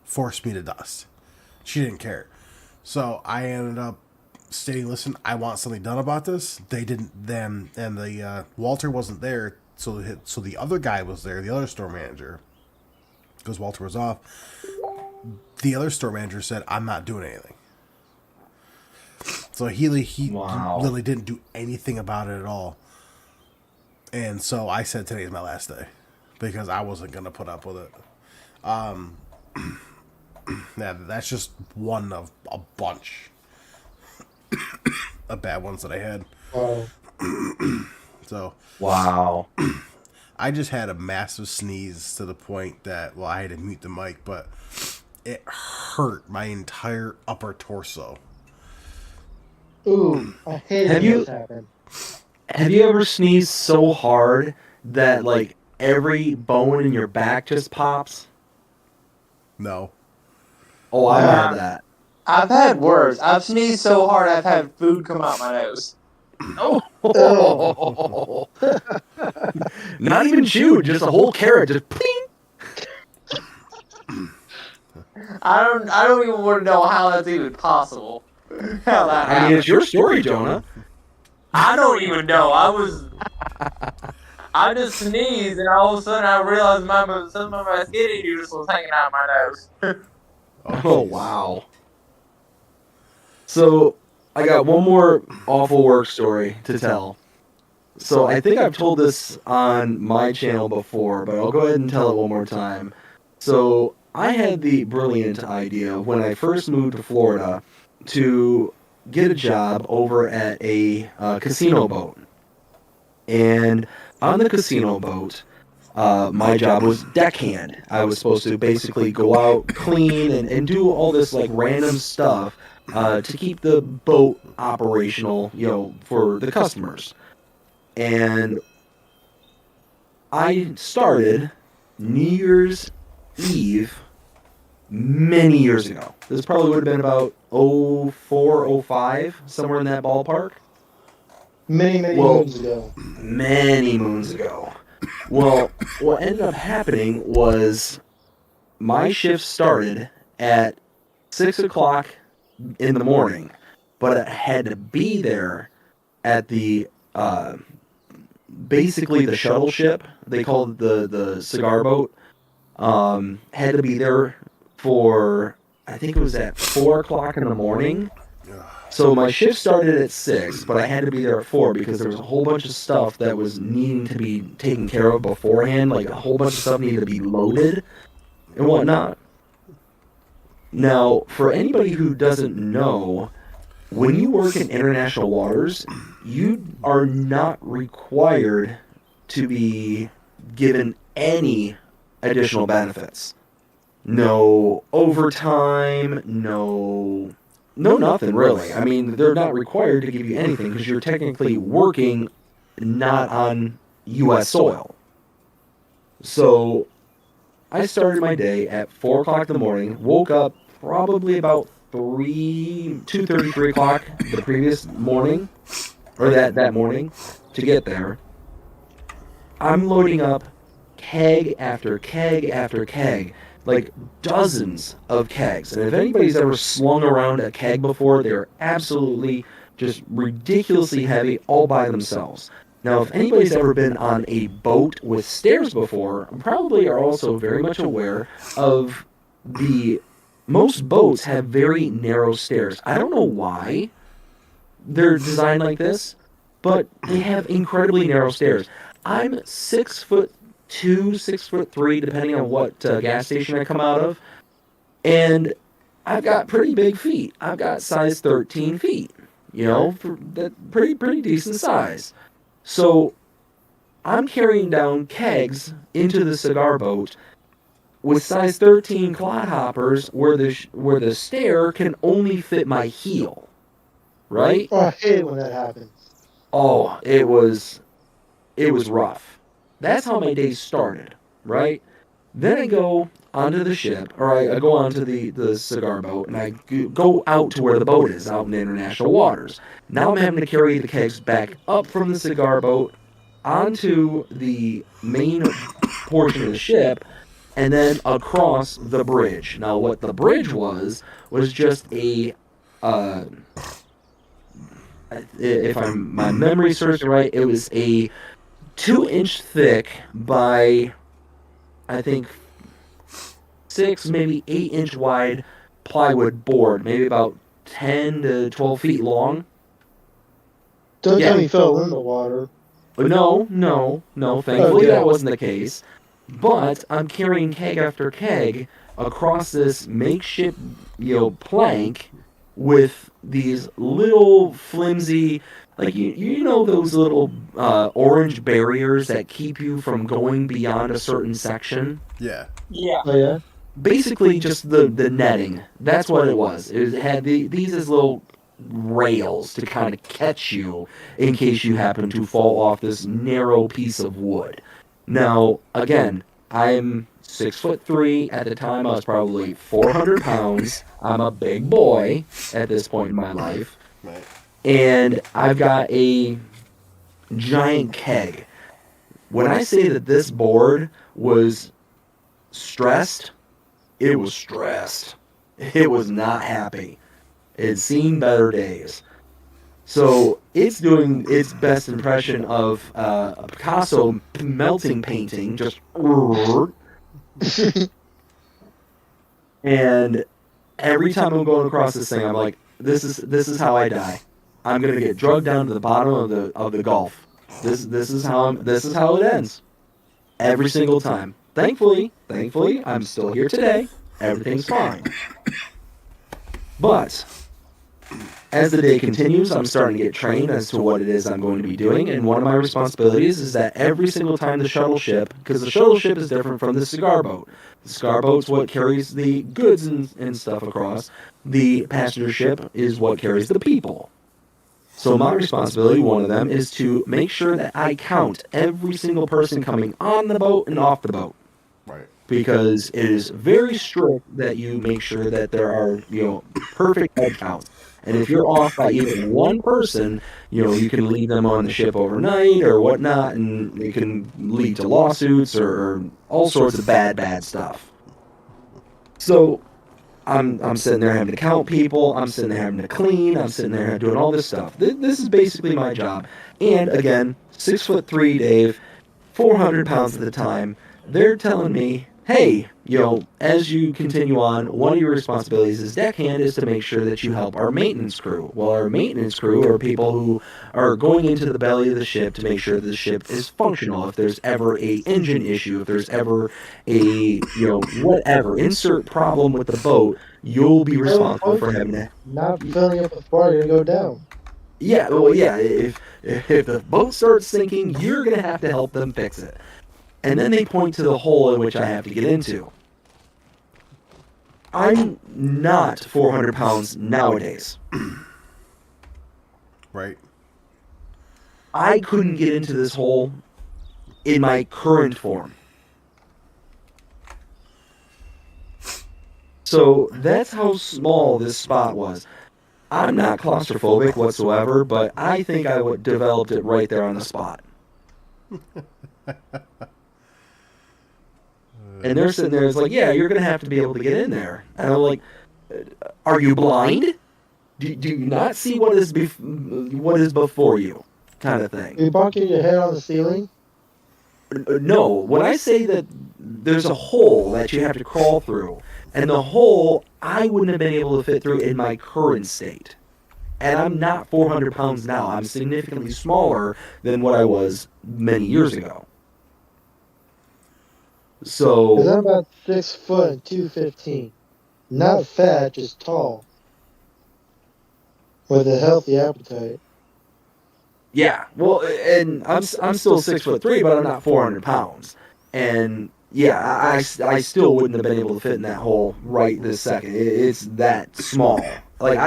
forced me to dust. She didn't care. So I ended up stating, listen, I want something done about this. They didn't then, and the Walter wasn't there, so the other guy was there, the other store manager, because Walter was off. The other store manager said, I'm not doing anything. So he literally didn't do anything about it at all. And so I said today's my last day because I wasn't going to put up with it. Yeah, that's just one of a bunch of bad ones that I had. So Wow. I just had a massive sneeze to the point that, well, I had to mute the mic, but it hurt my entire upper torso. Ooh, I hate Have when you- this happens. Have you ever sneezed so hard that like every bone in your back just pops? No. Oh, I've had that. I've had worse. I've sneezed so hard I've had food come out my nose. Oh. Not even chewed, just a whole carrot, just pling. I don't even want to know how that's even possible. How that I mean, happened. it's your story, Jonah. I don't even know. I just sneezed, and all of a sudden I realized some of my skin juice was hanging out my nose. Oh, wow. So, I got one more awful work story to tell. So, I think I've told this on my channel before, but I'll go ahead and tell it one more time. So, I had the brilliant idea when I first moved to Florida to get a job over at a casino boat. And on the casino boat, my job was deckhand. I was supposed to basically go out, clean, and do all this like random stuff to keep the boat operational, for the customers. And I started New Year's Eve many years ago. This probably would have been about 04, 05, somewhere in that ballpark. Many moons ago. Many moons ago. Well, what ended up happening was my shift started at 6 o'clock in the morning, but I had to be there at the, basically the shuttle ship, they called it the cigar boat, had to be there for, I think it was at 4 o'clock in the morning. So my shift started at 6, but I had to be there at 4 because there was a whole bunch of stuff that was needing to be taken care of beforehand. Like a whole bunch of stuff needed to be loaded and whatnot. Now, for anybody who doesn't know, when you work in international waters, you are not required to be given any additional benefits. No overtime, no nothing really. I mean, they're not required to give you anything because you're technically working not on U.S. soil. So I started my day at 4 o'clock in the morning, woke up probably about 2:30, 3 o'clock the previous morning, or that morning, to get there. I'm loading up keg after keg after keg. like dozens of kegs. And if anybody's ever slung around a keg before, they're absolutely just ridiculously heavy all by themselves. Now, if anybody's ever been on a boat with stairs before, probably are also very much aware of most boats have very narrow stairs. I don't know why they're designed like this, but they have incredibly narrow stairs. I'm 6'2", 6'3", depending on what gas station I come out of, and I've got pretty big feet. I've got size 13 feet. Pretty decent size. So I'm carrying down kegs into the cigar boat with size 13 clodhoppers where the stair can only fit my heel. Right? Oh, I hate it when that happens. Oh, it was rough. That's how my day started, right? Then I go onto the ship, or I go onto the cigar boat, and I go out to where the boat is, out in international waters. Now I'm having to carry the kegs back up from the cigar boat onto the main portion of the ship, and then across the bridge. Now, what the bridge was just a, if my memory serves me right, it was a 2-inch thick by, I think, 6, maybe 8-inch wide plywood board, maybe about 10 to 12 feet long. Don't tell me you fell in the water. No. Thankfully, that wasn't the case. But I'm carrying keg after keg across this makeshift, plank with these little flimsy, like you know those little orange barriers that keep you from going beyond a certain section. Yeah. Oh, yeah? Basically, just the netting. That's what it was. It had these as little rails to kind of catch you in case you happen to fall off this narrow piece of wood. Now, again, I'm 6'3". At the time, I was probably 400 pounds. I'm a big boy at this point in my life. Right. And I've got a giant keg. When I say that this board was stressed, it was stressed. It was not happy. It's seen better days. So it's doing its best impression of a Picasso melting painting, just and every time I'm going across this thing, I'm like, this is how I die. I'm gonna get drugged down to the bottom of the Gulf. This is how it ends. Every single time. Thankfully, I'm still here today. Everything's fine. But as the day continues, I'm starting to get trained as to what it is I'm going to be doing, and one of my responsibilities is that every single time the shuttle ship, because the shuttle ship is different from the cigar boat. The cigar boat's what carries the goods and stuff across. The passenger ship is what carries the people. So my responsibility, one of them, is to make sure that I count every single person coming on the boat and off the boat. Right. Because it is very strict that you make sure that there are, perfect head counts. And if you're off by even one person, you can leave them on the ship overnight or whatnot, and it can lead to lawsuits or all sorts of bad stuff. So I'm sitting there having to count people, I'm sitting there having to clean, I'm sitting there doing all this stuff. This is basically my job. And again, 6'3", Dave, 400 pounds at the time, they're telling me, hey, as you continue on, one of your responsibilities as deckhand is to make sure that you help our maintenance crew. Well, our maintenance crew are people who are going into the belly of the ship to make sure that the ship is functional. If there's ever a engine issue, if there's ever a, whatever, insert problem with the boat, you'll be responsible for having to... Not filling up with water, you're going to go down. Yeah, well, yeah, if the boat starts sinking, you're going to have to help them fix it. And then they point to the hole in which I have to get into. I'm not 400 pounds nowadays. Right. I couldn't get into this hole in my current form. So that's how small this spot was. I'm not claustrophobic whatsoever, but I think I would developed it right there on the spot. And they're sitting there, it's like, yeah, you're going to have to be able to get in there. And I'm like, are you blind? Do you not see what is before you? Kind of thing. You bumping your head on the ceiling? No, when I say that there's a hole that you have to crawl through, and the hole I wouldn't have been able to fit through in my current state. And I'm not 400 pounds now. I'm significantly smaller than what I was many years ago. Because So, I'm about 6 foot and 215. Not fat, just tall. With a healthy appetite. yeah. Well, and I'm still 6'3", but I'm not 400 pounds. And yeah, I still wouldn't have been able to fit in that hole right this second. It's that small. Like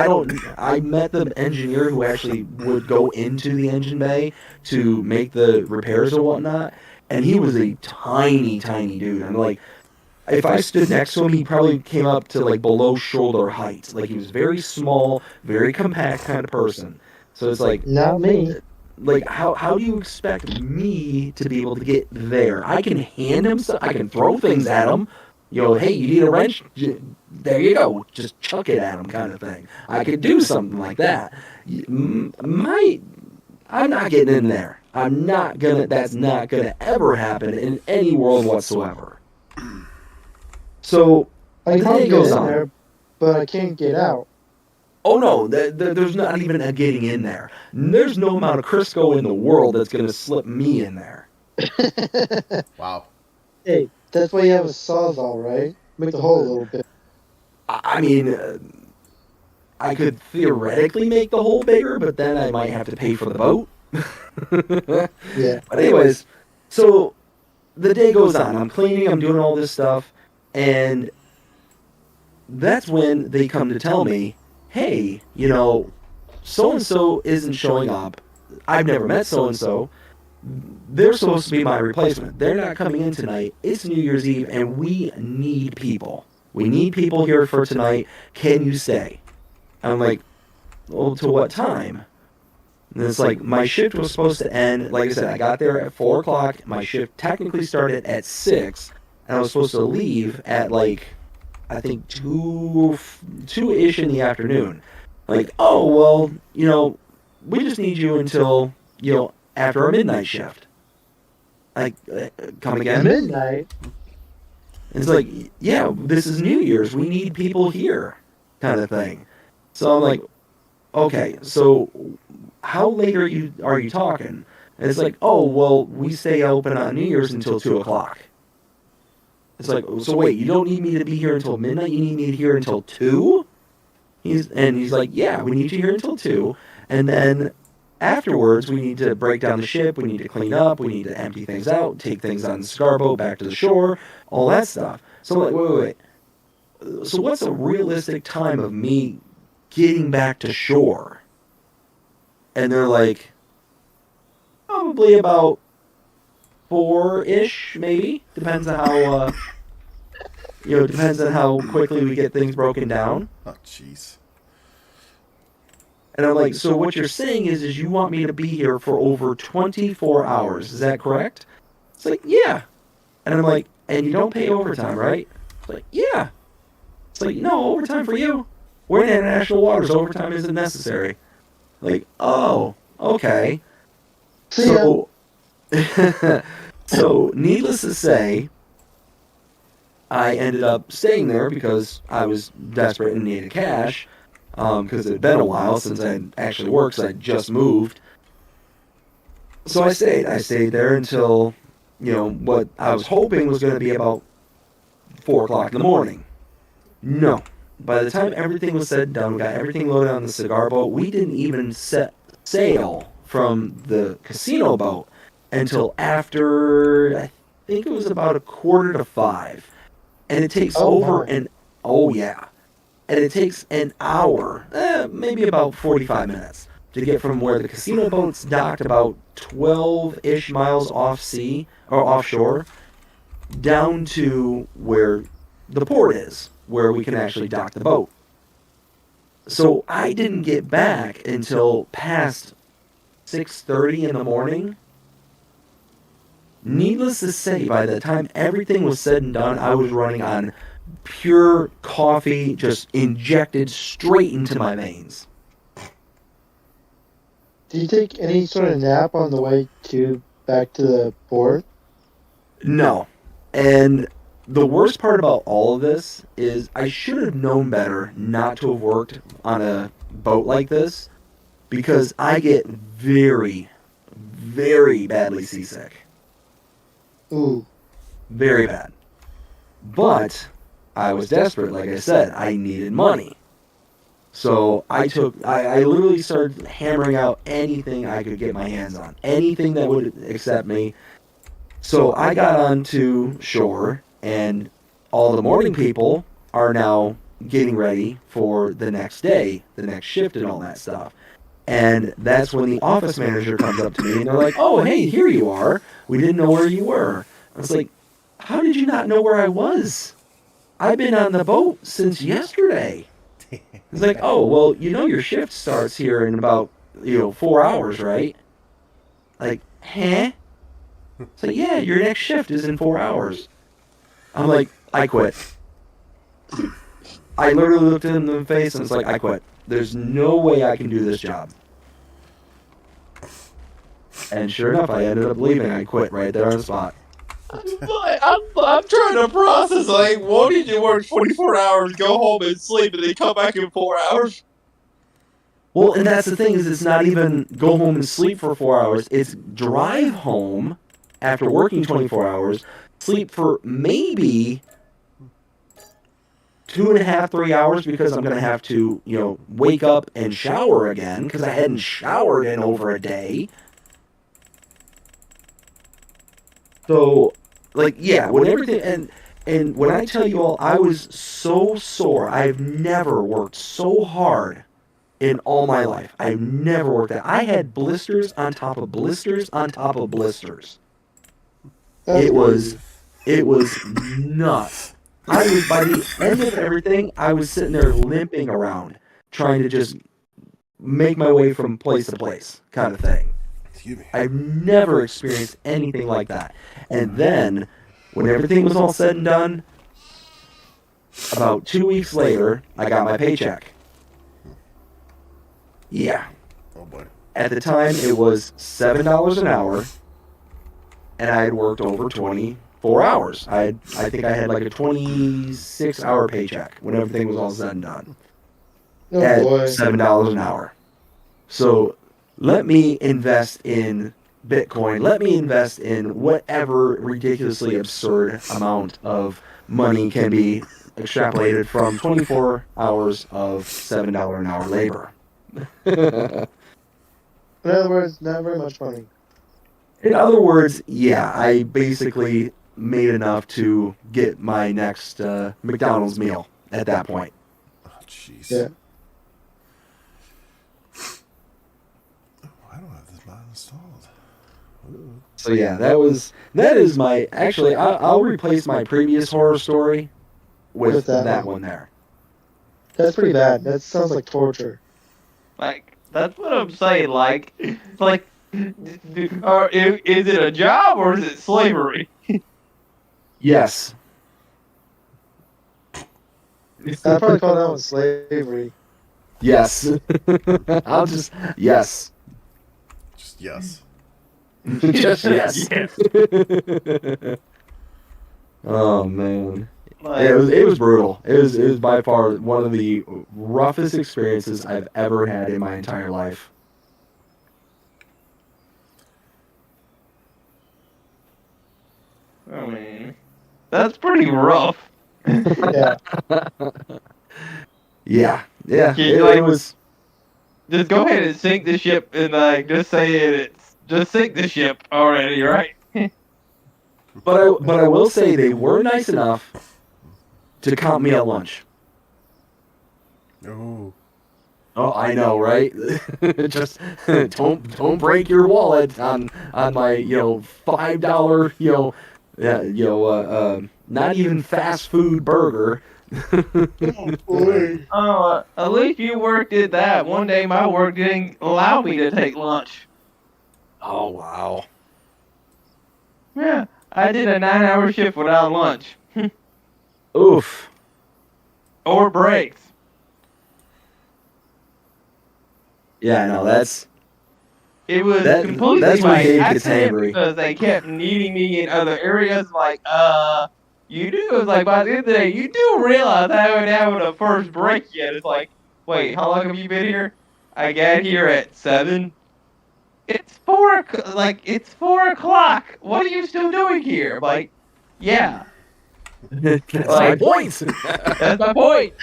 I met the engineer who actually would go into the engine bay to make the repairs or whatnot, and he was a tiny, tiny dude. I'm like, if I stood next to him, he probably came up to like below shoulder height. Like he was very small, very compact kind of person. So it's like, Not me. like how do you expect me to be able to get there? I can hand him stuff, I can throw things at him. You know, hey, you need a wrench? There you go. Just chuck it at him, kind of thing. I could do something like that. I'm not getting in there. That's not gonna ever happen in any world whatsoever. So I the can't day get goes in on. there, but I can't get out. Oh no, there's not even a getting in there. There's no amount of Crisco in the world that's gonna slip me in there. Wow. Hey, that's why you have a sawzall, right? Make the hole a little bit. I mean, I could theoretically make the hole bigger, but then I might have to pay for the boat. Yeah. But anyways, so the day goes on. I'm cleaning, I'm doing all this stuff, and that's when they come to tell me, hey, you know, so-and-so isn't showing up. I've never met so-and-so. They're supposed to be my replacement. They're not coming in tonight. It's New Year's Eve, and we need people. We need people here for tonight. Can you stay? I'm like, well, to what time? And it's like, my shift was supposed to end, like I said, I got there at 4 o'clock. My shift technically started at 6, and I was supposed to leave at, like, I think 2-ish in the afternoon. Like, oh, well, you know, we just need you until, you know, after our midnight shift. Like, come again? Midnight. And it's like, yeah, this is New Year's. We need people here, kind of thing. So I'm like, okay, so how late are you talking? And it's like, oh, well, we stay open on New Year's until 2 o'clock. It's like, so wait, you don't need me to be here until midnight? You need me here until 2? He's like, yeah, we need you here until 2. And then afterwards, we need to break down the ship. We need to clean up. We need to empty things out, take things on the cigar boat back to the shore, all that stuff. So I'm like, wait. So what's a realistic time of me getting back to shore? And they're like, probably about 4-ish, maybe. Depends on how, depends on how quickly we get things broken down. Oh, jeez. And I'm like, so what you're saying is you want me to be here for over 24 hours. Is that correct? It's like, yeah. And I'm like, and you don't pay overtime, right? It's like, yeah. It's like, no, overtime for you. We're in international waters. Overtime isn't necessary. Like, oh, okay. So, so needless to say, I ended up staying there because I was desperate and needed cash. Because it had been a while since I had actually worked, because I just moved. So I stayed. I stayed there until, you know, what I was hoping was going to be about 4 o'clock in the morning. No. By the time everything was said and done, we got everything loaded on the cigar boat. We didn't even set sail from the casino boat until after, I think it was about 4:45. And it takes and it takes an hour, maybe about 45 minutes, to get from where the casino boat's docked about 12-ish miles offshore, down to where the port is, where we can actually dock the boat. So I didn't get back until past 6:30 in the morning. Needless to say, by the time everything was said and done, I was running on pure coffee just injected straight into my veins. Do you take any sort of nap on the way back to the port? No. And the worst part about all of this is I should have known better not to have worked on a boat like this, because I get very, very badly seasick. Ooh. Very bad. But I was desperate, like I said. I needed money. So I literally started hammering out anything I could get my hands on. Anything that would accept me. So I got onto shore, and all the morning people are now getting ready for the next day, the next shift and all that stuff. And that's when the office manager comes up to me, and they're like, "Oh, hey, here you are. We didn't know where you were." I was like, "How did you not know where I was? I've been on the boat since yesterday." It's like, "Oh, well, your shift starts here in about, 4 hours, right?" Like, huh? It's like, "Yeah, your next shift is in 4 hours." I'm like, "I quit." I literally looked him in the face and was like, "I quit. There's no way I can do this job." And sure enough, I ended up leaving. I quit right there on the spot. I'm trying to process, like, why did you work 24 hours, go home and sleep, and then come back in 4 hours? Well, and that's the thing, is it's not even go home and sleep for 4 hours. It's drive home after working 24 hours, sleep for maybe 2.5, 3 hours, because I'm going to have to, wake up and shower again, because I hadn't showered in over a day. So, like, yeah, when everything, and when I tell you all, I was so sore. I've never worked so hard in all my life. I've never worked that. I had blisters on top of blisters on top of blisters. It was nuts. I was, by the end of everything, I was sitting there limping around, trying to just make my way from place to place, kind of thing. Excuse me. I've never experienced anything like that. And then, when everything was all said and done, about 2 weeks later, I got my paycheck. Yeah. Oh boy. At the time, it was $7 an hour, and I had worked over 24 hours. I think I had like a 26-hour paycheck when everything was all said and done. Oh At boy. $7 an hour. So let me invest in Bitcoin. Let me invest in whatever ridiculously absurd amount of money can be extrapolated from 24 hours of $7 an hour labor. In other words, not very much money. In other words, yeah, I basically made enough to get my next McDonald's meal at that point. Oh, jeez. Yeah. Oh, I don't have this mod installed. Ooh. So yeah, that is my, actually, I'll replace my previous horror story with that one there. That's pretty bad. That sounds like torture. Like, that's what I'm saying, like, or is it a job or is it slavery? Yes. I'd probably call that one slavery. Yes. Yes. Just yes. Just yes. Oh man. It was brutal. It was by far one of the roughest experiences I've ever had in my entire life. I mean, that's pretty rough. Yeah. Yeah. Like, It was. just go ahead and sink the ship and like just say just sink the ship already, right? But I will say they were nice enough to comp me at lunch. Oh. Oh, I know, right? Just don't break your wallet on my $5 not even fast food burger. Oh, at least you work did that. One day my work didn't allow me to take lunch. Oh wow. Yeah, I did a 9-hour shift without lunch Oof. or breaks. Yeah, no, that's It was That- completely that's when by Dave gets accident angry. because they kept needing me in other areas. Like, you do. It's like by the end of the day, you do realize I haven't had a first break yet. It's like, wait, how long have you been here? I got here at 7. It's 4. It's 4 o'clock. What are you still doing here? Like, yeah, that's my Like- point. that's my point.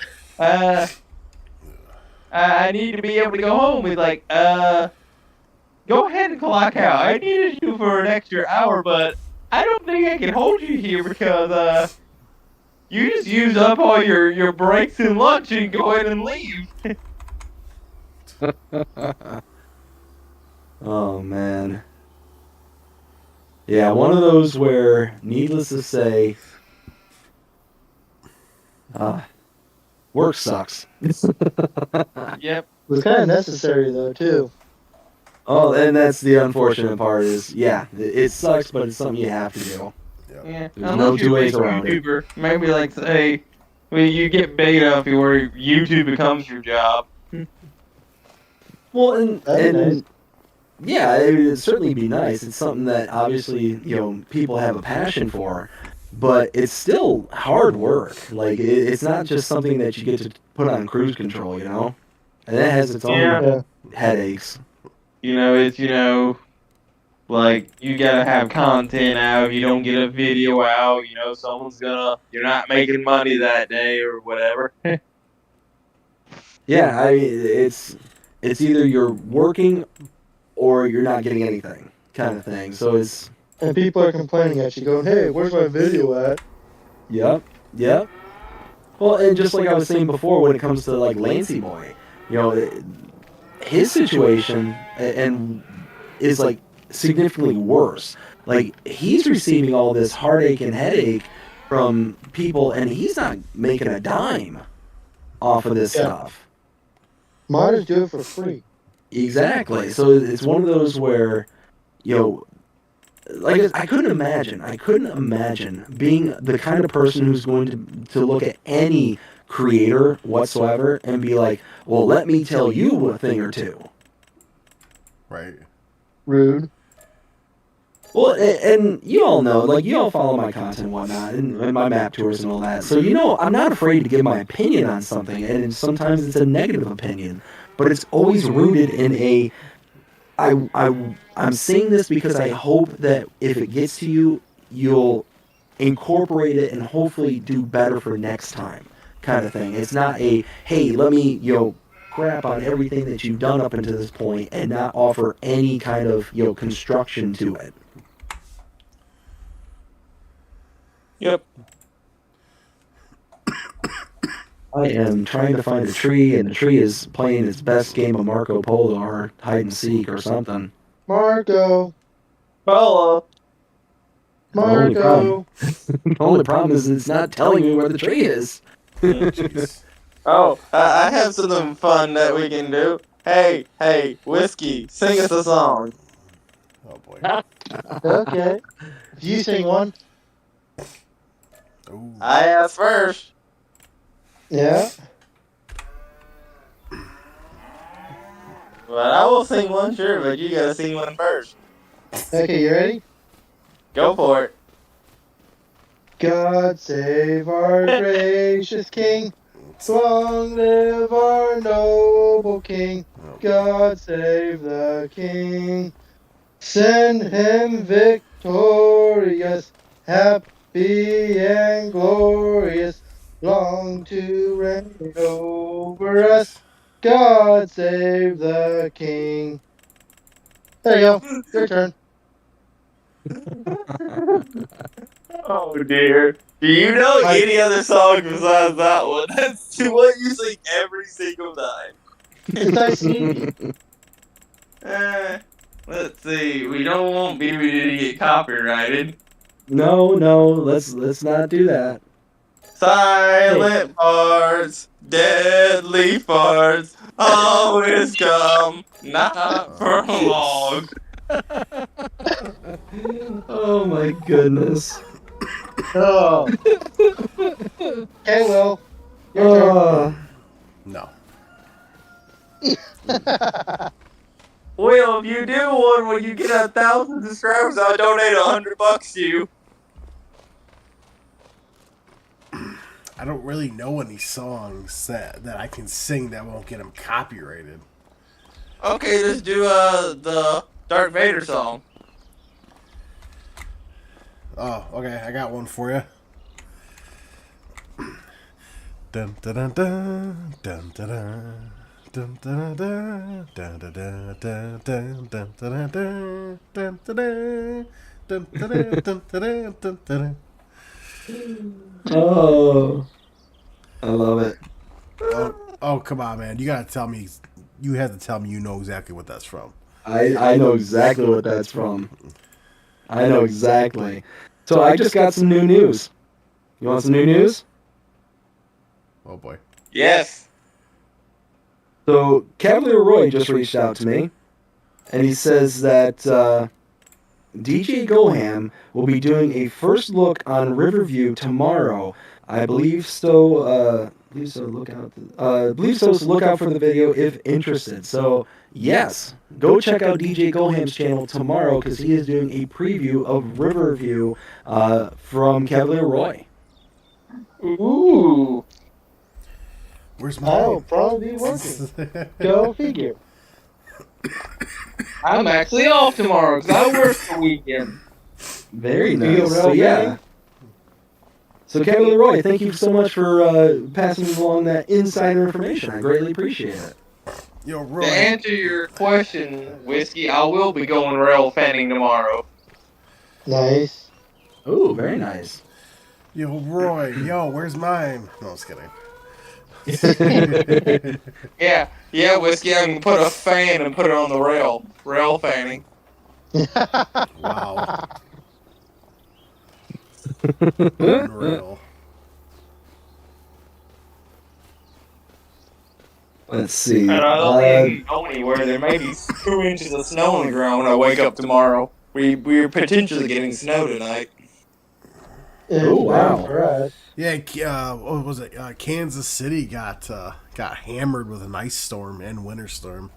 I need to be able to go home. It's like, go ahead and clock out. I needed you for an extra hour, but I don't think I can hold you here because you just used up all your breaks and lunch and go ahead and leave. Oh man. Yeah, one of those where, needless to say, work sucks. Yep. It was kind of necessary though too. Oh, and that's the unfortunate part is, yeah, it sucks, but it's something you have to do. Yeah. There's Unless no you're two a ways big around it. YouTuber, maybe like say, well, you get big enough where YouTube becomes your job. Well, and That'd be nice. yeah, it'd certainly be nice. It's something that obviously, people have a passion for, but it's still hard work. Like, it's not just something that you get to put on cruise control, And it has its own Yeah. headaches. It's like you gotta have content out. If you don't get a video out, you're not making money that day or whatever. Yeah, I mean, it's either you're working or you're not getting anything, kind of thing. So it's And people are complaining at you, going, "Hey, where's my video at?" yep. Well, and just like I was saying before, when it comes to like Lancey Boy, his situation and is like significantly worse. Like, he's receiving all this heartache and headache from people, and he's not making a dime off of this Yeah. stuff. Might as do it for free. Exactly. So it's one of those where, like, I couldn't imagine being the kind of person who's going to look at any creator whatsoever and be like, well, let me tell you a thing or two. Right. Rude. Well, and you all know, like, you all follow my content and whatnot, and my map tours and all that. So, I'm not afraid to give my opinion on something, and sometimes it's a negative opinion, but it's always rooted in I'm saying this because I hope that if it gets to you, you'll incorporate it and hopefully do better for next time kind of thing. It's not a, hey, let me, crap on everything that you've done up until this point and not offer any kind of, construction to it. Yep. I am trying to find a tree, and the tree is playing its best game of Marco Polo or hide and seek or something. Marco. Polo. Only Marco. The only problem is it's not telling me where the tree is. Jeez. Oh, I have something fun that we can do. Hey, Whiskey, sing us a song. Oh boy. Okay. If you sing one. Ooh. I asked first. Yeah. But I will sing one, sure, but you gotta sing one first. Okay, you ready? Go for it. God save our gracious King. Long live our noble King. God save the King. Send him victorious, happy and glorious, long to reign over us. God save the King. There you go. Your turn. Oh dear. Do you know any other song besides that one? That's what you sing every single time. It's nice sneaky. Let's see. We don't want BBD to get copyrighted. No, let's not do that. Silent parts, deadly farts, always come, not for long. Oh my goodness. Oh. Okay, Will. Your No. turn. Will, if you do one when you get 1,000 subscribers, I'll donate $100 to you. I don't really know any songs that I can sing that won't get them copyrighted. Okay, just do the Darth Vader song. Oh, okay, I got one for you. Dun dun dun dun dun dun dun. Dun dun dun dun dun dun dun dun dun dun dun dun dun dun dun dun dun dun. Oh, I love it. Oh, come on, man! You gotta tell me. You have to tell me you know exactly what that's from. I know exactly what that's from. I know exactly. So I just got some new news. You want some new news? Oh boy. Yes. So Cavalier Roy just reached out to me, and he says that DJ Goham will be doing a first look on Riverview tomorrow. I believe so. Look out. So look out for the video if interested. So yes, go check out DJ Goham's channel tomorrow because he is doing a preview of Riverview from Cavalier Roy. Ooh. Where's I'll mine? probably be working. Go figure. I'm actually off tomorrow because I work the weekend. Very Video nice. So rail yeah. rating? So Cavalier Roy, thank you so much for passing along that insider information. I greatly appreciate it. Yo, To Roy. answer your question, Whiskey, I will be going rail fanning tomorrow. Nice. Oh, very nice. Yo, Roy. Yo, where's mine? No, I was kidding. Yeah, Whiskey, I can put a fan and put it on the rail. Rail fanning. Wow. Unreal. Let's see. And I don't think go anywhere. There may be 2 inches of snow on the ground when I wake up tomorrow. We're potentially getting snow tonight. Oh, wow. For us. Yeah, what was it? Kansas City got hammered with an ice storm and winter storm.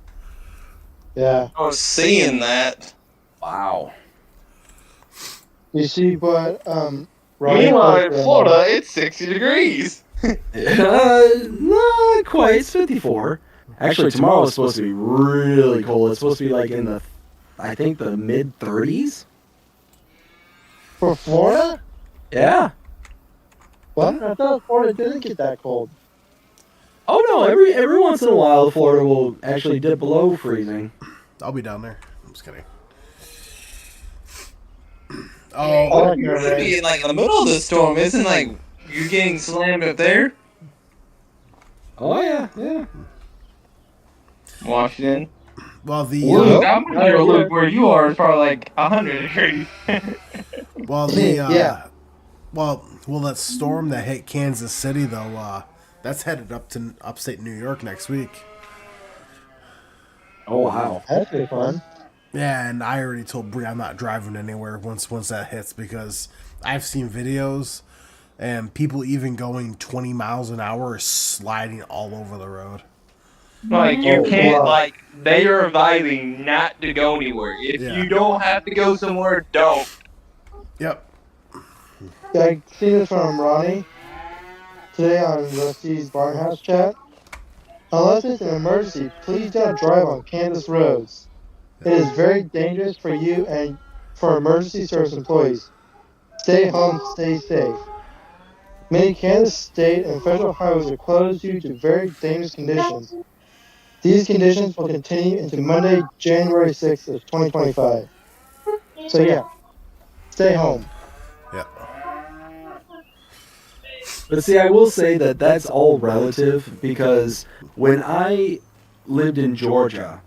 Yeah. I was seeing that. Wow. You see what Meanwhile, in Florida, it's 60 degrees. Not quite. It's 54. Actually, tomorrow is supposed to be really cold. It's supposed to be like in the, I think, the mid 30s. For Florida? Yeah. What? I thought Florida didn't get that cold. Oh no! Every once in a while, Florida will actually dip below freezing. I'll be down there. I'm just kidding. Oh, Oh, You're gonna be in like the middle of the storm, isn't like you getting slammed up there? Oh yeah, yeah. Washington. well the Look, I'm sure look where you are is probably like 100 degrees. Yeah. well that storm that hit Kansas City though, that's headed up to upstate New York next week. Oh wow. That'd be fun. Yeah, and I already told Bree I'm not driving anywhere once that hits because I've seen videos and people even going 20 miles an hour are sliding all over the road. Like you Oh, can't wow. like they are advising not to go anywhere. If Yeah. you don't have to go somewhere, don't. Yep. I see this from Ronnie today on Rusty's Barnhouse chat. Unless it's an emergency, please don't drive on Kansas roads. It is very dangerous for you and for emergency service employees. Stay home, stay safe. Many Kansas state and federal highways are closed due to very dangerous conditions. These conditions will continue into Monday, January 6th of 2025. So yeah, stay home. Yep. But see, I will say that that's all relative because when I lived in Georgia,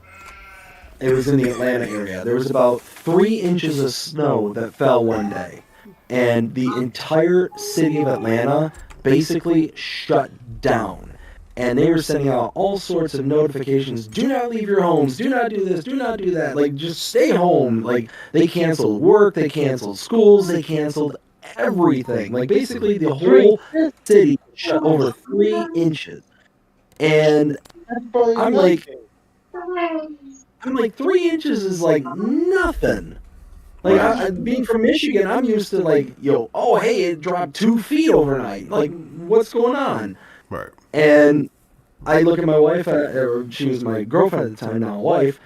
it was in the Atlanta area. There was about 3 inches of snow that fell one day, and the entire city of Atlanta basically shut down. and they were sending out all sorts of notifications. Do not leave your homes. Do not do this. Do not do that. Like, just stay home. Like, they canceled work. They canceled schools. They canceled everything. Like, basically, the whole city shut over 3 inches. And I'm like, 3 inches is like nothing. Like, I, being from Michigan, I'm used to like, oh, hey, it dropped 2 feet overnight. Like, what's going on? Right. And I look at my wife, or she was my girlfriend at the time, now a wife,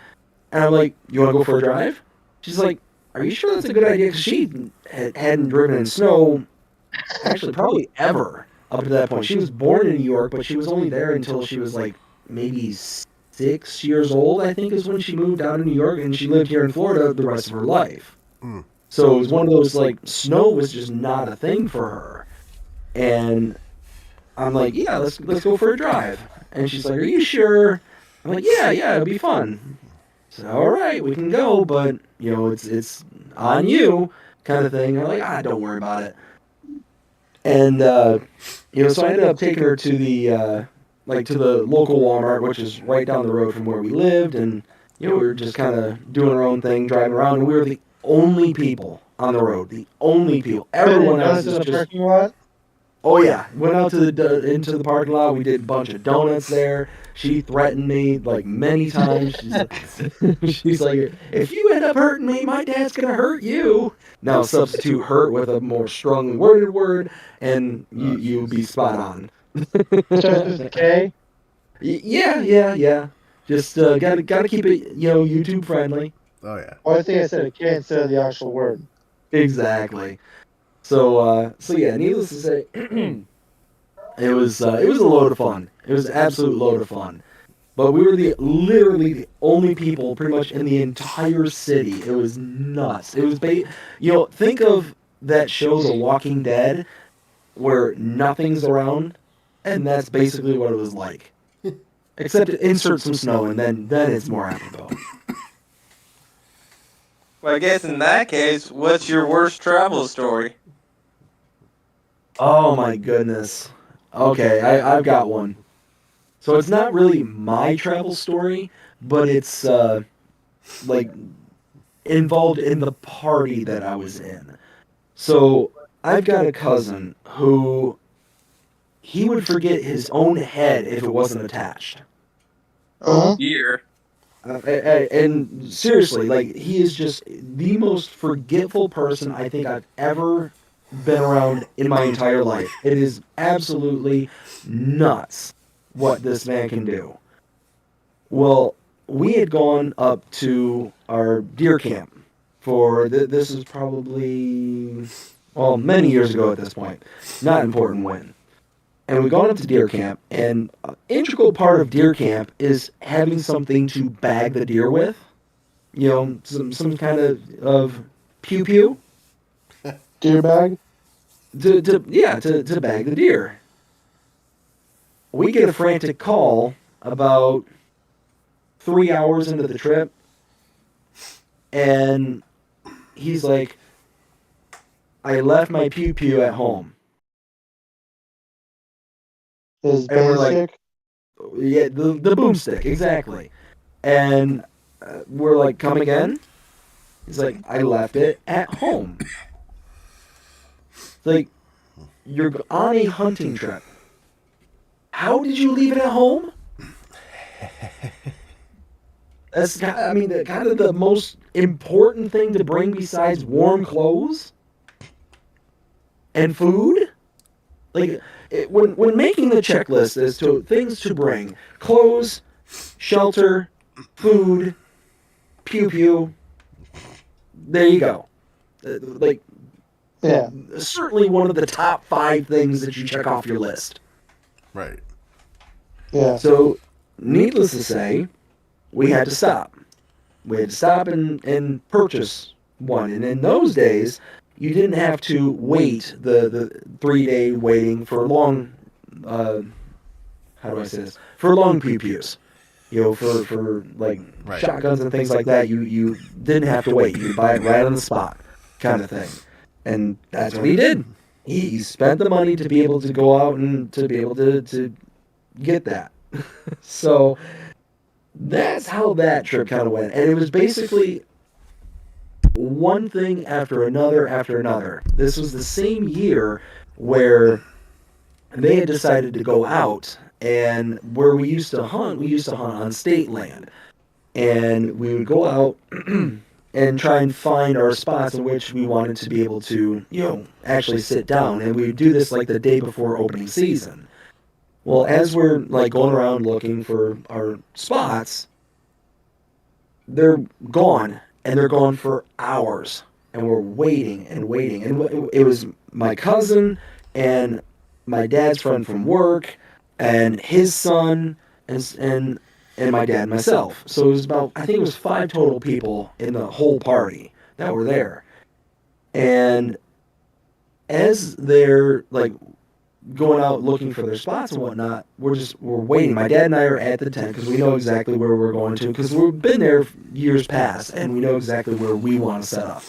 and I'm like, you want to go for a drive? She's like, are you sure that's a good idea? Because she hadn't driven in snow, actually, probably ever up to that point. She was born in New York, but she was only there until she was like maybe 6 years old, I think, is when she moved out of New York, and she lived here in Florida the rest of her life. So it was one of those, like, snow was just not a thing for her. And I'm like, yeah, let's go for a drive. And she's like, are you sure? I'm like, yeah, it'll be fun. So, all right, we can go, but, it's on you, kind of thing. I'm like, don't worry about it. And, so I ended up taking her to the, to the local Walmart, which is right down the road from where we lived. And, we were just kind of doing our own thing, driving around. And we were the only people on the road. The only people. Everyone else is just... parking lot? Oh yeah, went out to into the parking lot. We did a bunch of donuts there. She threatened me like many times. She's like, if you end up hurting me, my dad's gonna hurt you. Now substitute hurt with a more strongly worded word, and you be spot on. Just a K? Yeah. Just gotta keep it YouTube friendly. Oh yeah. Well, I think I said a K instead of the actual word. Exactly. So yeah, needless to say, it was a load of fun. It was an absolute load of fun. But we were literally the only people pretty much in the entire city. It was nuts. It was think of that show The Walking Dead where nothing's around, and that's basically what it was like. Except insert some snow, and then it's more apropos. Well, I guess in that case, what's your worst travel story? Oh my goodness. Okay, I've got one. So it's not really my travel story, but it's involved in the party that I was in. So I've got a cousin who he would forget his own head if it wasn't attached. Uh-huh. Here. And seriously, like, he is just the most forgetful person I think I've ever been around in my entire life. It is absolutely nuts what this man can do. Well, we had gone up to our deer camp for this is probably many years ago at this point. Not important when. And we've gone up to deer camp, and an integral part of deer camp is having something to bag the deer with. Some kind of pew-pew. Deer bag? To bag the deer. We get a frantic call about 3 hours into the trip, and he's like, I left my pew-pew at home. His And we're boomstick? like, yeah, the boomstick, exactly. And we're like, come again? He's like, I left it at home. It's like, you're on a hunting trip. How did you leave it at home? That's, kind of the most important thing to bring besides warm clothes and food. Like, when making the checklist as to things to bring, clothes, shelter, food, pew-pew, there you go. Yeah. Certainly one of the top 5 things that you check off your list. Right. Yeah. So, needless to say, we had to stop. We had to stop and purchase one. And in those days, you didn't have to wait the 3-day waiting for long, how do I say this? For long pew-pews. For like Right. shotguns and things like that, you didn't have to wait. You could buy it right on the spot, kind of thing. And that's what he did. He spent the money to be able to go out and to be able to get that. So that's how that trip kind of went. And it was basically one thing after another after another. This was the same year where they had decided to go out, and where we used to hunt on state land. And we would go out and try and find our spots in which we wanted to be able to, actually sit down. And we would do this like the day before opening season. Well, as we're like going around looking for our spots, they're gone, and they're gone for hours, and we're waiting and waiting. And it was my cousin and my dad's friend from work and his son and my dad and myself. So it was about, I think it was 5 total people in the whole party that were there. And as they're like going out looking for their spots and whatnot, we're waiting. My dad and I are at the tent because we know exactly where we're going to, because we've been there years past and we know exactly where we want to set up.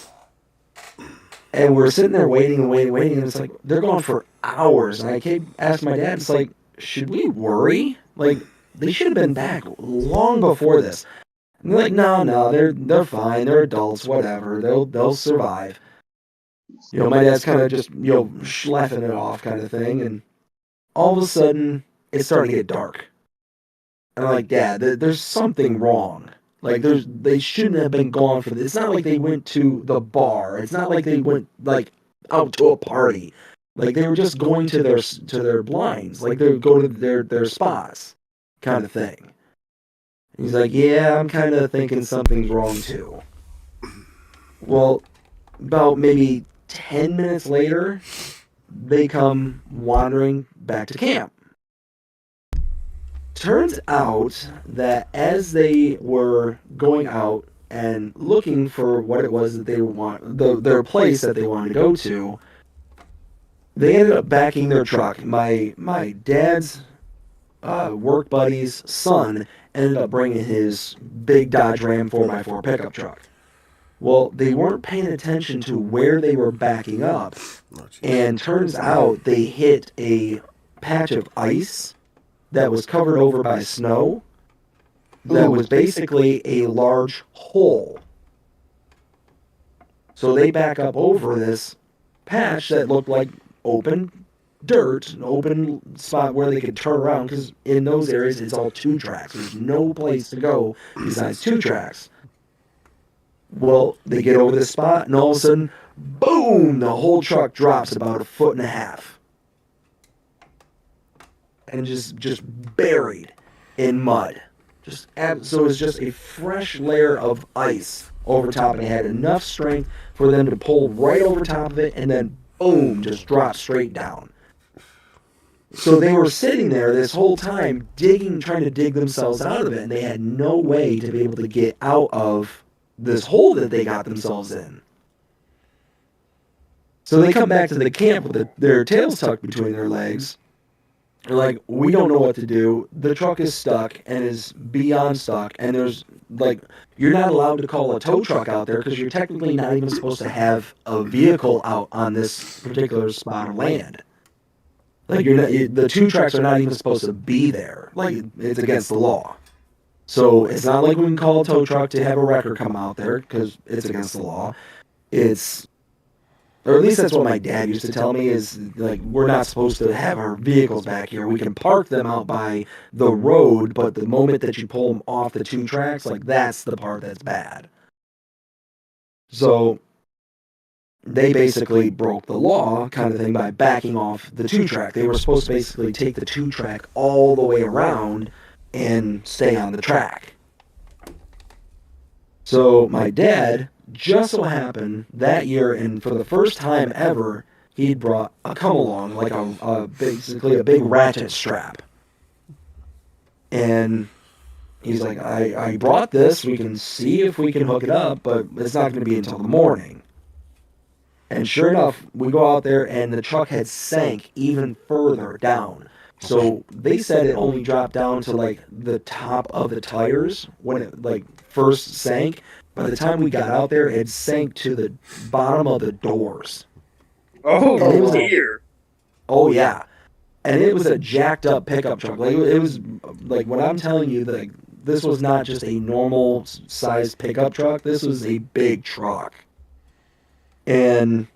And we're sitting there waiting and waiting, and it's like they're gone for hours. And I keep asking my dad, it's like, should we worry? Like, they should have been back long before this. And they're like, no, they're fine. They're adults, whatever. They'll survive. My dad's kind of just, laughing it off kind of thing. And all of a sudden, it's starting to get dark. And I'm like, Dad, there's something wrong. Like, they shouldn't have been gone for this. It's not like they went to the bar. It's not like they went, like, out to a party. Like, they were just going to their blinds. Like, they would go to their spots kind of thing. And he's like, yeah, I'm kind of thinking something's wrong, too. Well, about maybe 10 minutes later, they come wandering back to camp. Turns out that as they were going out and looking for what it was that they want, their place that they wanted to go to, they ended up backing their truck. My dad's work buddy's son ended up bringing his big Dodge Ram 4x4 pickup truck. Well, they weren't paying attention to where they were backing up, and turns out they hit a patch of ice that was covered over by snow that was basically a large hole. So they back up over this patch that looked like open dirt, an open spot where they could turn around, because in those areas it's all 2 tracks. There's no place to go besides 2 tracks. Well, they get over this spot, and all of a sudden, boom, the whole truck drops about 1.5 feet. And just buried in mud. So it's just a fresh layer of ice over top, and it had enough strength for them to pull right over top of it, and then boom, just drop straight down. So they were sitting there this whole time trying to dig themselves out of it, and they had no way to be able to get out of this hole that they got themselves in. So they come back to the camp with their tails tucked between their legs. They're like, we don't know what to do. The truck is stuck and is beyond stuck. And there's, like, you're not allowed to call a tow truck out there because you're technically not even supposed to have a vehicle out on this particular spot of land. Like, the 2 tracks are not even supposed to be there. Like, it's against the law. So it's not like we can call a tow truck to have a wrecker come out there because it's against the law. Or at least that's what my dad used to tell me, is like, we're not supposed to have our vehicles back here. We can park them out by the road, but the moment that you pull them off the 2 tracks, like, that's the part that's bad. So they basically broke the law kind of thing by backing off the 2 track. They were supposed to basically take the 2 track all the way around and stay on the track. So my dad just so happened that year, and for the first time ever, he'd brought a come-along, like basically a big ratchet strap. And he's like, I brought this, we can see if we can hook it up, but it's not going to be until the morning. And sure enough, we go out there, and the truck had sank even further down. So they said it only dropped down to, like, the top of the tires when it, like, first sank. By the time we got out there, it sank to the bottom of the doors. Oh, dear. Oh, yeah. and it was a jacked up pickup truck. Like it was like when I'm telling you that this was not just a normal sized pickup truck. This was a big truck. And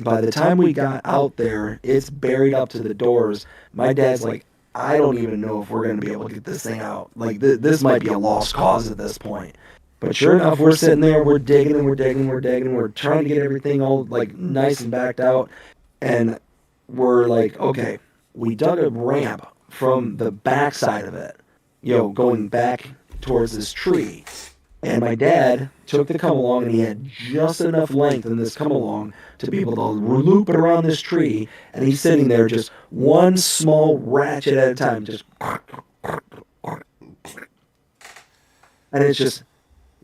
by the time we got out there, it's buried up to the doors. My dad's like, I don't even know if we're going to be able to get this thing out. Like, this might be a lost cause at this point. But sure enough, we're sitting there, we're digging and we're digging, we're trying to get everything all, like, nice and backed out. And we're like, okay, we dug a ramp from the back side of it, going back towards this tree. And my dad took the come along, and he had just enough length in this come along to be able to loop it around this tree. And he's sitting there just one small ratchet at a time, just. And it's just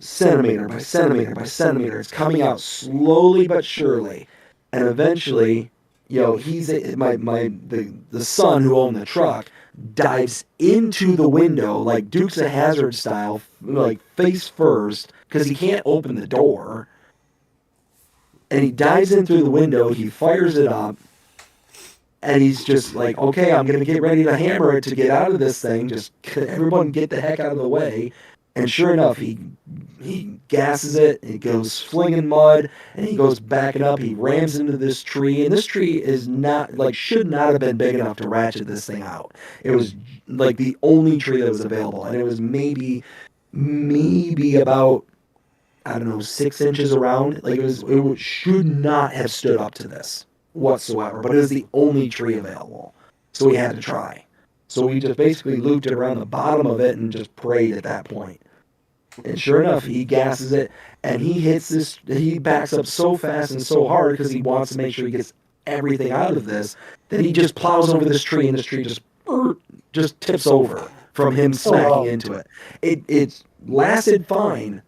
centimeter by centimeter by centimeter. It's coming out slowly but surely. And eventually, he's the son who owned the truck dives into the window like Dukes of Hazzard style, like face first, because he can't open the door. And he dives in through the window, he fires it up, and he's just like, okay, I'm going to get ready to hammer it to get out of this thing. Just everyone get the heck out of the way. And sure enough, he gasses it, it goes flinging mud, and he goes backing up, he rams into this tree, and this tree is not, like, should not have been big enough to ratchet this thing out. It was, like, the only tree that was available, and it was maybe about, I don't know, 6 inches around. Like, it should not have stood up to this whatsoever, but it was the only tree available, so we had to try. So we just basically looped it around the bottom of it and just prayed at that point. And sure enough, he gasses it, and he backs up so fast and so hard because he wants to make sure he gets everything out of this, that he just plows over this tree, and this tree just tips over from him smacking into it. It lasted fine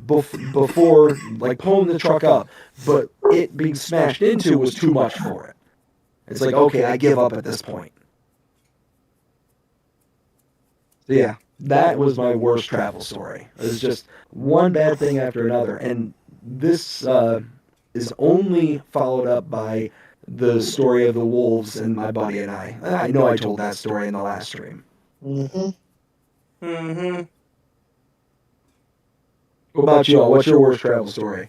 before, like, pulling the truck up, but it being smashed into was too much for it. It's like, okay, I give up at this point. Yeah, that was my worst travel story. It was just one bad thing after another. And this is only followed up by the story of the wolves and my buddy and I. I know I told that story in the last stream. Mm-hmm. Mm-hmm. What about you all? What's your worst travel story?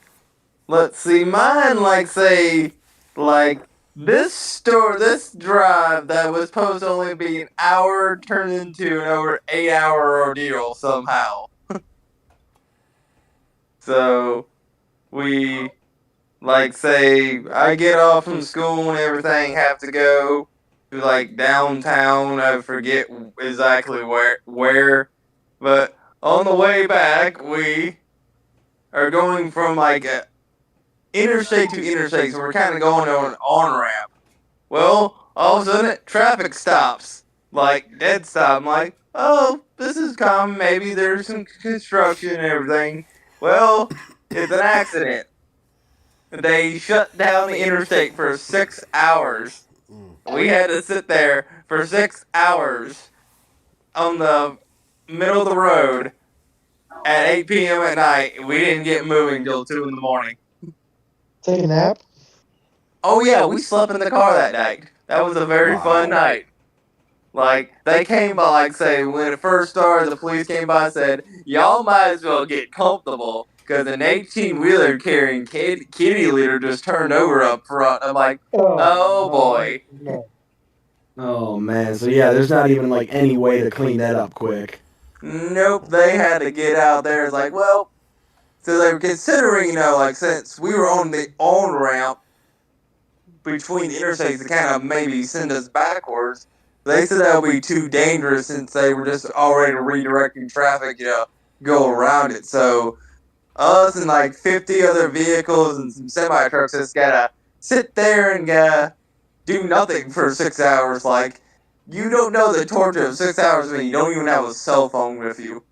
Let's see, mine, this drive that was supposed to only be an hour turned into an over 8-hour ordeal somehow. So, we, say, I get off from school and everything, have to go to, downtown. I forget exactly where, but on the way back, we are going from, interstate to interstate, so we're kind of going on an on-ramp. Well, all of a sudden, traffic stops. Dead stop. I'm like, oh, this is common. Maybe there's some construction and everything. Well, it's an accident. They shut down the interstate for 6 hours. We had to sit there for 6 hours on the middle of the road at 8 p.m. at night. We didn't get moving till 2 in the morning. Take a nap? Oh yeah, we slept in the car that night. That was a very fun night. They came by, when it first started, the police came by and said, y'all might as well get comfortable, because an 18-wheeler carrying kitty litter just turned over up front. I'm like, oh boy. No. Oh, man. So, yeah, there's not even, any way to clean that up quick. Nope, they had to get out there. It's like, well, so they were considering, since we were on the on-ramp between the interstates to kind of maybe send us backwards, they said that would be too dangerous since they were just already redirecting traffic, go around it. So us and 50 other vehicles and some semi-trucks just gotta sit there and do nothing for 6 hours. You don't know the torture of 6 hours when you don't even have a cell phone with you.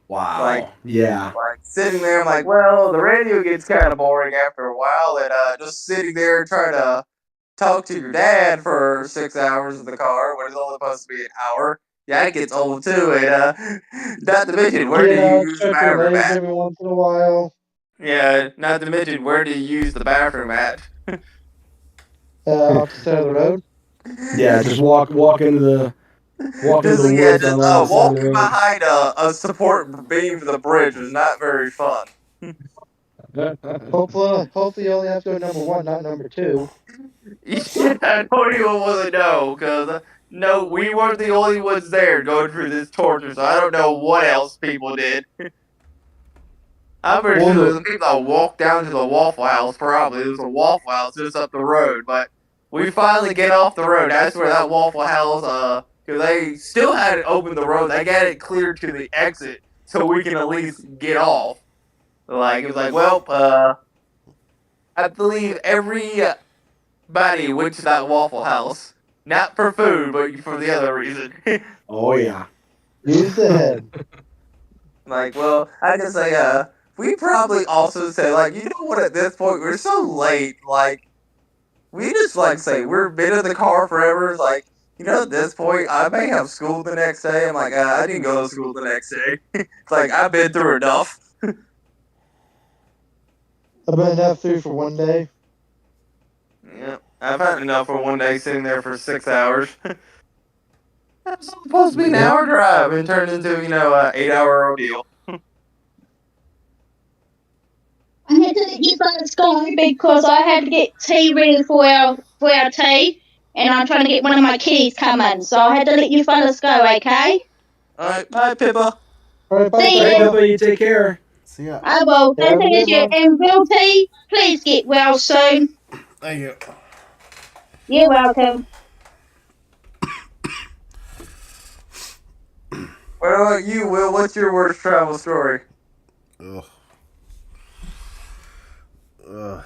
Wow. Yeah. Sitting there, I'm like, well, the radio gets kind of boring after a while, and just sitting there trying to talk to your dad for 6 hours in the car when it's only supposed to be an hour. Yeah, it gets old too, and not to mention, where do you use the bathroom at? Every once in a while. Yeah, not to mention, where do you use the bathroom at? off the side of the road. Yeah, just walk into the Just woods on the side of the walking road. behind a support beam for the bridge is not very fun. Hopefully you only have to go number 1, not number 2. Yeah, I don't even want to know, because no, we weren't the only ones there going through this torture, so I don't know what else people did. I'm pretty sure there's some people that walked down to the Waffle House, probably. There's a Waffle House just up the road, but we finally get off the road. That's where that Waffle House, because they still hadn't opened the road. They got it cleared to the exit so we can at least get off. Like, it was like, well, I believe everybody went to that Waffle House. Not for food, but for the other reason. Oh yeah. Use the head. Like, well, I can say, we probably also say, like, you know what, at this point, we're so late, like, we just, like, say, we've been in the car forever, it's like, you know, at this point, I may have school the next day, I'm like, I didn't go to school the next day. It's like, I've been through enough. I've been enough through for one day. Yeah, I've had enough for one day sitting there for 6 hours. That's supposed to be an hour drive and turned into, an 8-hour ordeal. I had to let you guys go because I had to get tea ready for our tea, and I'm trying to get one of my kitties coming, so I had to let you fellas go, okay? Alright, bye, Pippa. Alright, bye. See Hey, ya. Pippa, you take care. See ya. I will. Yeah, have a good one. And Will T, please get well soon. Thank you. You're welcome. What about you, Will? What's your worst travel story? Ugh. I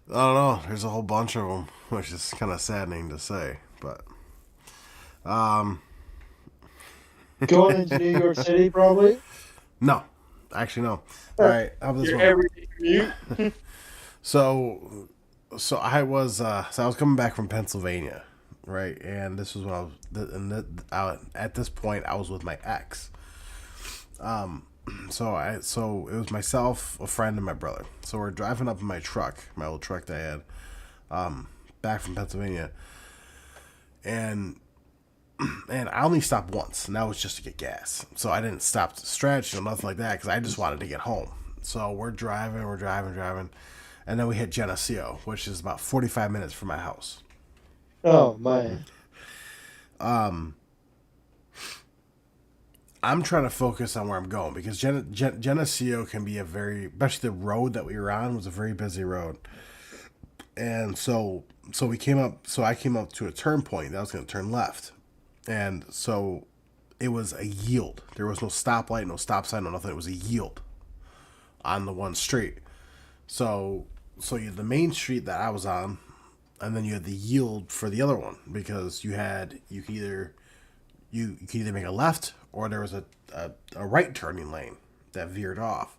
don't know. There's a whole bunch of them, which is kind of saddening to say, but Going into New York City, probably. no, actually no. All right, how about this Your one? everyday commute? So I was coming back from Pennsylvania, right? And this was when at this point I was with my ex. So it was myself, a friend, and my brother. So we're driving up in my truck, my old truck that I had, back from Pennsylvania, and I only stopped once, and that was just to get gas. So I didn't stop to stretch or nothing like that because I just wanted to get home. So we're driving, and then we hit Geneseo, which is about 45 minutes from my house. Oh, man. I'm trying to focus on where I'm going because Geneseo can be especially the road that we were on was a very busy road. And so I came up to a turn point that I was going to turn left. And so it was a yield. There was no stoplight, no stop sign, no nothing. It was a yield on the one street. So you had the main street that I was on, and then you had the yield for the other one because you could either make a left or there was a right turning lane that veered off,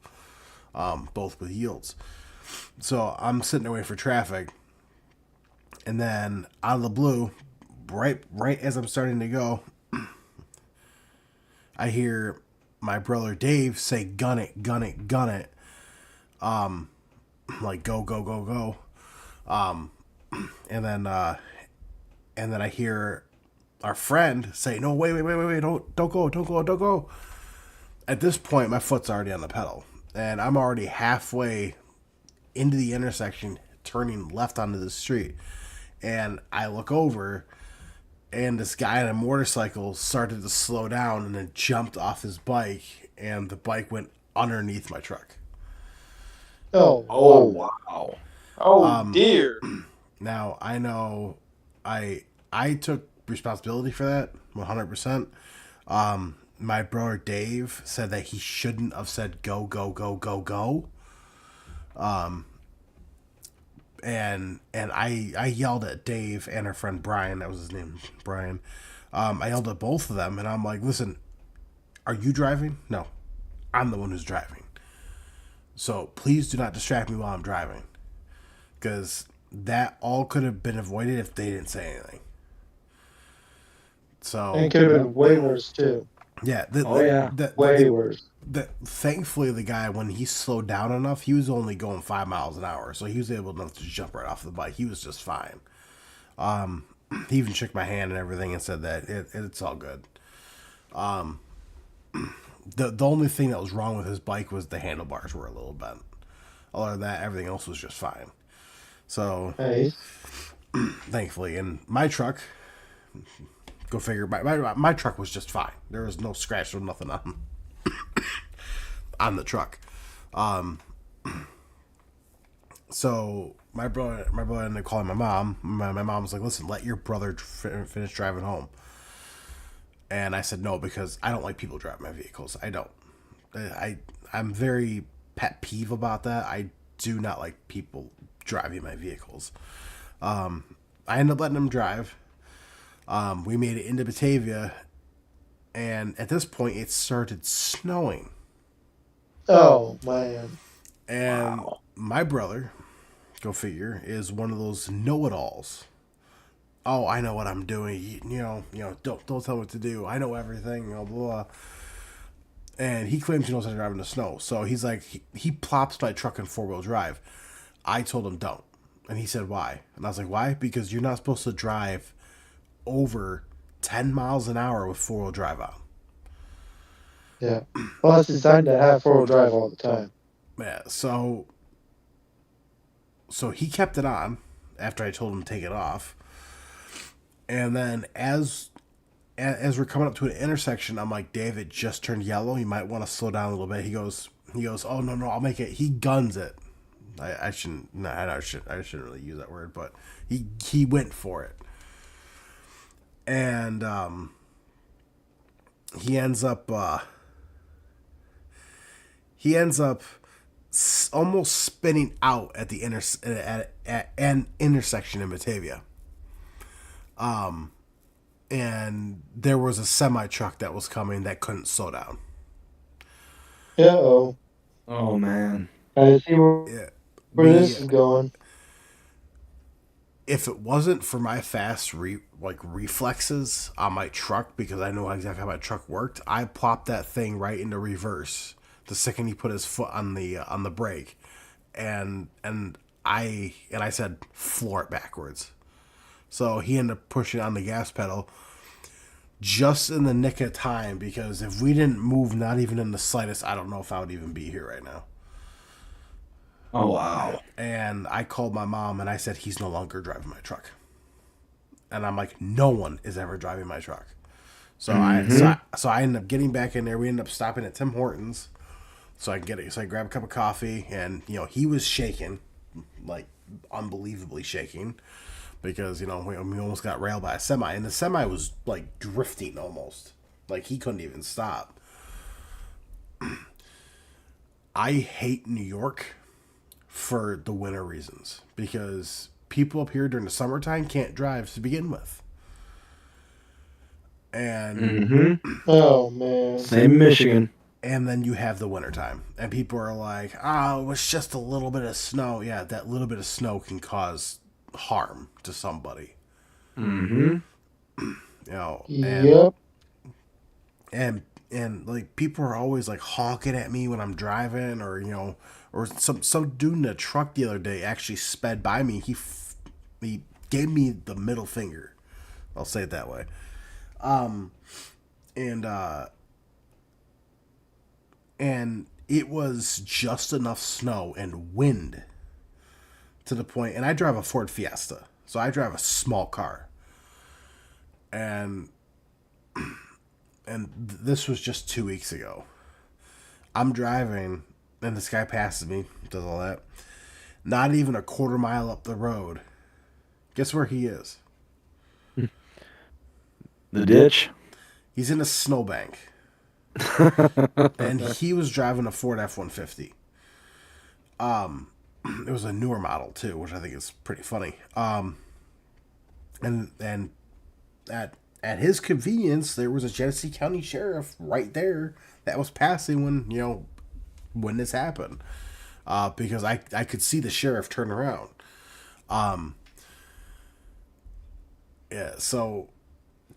both with yields. So I'm sitting there waiting for traffic, and then out of the blue, right as I'm starting to go, I hear my brother Dave say, "Gun it, gun it, gun it." Like go, go, go, go. And then I hear our friend say, "No, wait, don't go." At this point, my foot's already on the pedal, and I'm already halfway into the intersection, turning left onto the street. And I look over, and this guy on a motorcycle started to slow down and then jumped off his bike, and the bike went underneath my truck. Oh. Oh wow. Oh, dear. Now, I know I took responsibility for that 100%. My brother Dave said that he shouldn't have said go, go, go, go, go. And I yelled at Dave and our friend Brian, that was his name, Brian. I yelled at both of them, and I'm like, "Listen, are you driving? No, I'm the one who's driving. So please do not distract me while I'm driving, because that all could have been avoided if they didn't say anything." So And it could have been way worse, too. Yeah. Way worse. Thankfully, the guy, when he slowed down enough, he was only going 5 miles an hour, so he was able enough to jump right off the bike. He was just fine. He even shook my hand and everything and said that it's all good. The only thing that was wrong with his bike was the handlebars were a little bent. Other than that, everything else was just fine. So, Nice. thankfully, and my truck, go figure, my truck was just fine. There was no scratch or nothing on the truck. So my brother ended up calling my mom. My mom was like, "Listen, let your brother finish driving home." And I said no because I don't like people driving my vehicles. I don't. I'm very pet peeve about that. I do not like people driving my vehicles. I ended up letting him drive. We made it into Batavia, and at this point, it started snowing. Oh man. And my brother, go figure, is one of those know-it-alls. Oh, I know what I'm doing. Don't tell me what to do. I know everything. Blah, blah. And he claims he knows how to drive in the snow. So he's like, he plops my truck in 4-wheel drive. I told him don't, and he said why. And I was like, why? Because you're not supposed to drive over 10 miles an hour with 4-wheel drive on. Yeah. Well, it's designed to have 4-wheel drive all the time. Yeah, so he kept it on after I told him to take it off. And then as we're coming up to an intersection, I'm like, Dave, it just turned yellow. You might want to slow down a little bit. He goes, oh no, I'll make it. He guns it. I shouldn't really use that word, but he went for it. And he ends up almost spinning out at the at an intersection in Batavia. And there was a semi truck that was coming that couldn't slow down. Uh-oh. Oh man. I see where this is going. If it wasn't for my fast reflexes on my truck, because I know exactly how my truck worked, I plopped that thing right into reverse the second he put his foot on the brake, and I said floor it backwards. So he ended up pushing on the gas pedal just in the nick of time, because if we didn't move, not even in the slightest, I don't know if I would even be here right now. Oh wow. And I called my mom and I said, he's no longer driving my truck. And I'm like, no one is ever driving my truck. So I ended up getting back in there. We ended up stopping at Tim Hortons so I can get it. So I grabbed a cup of coffee, and he was shaking, like unbelievably shaking, because we almost got railed by a semi, and the semi was like drifting almost, like he couldn't even stop. I hate New York for the winter reasons, because people up here during the summertime can't drive to begin with. And Oh man. Same Michigan. And then you have the wintertime, and people are like, oh, it was just a little bit of snow. Yeah, that little bit of snow can cause harm to somebody. Mm-hmm. Yep. And like, people are always like honking at me when I'm driving, or some dude in a truck the other day actually sped by me. He gave me the middle finger. I'll say it that way. And it was just enough snow and wind to the point, and I drive a Ford Fiesta, so I drive a small car. And this was just 2 weeks ago. I'm driving, and this guy passes me, does all that. Not even a quarter mile up the road. Guess where he is? The ditch. He's in a snowbank. And he was driving a Ford F-150. It was a newer model too, which I think is pretty funny. And at his convenience, there was a Genesee County sheriff right there that was passing when this happened. Because I could see the sheriff turn around. Yeah, so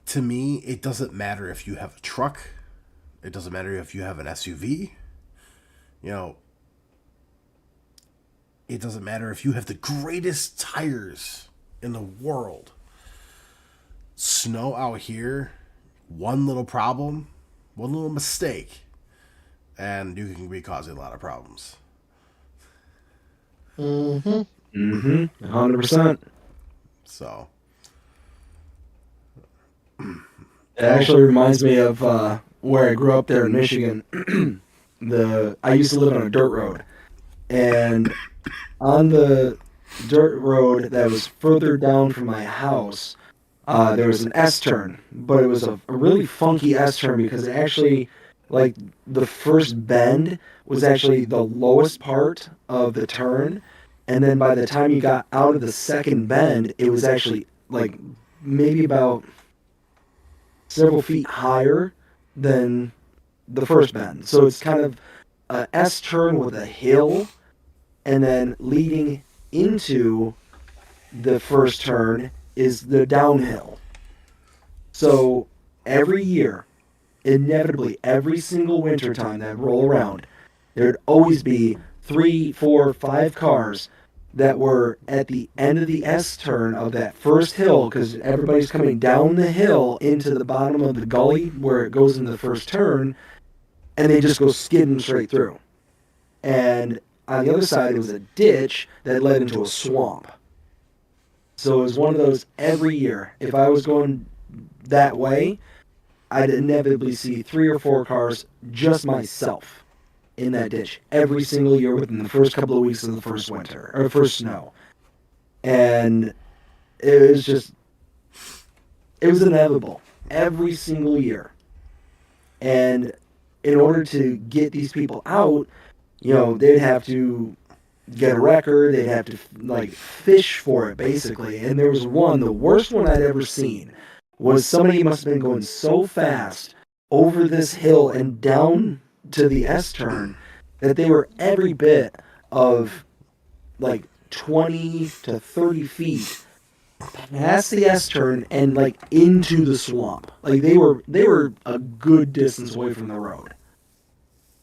to me, it doesn't matter if you have a truck, It doesn't matter if you have an SUV. You know, it doesn't matter if you have the greatest tires in the world. Snow out here, one little problem, one little mistake, and you can be causing a lot of problems. 100%. So, It actually reminds me of where I grew up there in Michigan. I used to live on a dirt road, and on the dirt road that was further down from my house, there was an S-turn, but it was a really funky S-turn because it actually, like, the first bend was actually the lowest part of the turn, and then by the time you got out of the second bend, it was actually, like, maybe about several feet higher than the first bend. So it's kind of a S-turn with a hill, and then leading into the first turn is the downhill. So every year, inevitably, every single winter time that roll around, there'd always be 3, 4, 5 cars that were at the end of the S-turn of that first hill, because everybody's coming down the hill into the bottom of the gully where it goes into the first turn, and they just go skidding straight through. And on the other side, it was a ditch that led into a swamp. So it was one of those every year. If I was going that way, I'd inevitably see 3 or 4 cars, just myself, in that ditch every single year within the first couple of weeks of the first winter, or first snow. And it was inevitable every single year. And in order to get these people out, you know, they'd have to get a record, they'd have to, like, fish for it, basically. And there was one, the worst one I'd ever seen, was somebody must have been going so fast over this hill and down to the S-turn that they were every bit of, like, 20 to 30 feet past the S-turn and, like, into the swamp. Like, they were a good distance away from the road.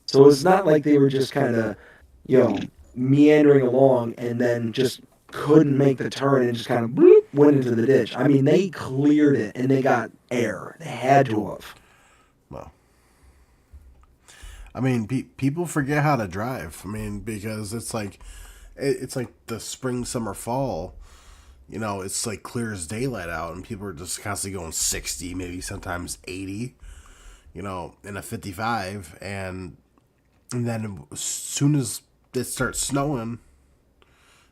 So it's not like they were just kind of, you know, meandering along and then just couldn't make the turn and just kind of bloop, went into the ditch. I mean, they cleared it and they got air. They had to have. well, I mean, people forget how to drive. I mean, because it's like the spring, summer, fall. You know, it's like clear as daylight out, and people are just constantly going 60, maybe sometimes 80. You know, in a 55, and then as soon as it starts snowing,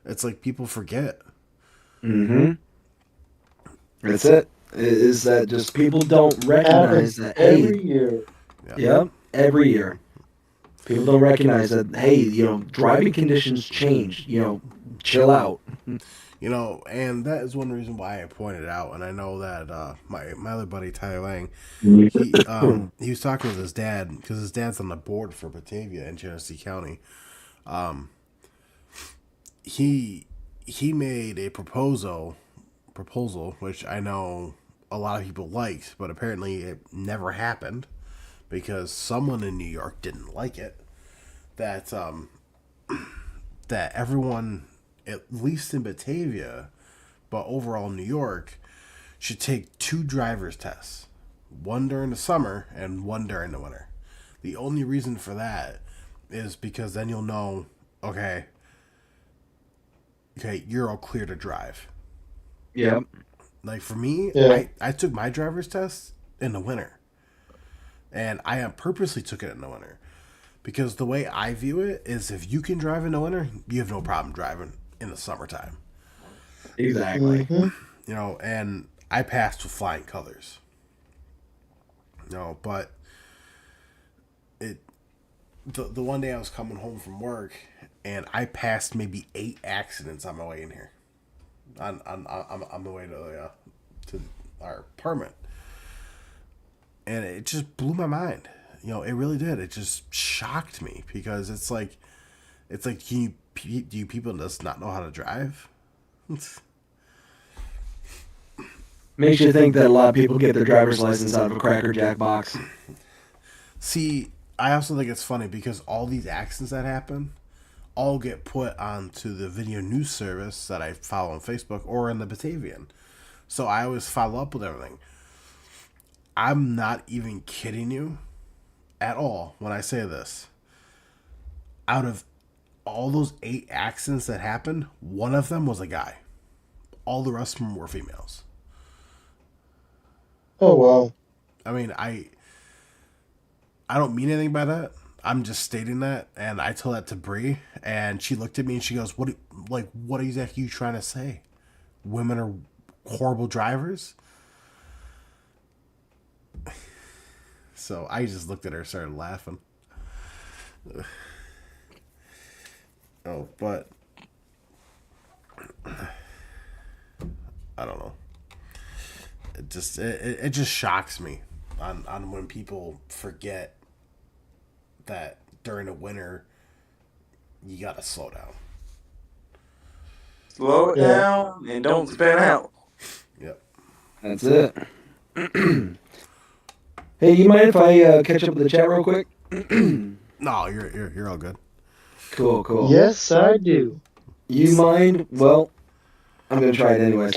it's like people forget. Mm-hmm. That's it. Is that just people don't recognize that, hey, every year. yep, every year. People don't recognize that, hey, you know, driving conditions change. You know, chill out. You know, and that is one reason why I pointed out. And I know that my other buddy Tyler Lang, he was talking with his dad, because his dad's on the board for Batavia in Genesee County. He made a proposal, which I know a lot of people liked, but apparently it never happened because someone in New York didn't like it. That that everyone, at least in Batavia, but overall New York, should take 2 driver's tests, one during the summer and one during the winter. The only reason for that is because then you'll know, okay, you're all clear to drive. Yep. Like for me, Yeah. I took my driver's test in the winter, and I purposely took it in the winter because the way I view it is, if you can drive in the winter, you have no problem driving in the summertime. Exactly. Mhm. You know, and I passed with flying colors. No, but the one day I was coming home from work, and I passed maybe 8 accidents on my way in here, on the way to our apartment, and it just blew my mind. You know, it really did. It just shocked me because it's like, do you people just not know how to drive? Makes you think that a lot of people get their driver's license out of a Cracker Jack box. See, I also think it's funny because all these accidents that happen all get put onto the video news service that I follow on Facebook or in the Batavian. So I always follow up with everything. I'm not even kidding you at all when I say this. Out of all those 8 accidents that happened, one of them was a guy. All the rest of them were females. Oh well. I mean, I don't mean anything by that. I'm just stating that, and I told that to Bree, and she looked at me and she goes, "What exactly are you trying to say? Women are horrible drivers?" So I just looked at her and started laughing. Oh, but I don't know. It just shocks me on when people forget that during the winter you gotta slow down. Slow it down and don't spin out. Yep. That's it. Hey, you mind if I catch up with the chat real quick? No, you're all good. Cool. Yes, I do. You mind? Well, I'm gonna try it anyways.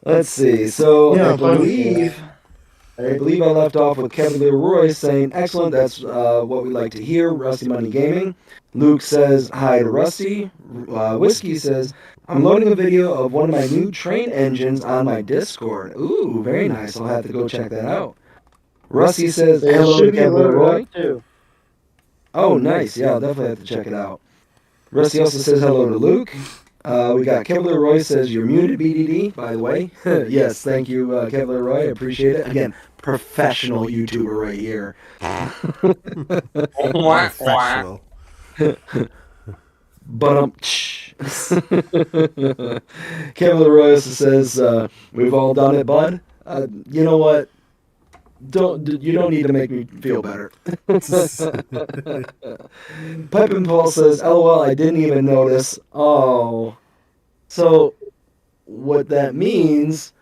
Let's see. So Yeah, I believe I left off with Kevin Leroy saying, "Excellent. That's what we like to hear." Rusty Money Gaming. Luke says hi to Rusty. Whiskey says, "I'm loading a video of one of my new train engines on my Discord." Ooh, very nice. I'll have to go check that out. Rusty says, It "Hello to should be Kevin loaded Leroy." up too. Oh, nice. Yeah, I'll definitely have to check it out. Rusty also says hello to Luke. We got Kevin Leroy says, "You're muted, BDD," by the way. Yes, thank you, Kevin Leroy. I appreciate it. Again, professional YouTuber right here. Professional. But Kevin Leroy also says, "We've all done it, bud." You know what? You don't need to make me feel better. Pipe and Paul says, "LOL, I didn't even notice." Oh. So what that means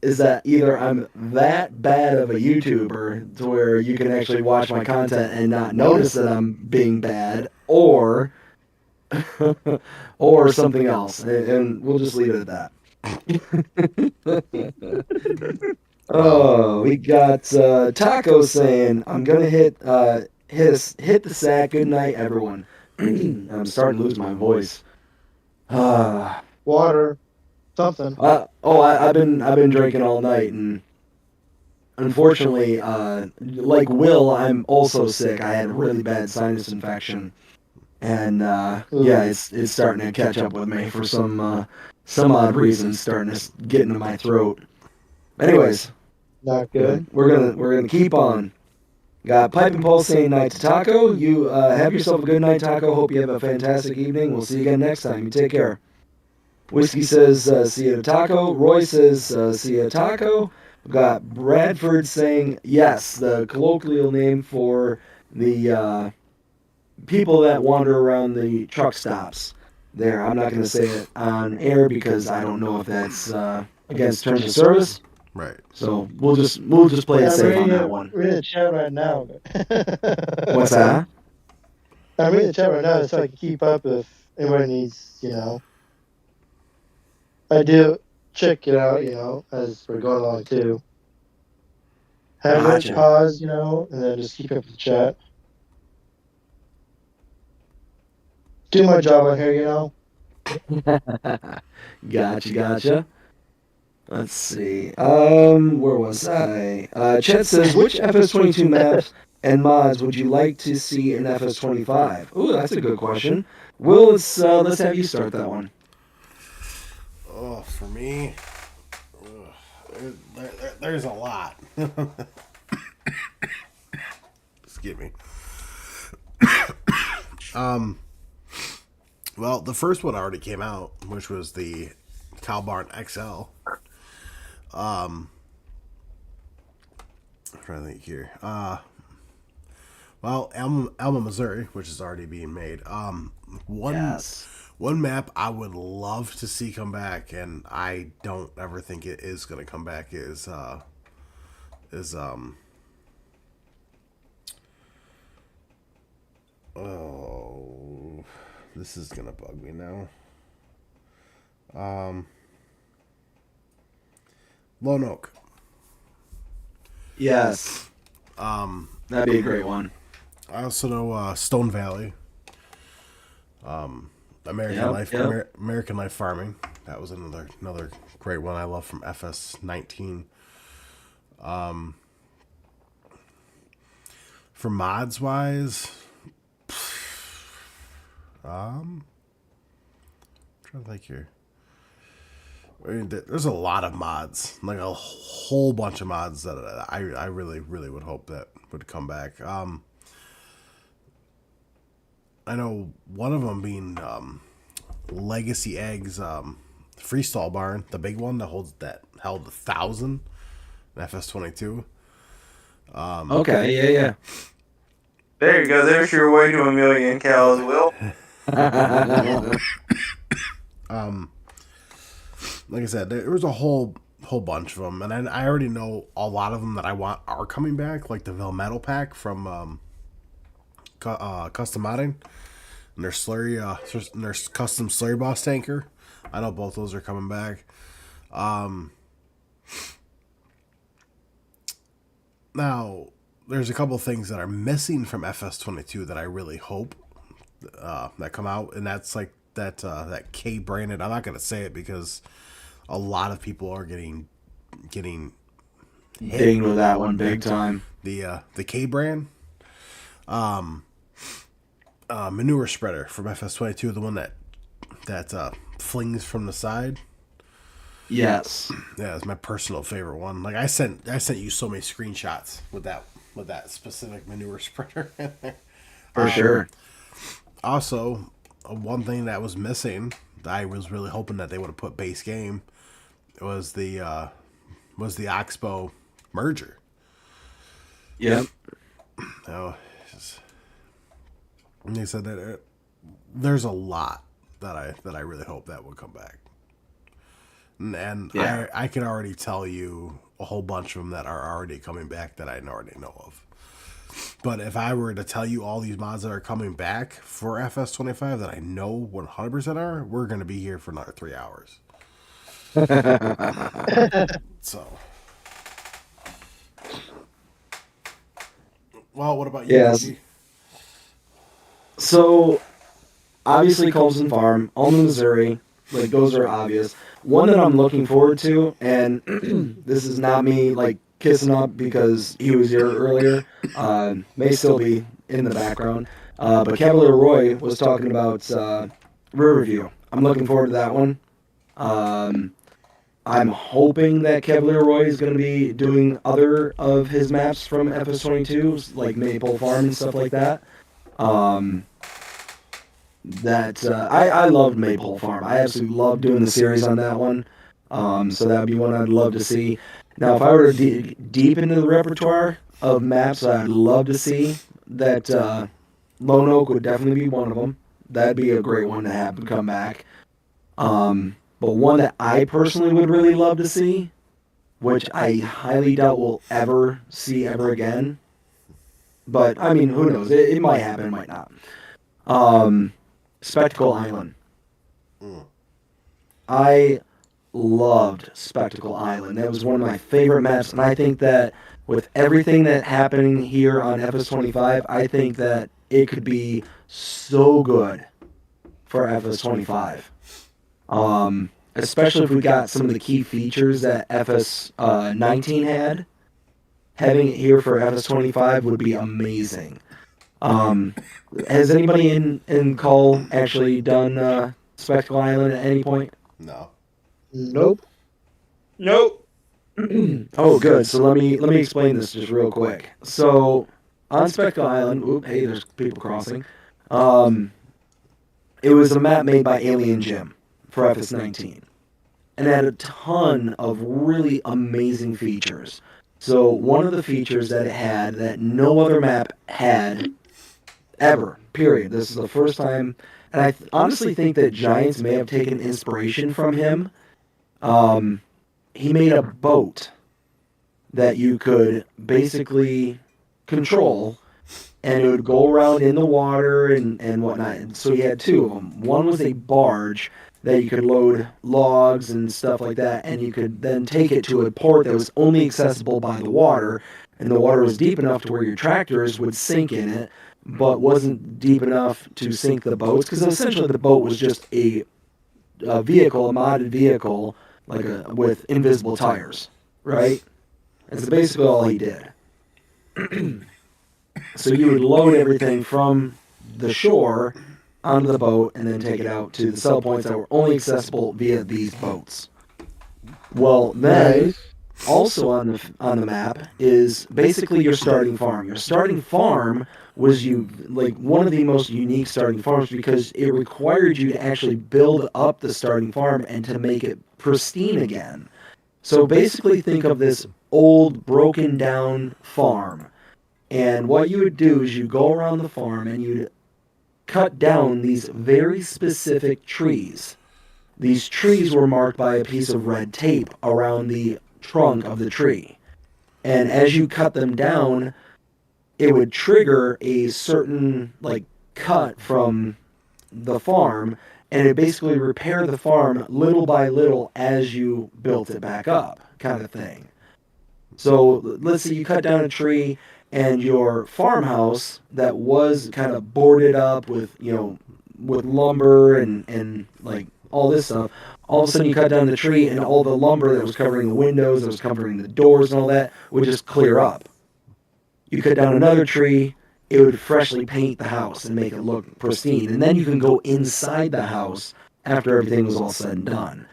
is that either I'm that bad of a YouTuber to where you can actually watch my content and not notice that I'm being bad, or or something else. And we'll just leave it at that. Oh, we got Taco saying, "I'm gonna hit the sack. Good night, everyone." I'm starting to lose my voice. Water, something. I've been drinking all night, and unfortunately, like Will, I'm also sick. I had a really bad sinus infection, and yeah, it's starting to catch up with me for some odd reason. Starting to get into my throat. Anyways. Not good. We're gonna keep on. Got Pipe and Pulse saying night to Taco. You have yourself a good night, Taco. Hope you have a fantastic evening. We'll see you again next time. You take care. Whiskey says see you to Taco. Roy says see you to Taco. We've got Bradford saying yes, the colloquial name for the people that wander around the truck stops. There, I'm not gonna say it on air because I don't know if that's against terms of service. Right. So we'll just play it safe on that one. We're in the chat right now. What's that? I'm in the chat right now so I can keep up if anybody needs, I do check it out, as we're going along too. Have Gotcha. it pause, and then just keep up the chat. Do my job on here, Gotcha. Let's see. Where was I? Chet says, which FS22 maps and mods would you like to see in FS25? Ooh, that's a good question. Will, let's have you start that one. Oh, for me, there's a lot. Excuse me. Well, the first one already came out, which was the Cow Barn XL. I'm trying to think here. Well, Alma, Missouri, which is already being made. One map I would love to see come back, and I don't ever think it is going to come back, is is oh, this is gonna bug me now. Lone Oak. Yes. That'd be a great one. I also know Stone Valley. American Life Farming. That was another great one I love from FS19. For mods wise, I'm trying to think here. I mean, there's a lot of mods, like a whole bunch of mods that I really would hope that would come back. I know one of them being Legacy Eggs Freestall Barn, the big one that held 1,000 in FS22. Okay, yeah. There you go. There's your way to 1,000,000 cows, Will. Like I said, there was a whole bunch of them, and I already know a lot of them that I want are coming back, like the Velmetal pack from Custom Modding, and their slurry, and their custom slurry boss tanker. I know both those are coming back. Now, there's a couple things that are missing from FS22 that I really hope that come out, and that's like that K branded. I'm not gonna say it because a lot of people are getting Ding with that one big time. The K brand manure spreader from FS22, the one that flings from the side. Yes. Yeah, it's my personal favorite one. Like I sent you so many screenshots with that specific manure spreader. For sure. Also, one thing that was missing that I was really hoping that they would have put base game was the Oxbow merger. Yep. No, they said that there's a lot that I really hope that would come back. And yeah. I can already tell you a whole bunch of them that are already coming back that I already know of. But if I were to tell you all these mods that are coming back for FS25 that I know 100% are, we're going to be here for another 3 hours. So. Well, what about you? Yes. Reggie? So, obviously Colson Farm, Alma, Missouri, like those are obvious. One that I'm looking forward to, and this is not me like kissing up because he was here earlier, may still be in the background, but Cavalier Roy was talking about Riverview. I'm looking forward to that one. I'm hoping that Cavalier Roy is going to be doing other of his maps from FS22, like Maple Farm and stuff like that. I loved Maple Farm. I absolutely loved doing the series on that one. So that would be one I'd love to see. Now, if I were to dig deep into the repertoire of maps I'd love to see, that Lone Oak would definitely be one of them. That'd be a great one to have come back. But one that I personally would really love to see, which I highly doubt we'll ever see ever again. But, I mean, who knows? It might happen, it might not. Spectacle Island. I loved Spectacle Island. That was one of my favorite maps, and I think that with everything that's happening here on FS25, I think that it could be so good for FS25. Especially if we got some of the key features that FS19 had. Having it here for FS25 would be amazing. Has anybody in call actually done Spectacle Island at any point? No. Nope. Oh, good. So let me explain this just real quick. So on Spectacle Island, hey, there's people crossing. It was a map made by Alien Jim for FS19, and it had a ton of really amazing features. So one of the features that it had that no other map had ever, period. This is the first time, and I honestly think that Giants may have taken inspiration from him. He made a boat that you could basically control, and it would go around in the water and whatnot. And so you had two of them. One was a barge that you could load logs and stuff like that, and you could then take it to a port that was only accessible by the water, and the water was deep enough to where your tractors would sink in it, but wasn't deep enough to sink the boats, because essentially the boat was just a vehicle, a modded vehicle, like with invisible tires, right? That's basically all he did. So you would load everything from the shore onto the boat and then take it out to the sell points that were only accessible via these boats. Well, then also on the map is basically your starting farm. Your starting farm was one of the most unique starting farms because it required you to actually build up the starting farm and to make it pristine again. So basically think of this old broken down farm. And what you would do is you go around the farm and you'd cut down these very specific trees. These trees were marked by a piece of red tape around the trunk of the tree. And as you cut them down, it would trigger a certain cut from the farm, and it basically repair the farm little by little as you built it back up, kind of thing. So let's say you cut down a tree and your farmhouse that was kind of boarded up with lumber and all this stuff, all of a sudden you cut down the tree and all the lumber that was covering the windows, that was covering the doors and all that would just clear up. You cut down another tree, it would freshly paint the house and make it look pristine. And then you can go inside the house after everything was all said and done.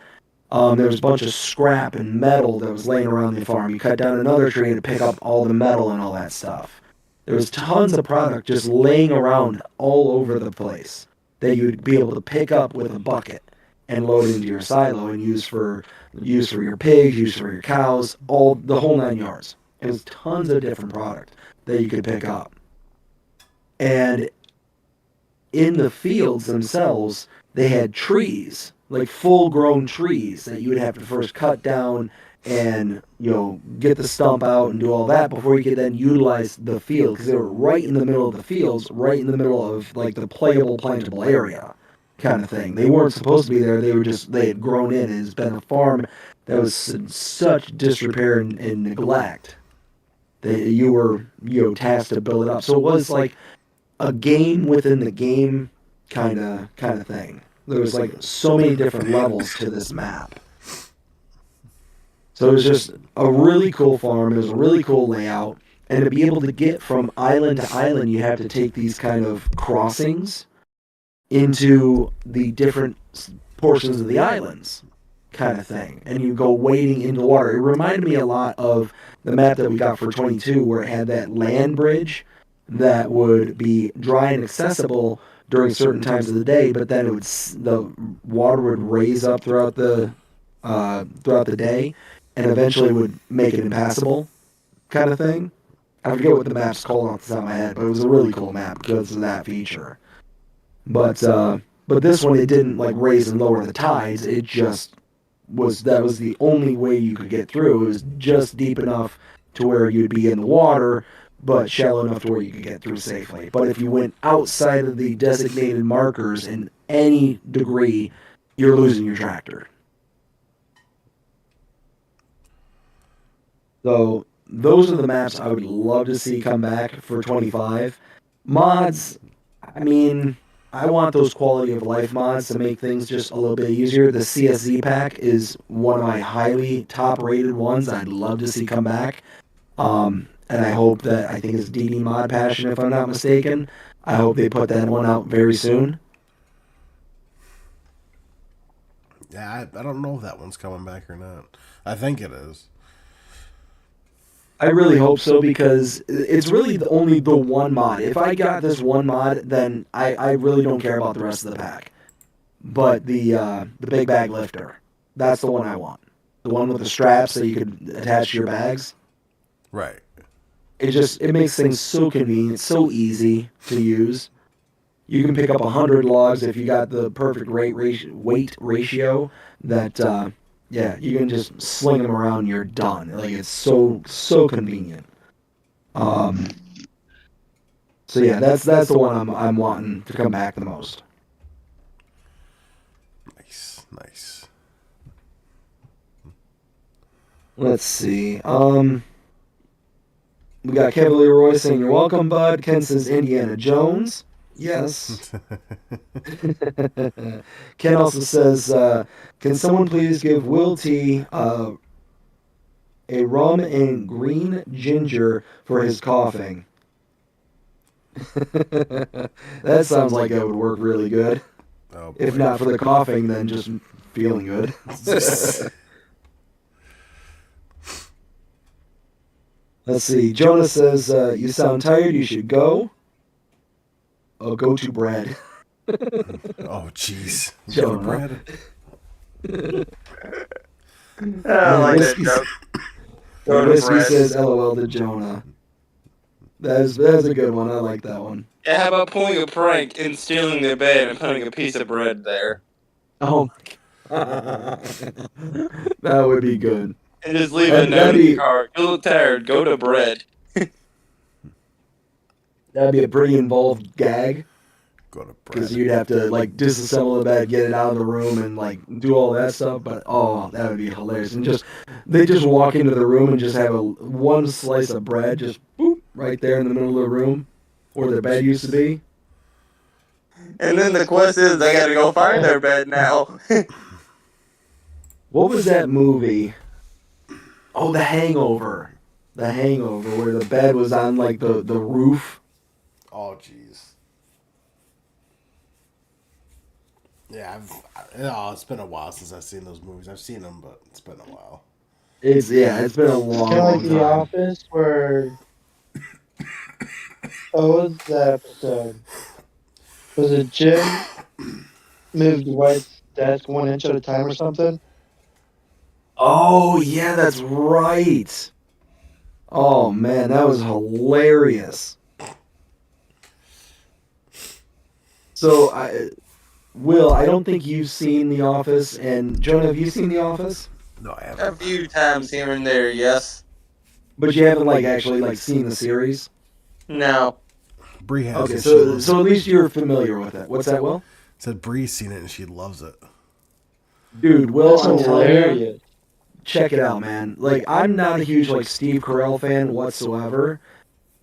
There was a bunch of scrap and metal that was laying around the farm. You cut down another tree to pick up all the metal and all that stuff. There was tons of product just laying around all over the place that you'd be able to pick up with a bucket and load into your silo and use for your pigs, use for your cows, the whole 9 yards. It was tons of different product that you could pick up. And in the fields themselves, they had trees, like full-grown trees that you would have to first cut down and get the stump out and do all that before you could then utilize the field, because they were right in the middle of the fields, right in the middle of the playable, plantable area kind of thing. They weren't supposed to be there. They had grown in. It's been a farm that was in such disrepair and neglect that you were tasked to build it up. So it was like a game within the game kind of thing. There was so many different levels to this map. So it was just a really cool farm. It was a really cool layout. And to be able to get from island to island, you have to take these kind of crossings into the different portions of the islands kind of thing. And you go wading into the water. It reminded me a lot of the map that we got for 22, where it had that land bridge that would be dry and accessible during certain times of the day, but then the water would raise up throughout the day, and eventually would make it impassable, kind of thing. I forget what the map's called off the top of my head, but it was a really cool map because of that feature. But this one, it didn't raise and lower the tides. It just was the only way you could get through. It was just deep enough to where you'd be in the water, but shallow enough to where you could get through safely. But if you went outside of the designated markers in any degree, you're losing your tractor. So those are the maps I would love to see come back for 25. Mods, I mean, I want those quality of life mods to make things just a little bit easier. The CSZ pack is one of my highly top rated ones I'd love to see come back. And I hope that, I think it's DD Mod Passion, if I'm not mistaken. I hope they put that one out very soon. Yeah, I don't know if that one's coming back or not. I think it is. I really hope so, because it's really only the one mod. If I got this one mod, then I really don't care about the rest of the pack. But the big bag lifter, that's the one I want. The one with the straps that you could attach to your bags. Right. It makes things so convenient, so easy to use. You can pick up 100 logs if you got the perfect weight ratio that Yeah, you can just sling them around and you're done. Like, it's so convenient. So yeah, that's the one I'm wanting to come back the most. Nice. Let's see. We got Kevin Leroy saying, "You're welcome, bud." Ken says, "Indiana Jones." Yes. Ken also says, "Can someone please give Will T a rum and green ginger for his coughing?" That sounds like that would work really good. Oh, boy. If not for the coughing, then just feeling good. Let's see. Jonah says, "You sound tired. You should go." Oh, go to Brad. Oh, jeez. Jonah. Brad. I like that joke. Go to Whiskey Brad. says, "LOL to Jonah." That's a good one. I like that one. Yeah, how about pulling a prank and stealing their bed and putting a piece of bread there? Oh, that would be good. And just leave a note in the car. You look tired, go to bread. That'd be a pretty involved gag. Go to Because Brad. you'd have to like disassemble the bed, get it out of the room, and like do all that stuff. But oh, that would be hilarious. And they just walk into the room and just have one slice of bread just boop right there in the middle of the room where their bed used to be. And then the quest is they gotta go find their bed now. What was that movie? Oh, The Hangover. The Hangover, where the bed was on like the roof. Oh, jeez. Yeah, it's been a while since I've seen those movies. I've seen them, but it's been a while. It's been a long, Kind of like long The time. Office, where what was that episode? Was it Jim moved Dwight's desk 1 inch at a time or something? Oh yeah, that's right. Oh man, that was hilarious. So Will, I don't think you've seen The Office, and Jonah, have you seen The Office? No, I A haven't. few times here and there, yes. But you haven't like actually like seen the series. No. Bree has Okay, it. She so loves at it. least you're familiar with it. What's that, Will? Said Bree's seen it and she loves it. Dude, Will, That's I'm telling you, hilarious. check it out, man. Like, I'm not a huge like Steve Carell fan whatsoever.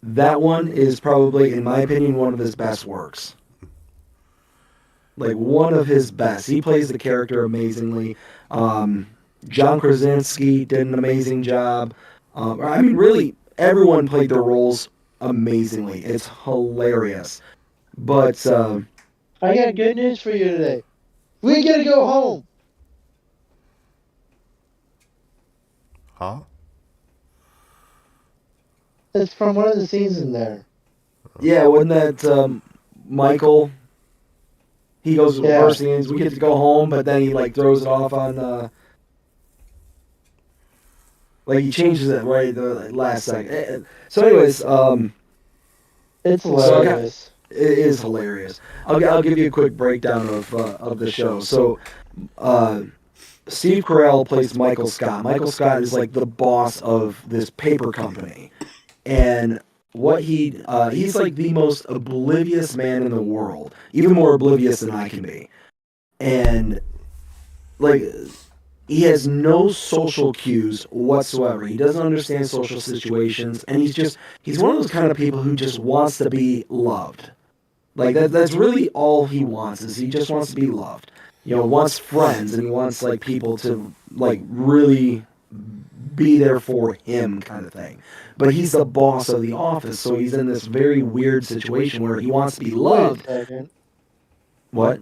That one is probably, in my opinion, one of his best works. Like, one of his best. He plays the character amazingly. John Krasinski did an amazing job. I mean, really, everyone played their roles amazingly. It's hilarious. But I got good news for you today. We gotta go home. Huh? It's from one of the scenes in there. yeah, wasn't that Michael? He goes Yeah. first scenes. We get to go home, but then he like throws it off on. Like he changes it right at the last second. So, anyways, It's So I got- hilarious. it is hilarious. I'll give you a quick breakdown of the show. So, Steve Carell plays Michael Scott. Michael Scott is like the boss of this paper company, and what he's like the most oblivious man in the world, even more oblivious than I can be, and like he has no social cues whatsoever. He doesn't understand social situations, and he's one of those kind of people who just wants to be loved. Like that's really all he wants, is he just wants to be loved. You know, wants friends, and he wants like people to like really be there for him, kind of thing. But he's the boss of the office, so he's in this very weird situation where he wants to be loved. Wait a second. What?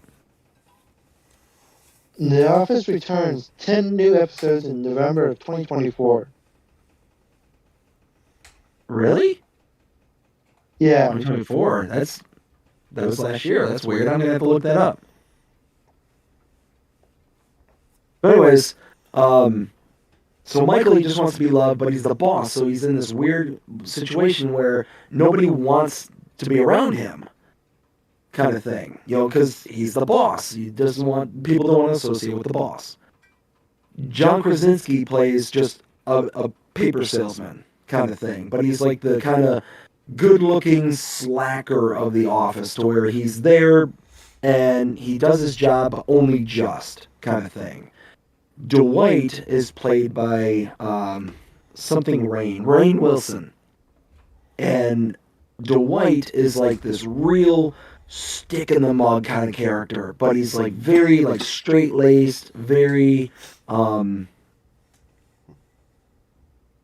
The Office returns 10 new episodes in November of 2024. Really? Yeah. 2024. That was last year. That's weird. I'm gonna have to look that up. But anyways, so Michael, he just wants to be loved, but he's the boss, so he's in this weird situation where nobody wants to be around him, kind of thing. You know, because he's the boss. He doesn't want people to want to associate with the boss. John Krasinski plays just a paper salesman kind of thing, but he's like the kind of good-looking slacker of the office, to where he's there and he does his job only just kind of thing. Dwight is played by Rainn Wilson, and Dwight is like this real stick in the mud kind of character, but he's like very like straight-laced, very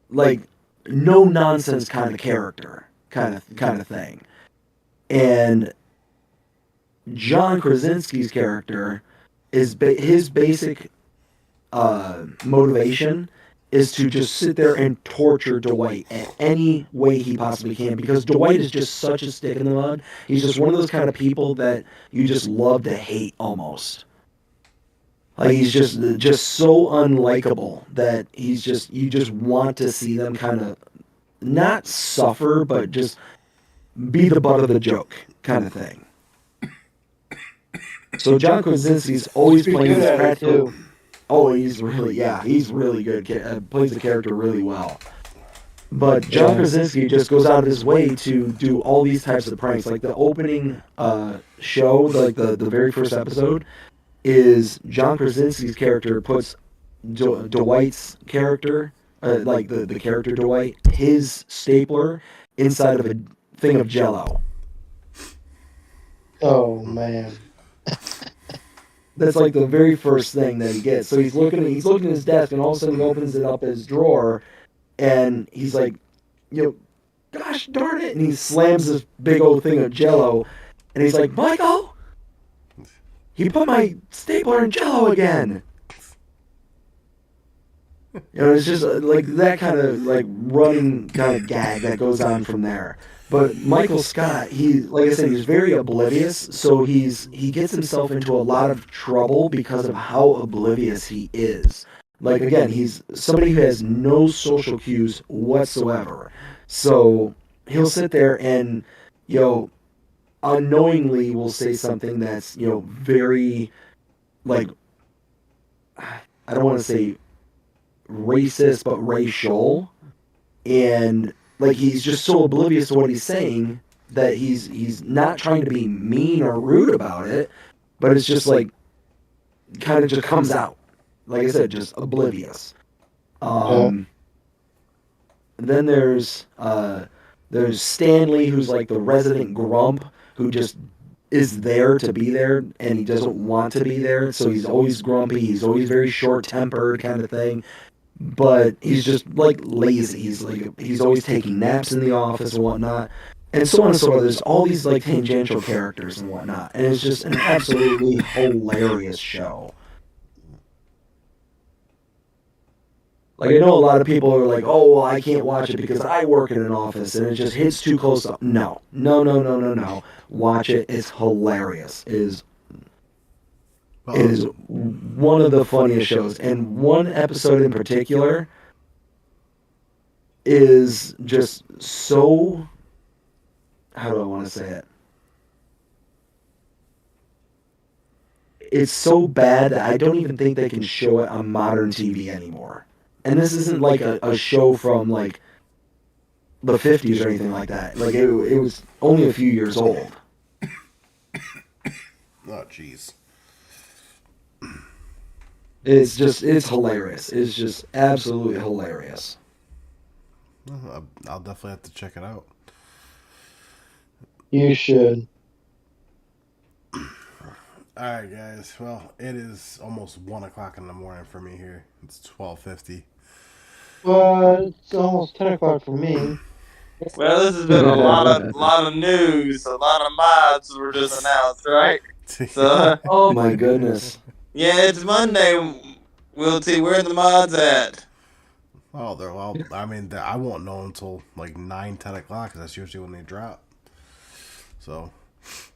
like no nonsense kind of character kind of thing. And John Krasinski's character is his basic motivation is to just sit there and torture Dwight in any way he possibly can, because Dwight is just such a stick in the mud. He's just one of those kind of people that you just love to hate almost. Like, he's just so unlikable that you just want to see them kind of not suffer, but just be the butt of the joke kind of thing. So John Krasinski's always playing this practical. Oh, he's really good. Plays the character really well. But John Krasinski just goes out of his way to do all these types of pranks. Like the opening show, like the very first episode, is John Krasinski's character puts Dwight's character, like the character Dwight, his stapler inside of a thing of Jell-O. Oh man. That's like the very first thing that he gets. So he's looking at his desk, and all of a sudden he opens it up his drawer, and he's like, gosh darn it! And he slams this big old thing of Jell-O, and he's like, Michael, you put my stapler in Jell-O again. It's just like that kind of like running kind of gag that goes on from there. But Michael Scott, like I said, he's very oblivious, so he gets himself into a lot of trouble because of how oblivious he is. Like, again, he's somebody who has no social cues whatsoever. So he'll sit there and, unknowingly will say something that's, very, like, I don't want to say racist, but racial. And like, he's just so oblivious to what he's saying that he's not trying to be mean or rude about it, but it's just like kind of just comes out. Like I said, just oblivious. Then there's Stanley, who's like the resident grump, who just is there to be there and he doesn't want to be there, so he's always grumpy, he's always very short-tempered kind of thing. But he's just like lazy. He's always taking naps in the office and whatnot, and so on and so forth. There's all these like tangential characters and whatnot, and it's just an absolutely hilarious show. Like, I know a lot of people are like, oh, well, I can't watch it because I work in an office and it just hits too close up. No. Watch it. It's hilarious. It is one of the funniest shows. And one episode in particular is just so... How do I want to say it? It's so bad that I don't even think they can show it on modern TV anymore. And this isn't like a show from like the 50s or anything like that. Like, it was only a few years old. Oh, jeez. It's hilarious. It's just absolutely hilarious. I'll definitely have to check it out. You should. Alright, guys. Well, it is almost 1 o'clock in the morning for me here. It's 12:50. Well, it's almost 10 o'clock for me. Well, this has been a lot of news. A lot of mods were just announced, right? So, Oh my goodness. yeah, it's Monday. We'll see where the mods at. Oh, I mean, I won't know until like 9, 10 o'clock, because that's usually when they drop. So.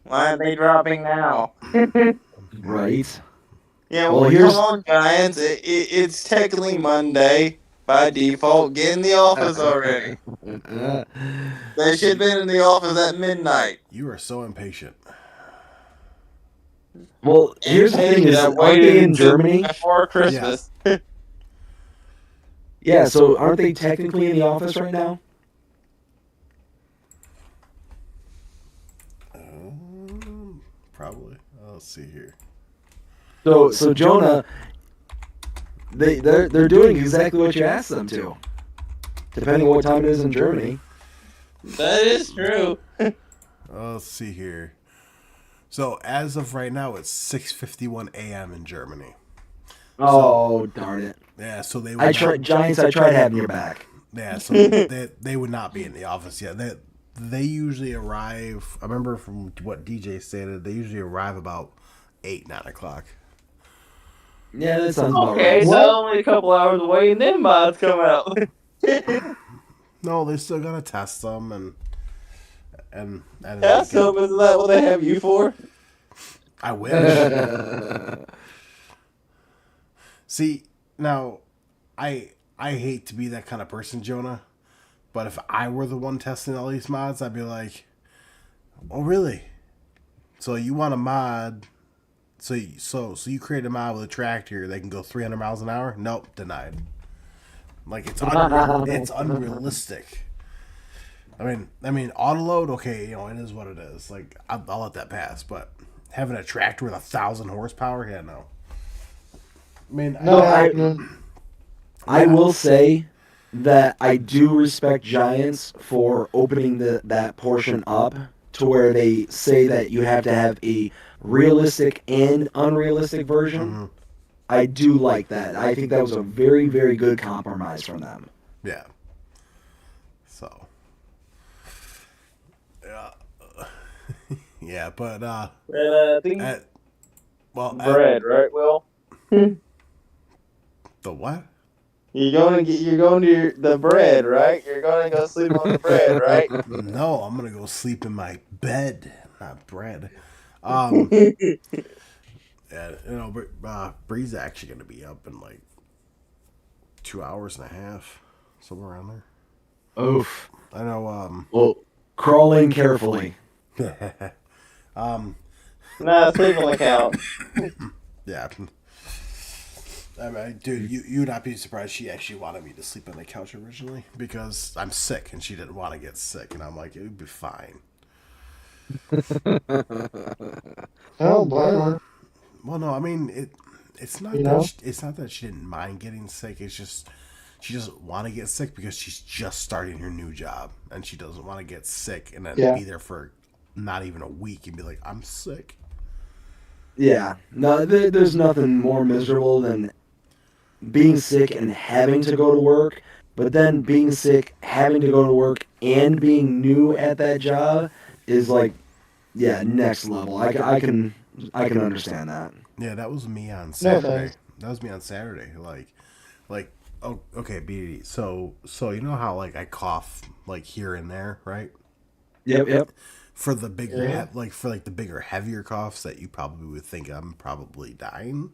Why are they dropping now? Right? Yeah, Well, well, here's- come on, Giants. It's technically Monday by default. Get in the office already. They should have been in the office at midnight. You are so impatient. Well, here's the thing: is I I'm in Germany. before Christmas. Yeah, so aren't they technically in the office right now? Probably. Let's see here. So Jonah, they're doing exactly what you asked them to, depending on what time it is in Germany. That is true. Let's see here. So as of right now, it's 6:51 a.m. in Germany. Oh, darn it! Yeah, so they. I tried Giants. I tried having your back. Yeah, so they would not be in the office yet. They usually arrive. I remember from what DJ stated, they usually arrive about 8-9 o'clock. Yeah, that sounds about Okay, right. so only a couple hours away, and then mods come out. No, they still gotta test them and Yeah, so isn't that what they have you for? I wish. See, now, I hate to be that kind of person, Jonah, but if I were the one testing all these mods, I'd be like, "Oh, really? So you want a mod? So you create a mod with a tractor that can go 300 miles an hour? Nope, denied. Like it's unrealistic. I mean, autoload, okay, you know, it is what it is. Like I'll let that pass, but having a tractor with 1,000 horsepower, yeah, no. I mean, I will say that I do respect Giants for opening that portion up to where they say that you have to have a realistic and unrealistic version. Mm-hmm. I do like that. I think that was a very, very good compromise from them. Yeah. So. Yeah. Yeah, but I think bread, right, Will? The what? You're going to the bread, right? You're going to go sleep on the bread, right? No, I'm gonna go sleep in my bed, not bread. Yeah, you know, Bree's actually gonna be up in like 2 hours and a half, somewhere around there. Oof. I know. Well, crawl in carefully. Nah, sleep on the couch. Yeah. I mean, dude, you'd not be surprised. She actually wanted me to sleep on the couch originally because I'm sick, and she didn't want to get sick, and I'm like, it would be fine. Oh, blame her. Well, no, I mean it's not it's not that she didn't mind getting sick. It's just she doesn't want to get sick because she's just starting her new job, and she doesn't want to get sick and then be there for not even a week and be like, I'm sick. Yeah. No, there's nothing more miserable than being sick and having to go to work, but then being sick, having to go to work, and being new at that job is like, yeah, next level. I can understand that. Yeah, that was me on Saturday. thanks. That was me on Saturday. Like, oh, okay, BD. So you know how like I cough like here and there, right? Yep. For the bigger, the bigger, heavier coughs that you probably would think I'm probably dying,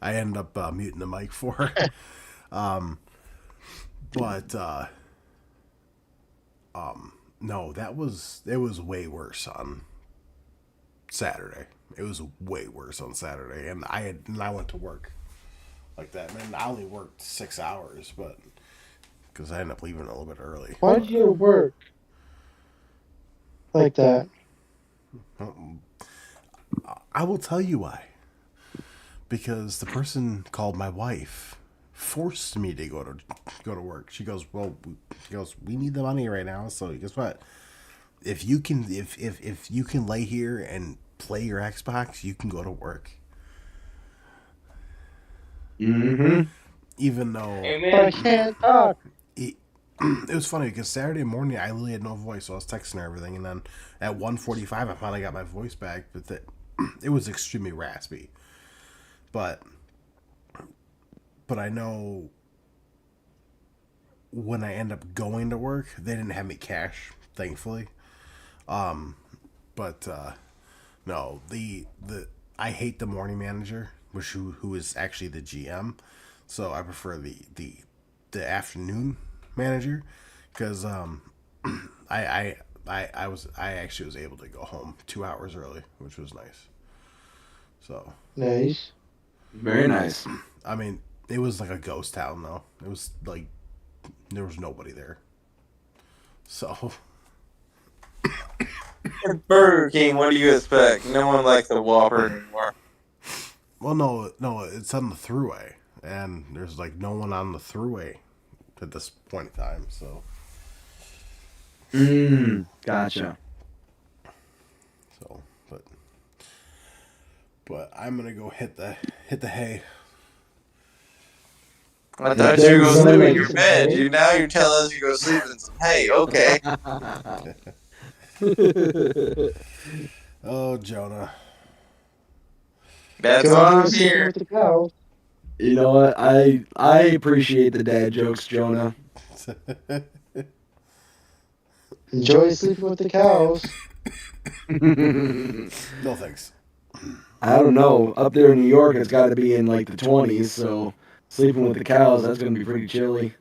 I end up muting the mic for. No, it was way worse on Saturday. It was way worse on Saturday, and I went to work like that. Man, I only worked 6 hours, but because I ended up leaving a little bit early. Why did you work like that? I will tell you why. Because the person called my wife forced me to go to work. She goes, we need the money right now. So guess what? If you can lay here and play your Xbox, you can go to work. Mm-hmm. Even though I can't talk. it was funny because Saturday morning I literally had no voice, so I was texting her everything, and then at 1:45 I finally got my voice back, but it was extremely raspy. But I know when I end up going to work, they didn't have me cash, thankfully. No, the I hate the morning manager, who is actually the GM, so I prefer the afternoon manager, because I actually was able to go home 2 hours early, which was nice. So Nice. Very nice. I mean, it was like a ghost town though. It was like there was nobody there. So Burger King, what do you expect? No one likes the Whopper anymore. well, no, it's on the thruway, and there's like no one on the thruway at this point in time. So Gotcha. so, but I'm gonna go hit the hay. I thought you were going to sleep in your bed. Now you're telling us you go sleep in some hay. Okay. Oh, Jonah. That's Go why on I'm sleeping here. with the cows. You know what? I appreciate the dad jokes, Jonah. Enjoy sleeping with the cows. No thanks. I don't know. Up there in New York, it's got to be in like the 20s, so sleeping with the cows, that's going to be pretty chilly.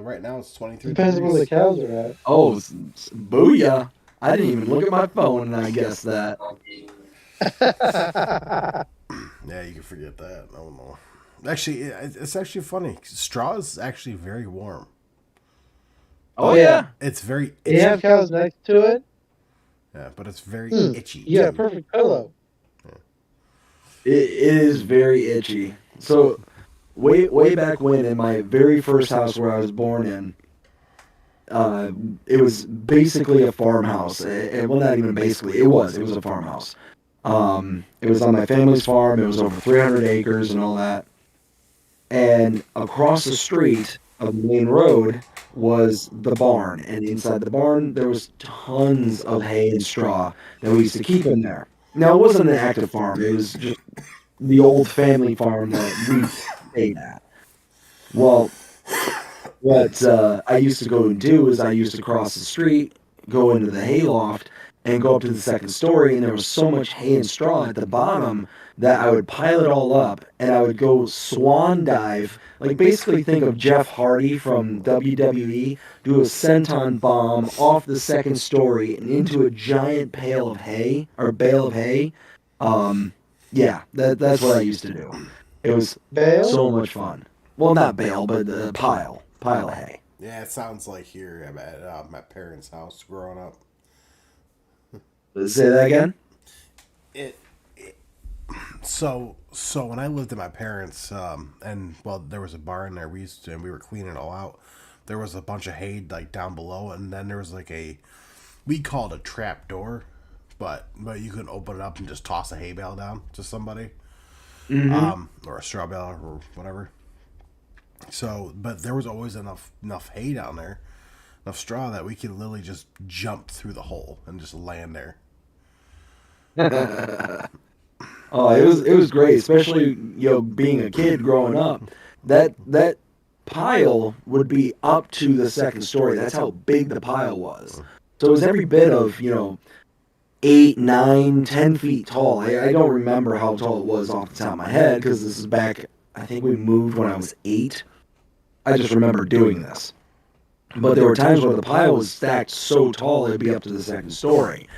Right now it's 23 Depends on where the degrees. cows are at. Oh, booyah. I didn't even look at my phone and I guessed that. Yeah, you can forget that. Oh no. Actually, it's actually funny. Straw is actually very warm. Oh, yeah. It's very itchy. You have cows next to it. Yeah, but it's very Hmm. itchy. You got a too. perfect pillow. It is very itchy. So, way back when, in my very first house where I was born in, it was basically a farmhouse. Well, not even basically. It was a farmhouse. It was on my family's farm. It was over 300 acres and all that. And across the street of the main road was the barn. And inside the barn, there was tons of hay and straw that we used to keep in there. Now, it wasn't an active farm. It was just the old family farm that we stayed at. Well, what I used to go and do is I used to cross the street, go into the hayloft, and go up to the second story, and there was so much hay and straw at the bottom that I would pile it all up, and I would go swan dive, like basically think of Jeff Hardy from WWE, do a senton bomb off the second story and into a giant pail of hay, or bale of hay. Yeah, that's what I used to do. It was Bale? so much fun. Well, not bale, but pile of hay. Yeah, it sounds like here at my parents' house growing up. Say that again? So when I lived at my parents, and well, there was a barn there. We were cleaning it all out. There was a bunch of hay like down below, and then there was like we called it a trap door, but you could open it up and just toss a hay bale down to somebody, or a straw bale or whatever. So, but there was always enough hay down there, enough straw that we could literally just jump through the hole and just land there. Oh, it was great, especially being a kid growing up. That pile would be up to the second story. That's how big the pile was. So it was every bit of 8, 9, 10 feet tall. I don't remember how tall it was off the top of my head because this is back. I think we moved when I was 8. I just remember doing this. But there were times where the pile was stacked so tall it'd be up to the second story.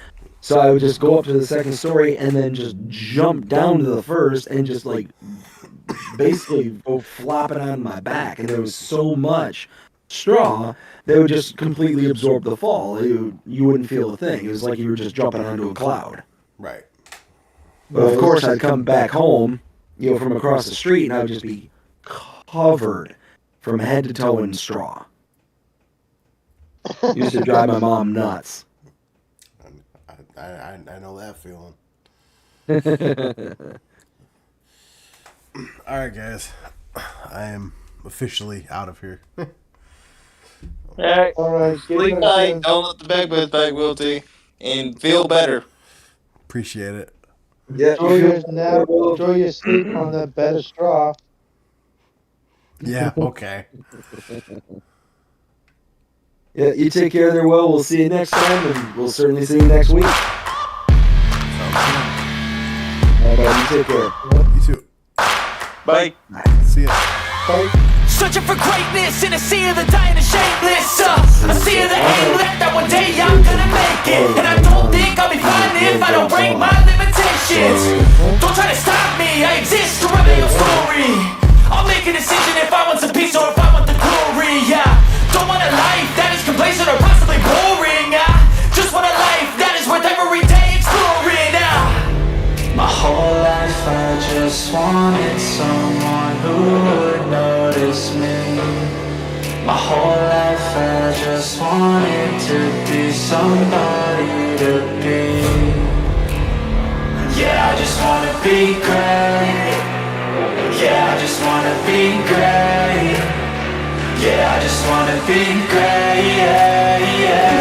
So I would just go up to the second story and then just jump down to the first and just like basically go flopping on my back. And there was so much straw that would just completely absorb the fall. You wouldn't feel a thing. It was like you were just jumping onto a cloud. Right. But of course I'd come back home, from across the street, and I would just be covered from head to toe in straw. Used to drive my mom nuts. I know that feeling. All right, guys. I am officially out of here. Alright. Alright, Sleep tight. Don't let the bed back, Wilty. And feel better. Appreciate it. Yeah, Enjoy your nap. Enjoy your sleep on that bed of straw. Yeah, okay. Yeah, you take care there, Will. We'll see you next time, and we'll certainly see you next week. All right, you take care. You too. Bye. See ya. Bye. Searching for greatness in a sea of the dying and shameless. A sea of the hate left that one day I'm gonna make it. And I don't think I'll be fine if I don't break my limitations. Don't try to stop me, I exist to write my own story. I'll make a decision if I want some peace or if I want the whole life I just wanted to be somebody to be. Yeah, I just wanna be great. Yeah, I just wanna be great. Yeah, I just wanna be great. Yeah, yeah.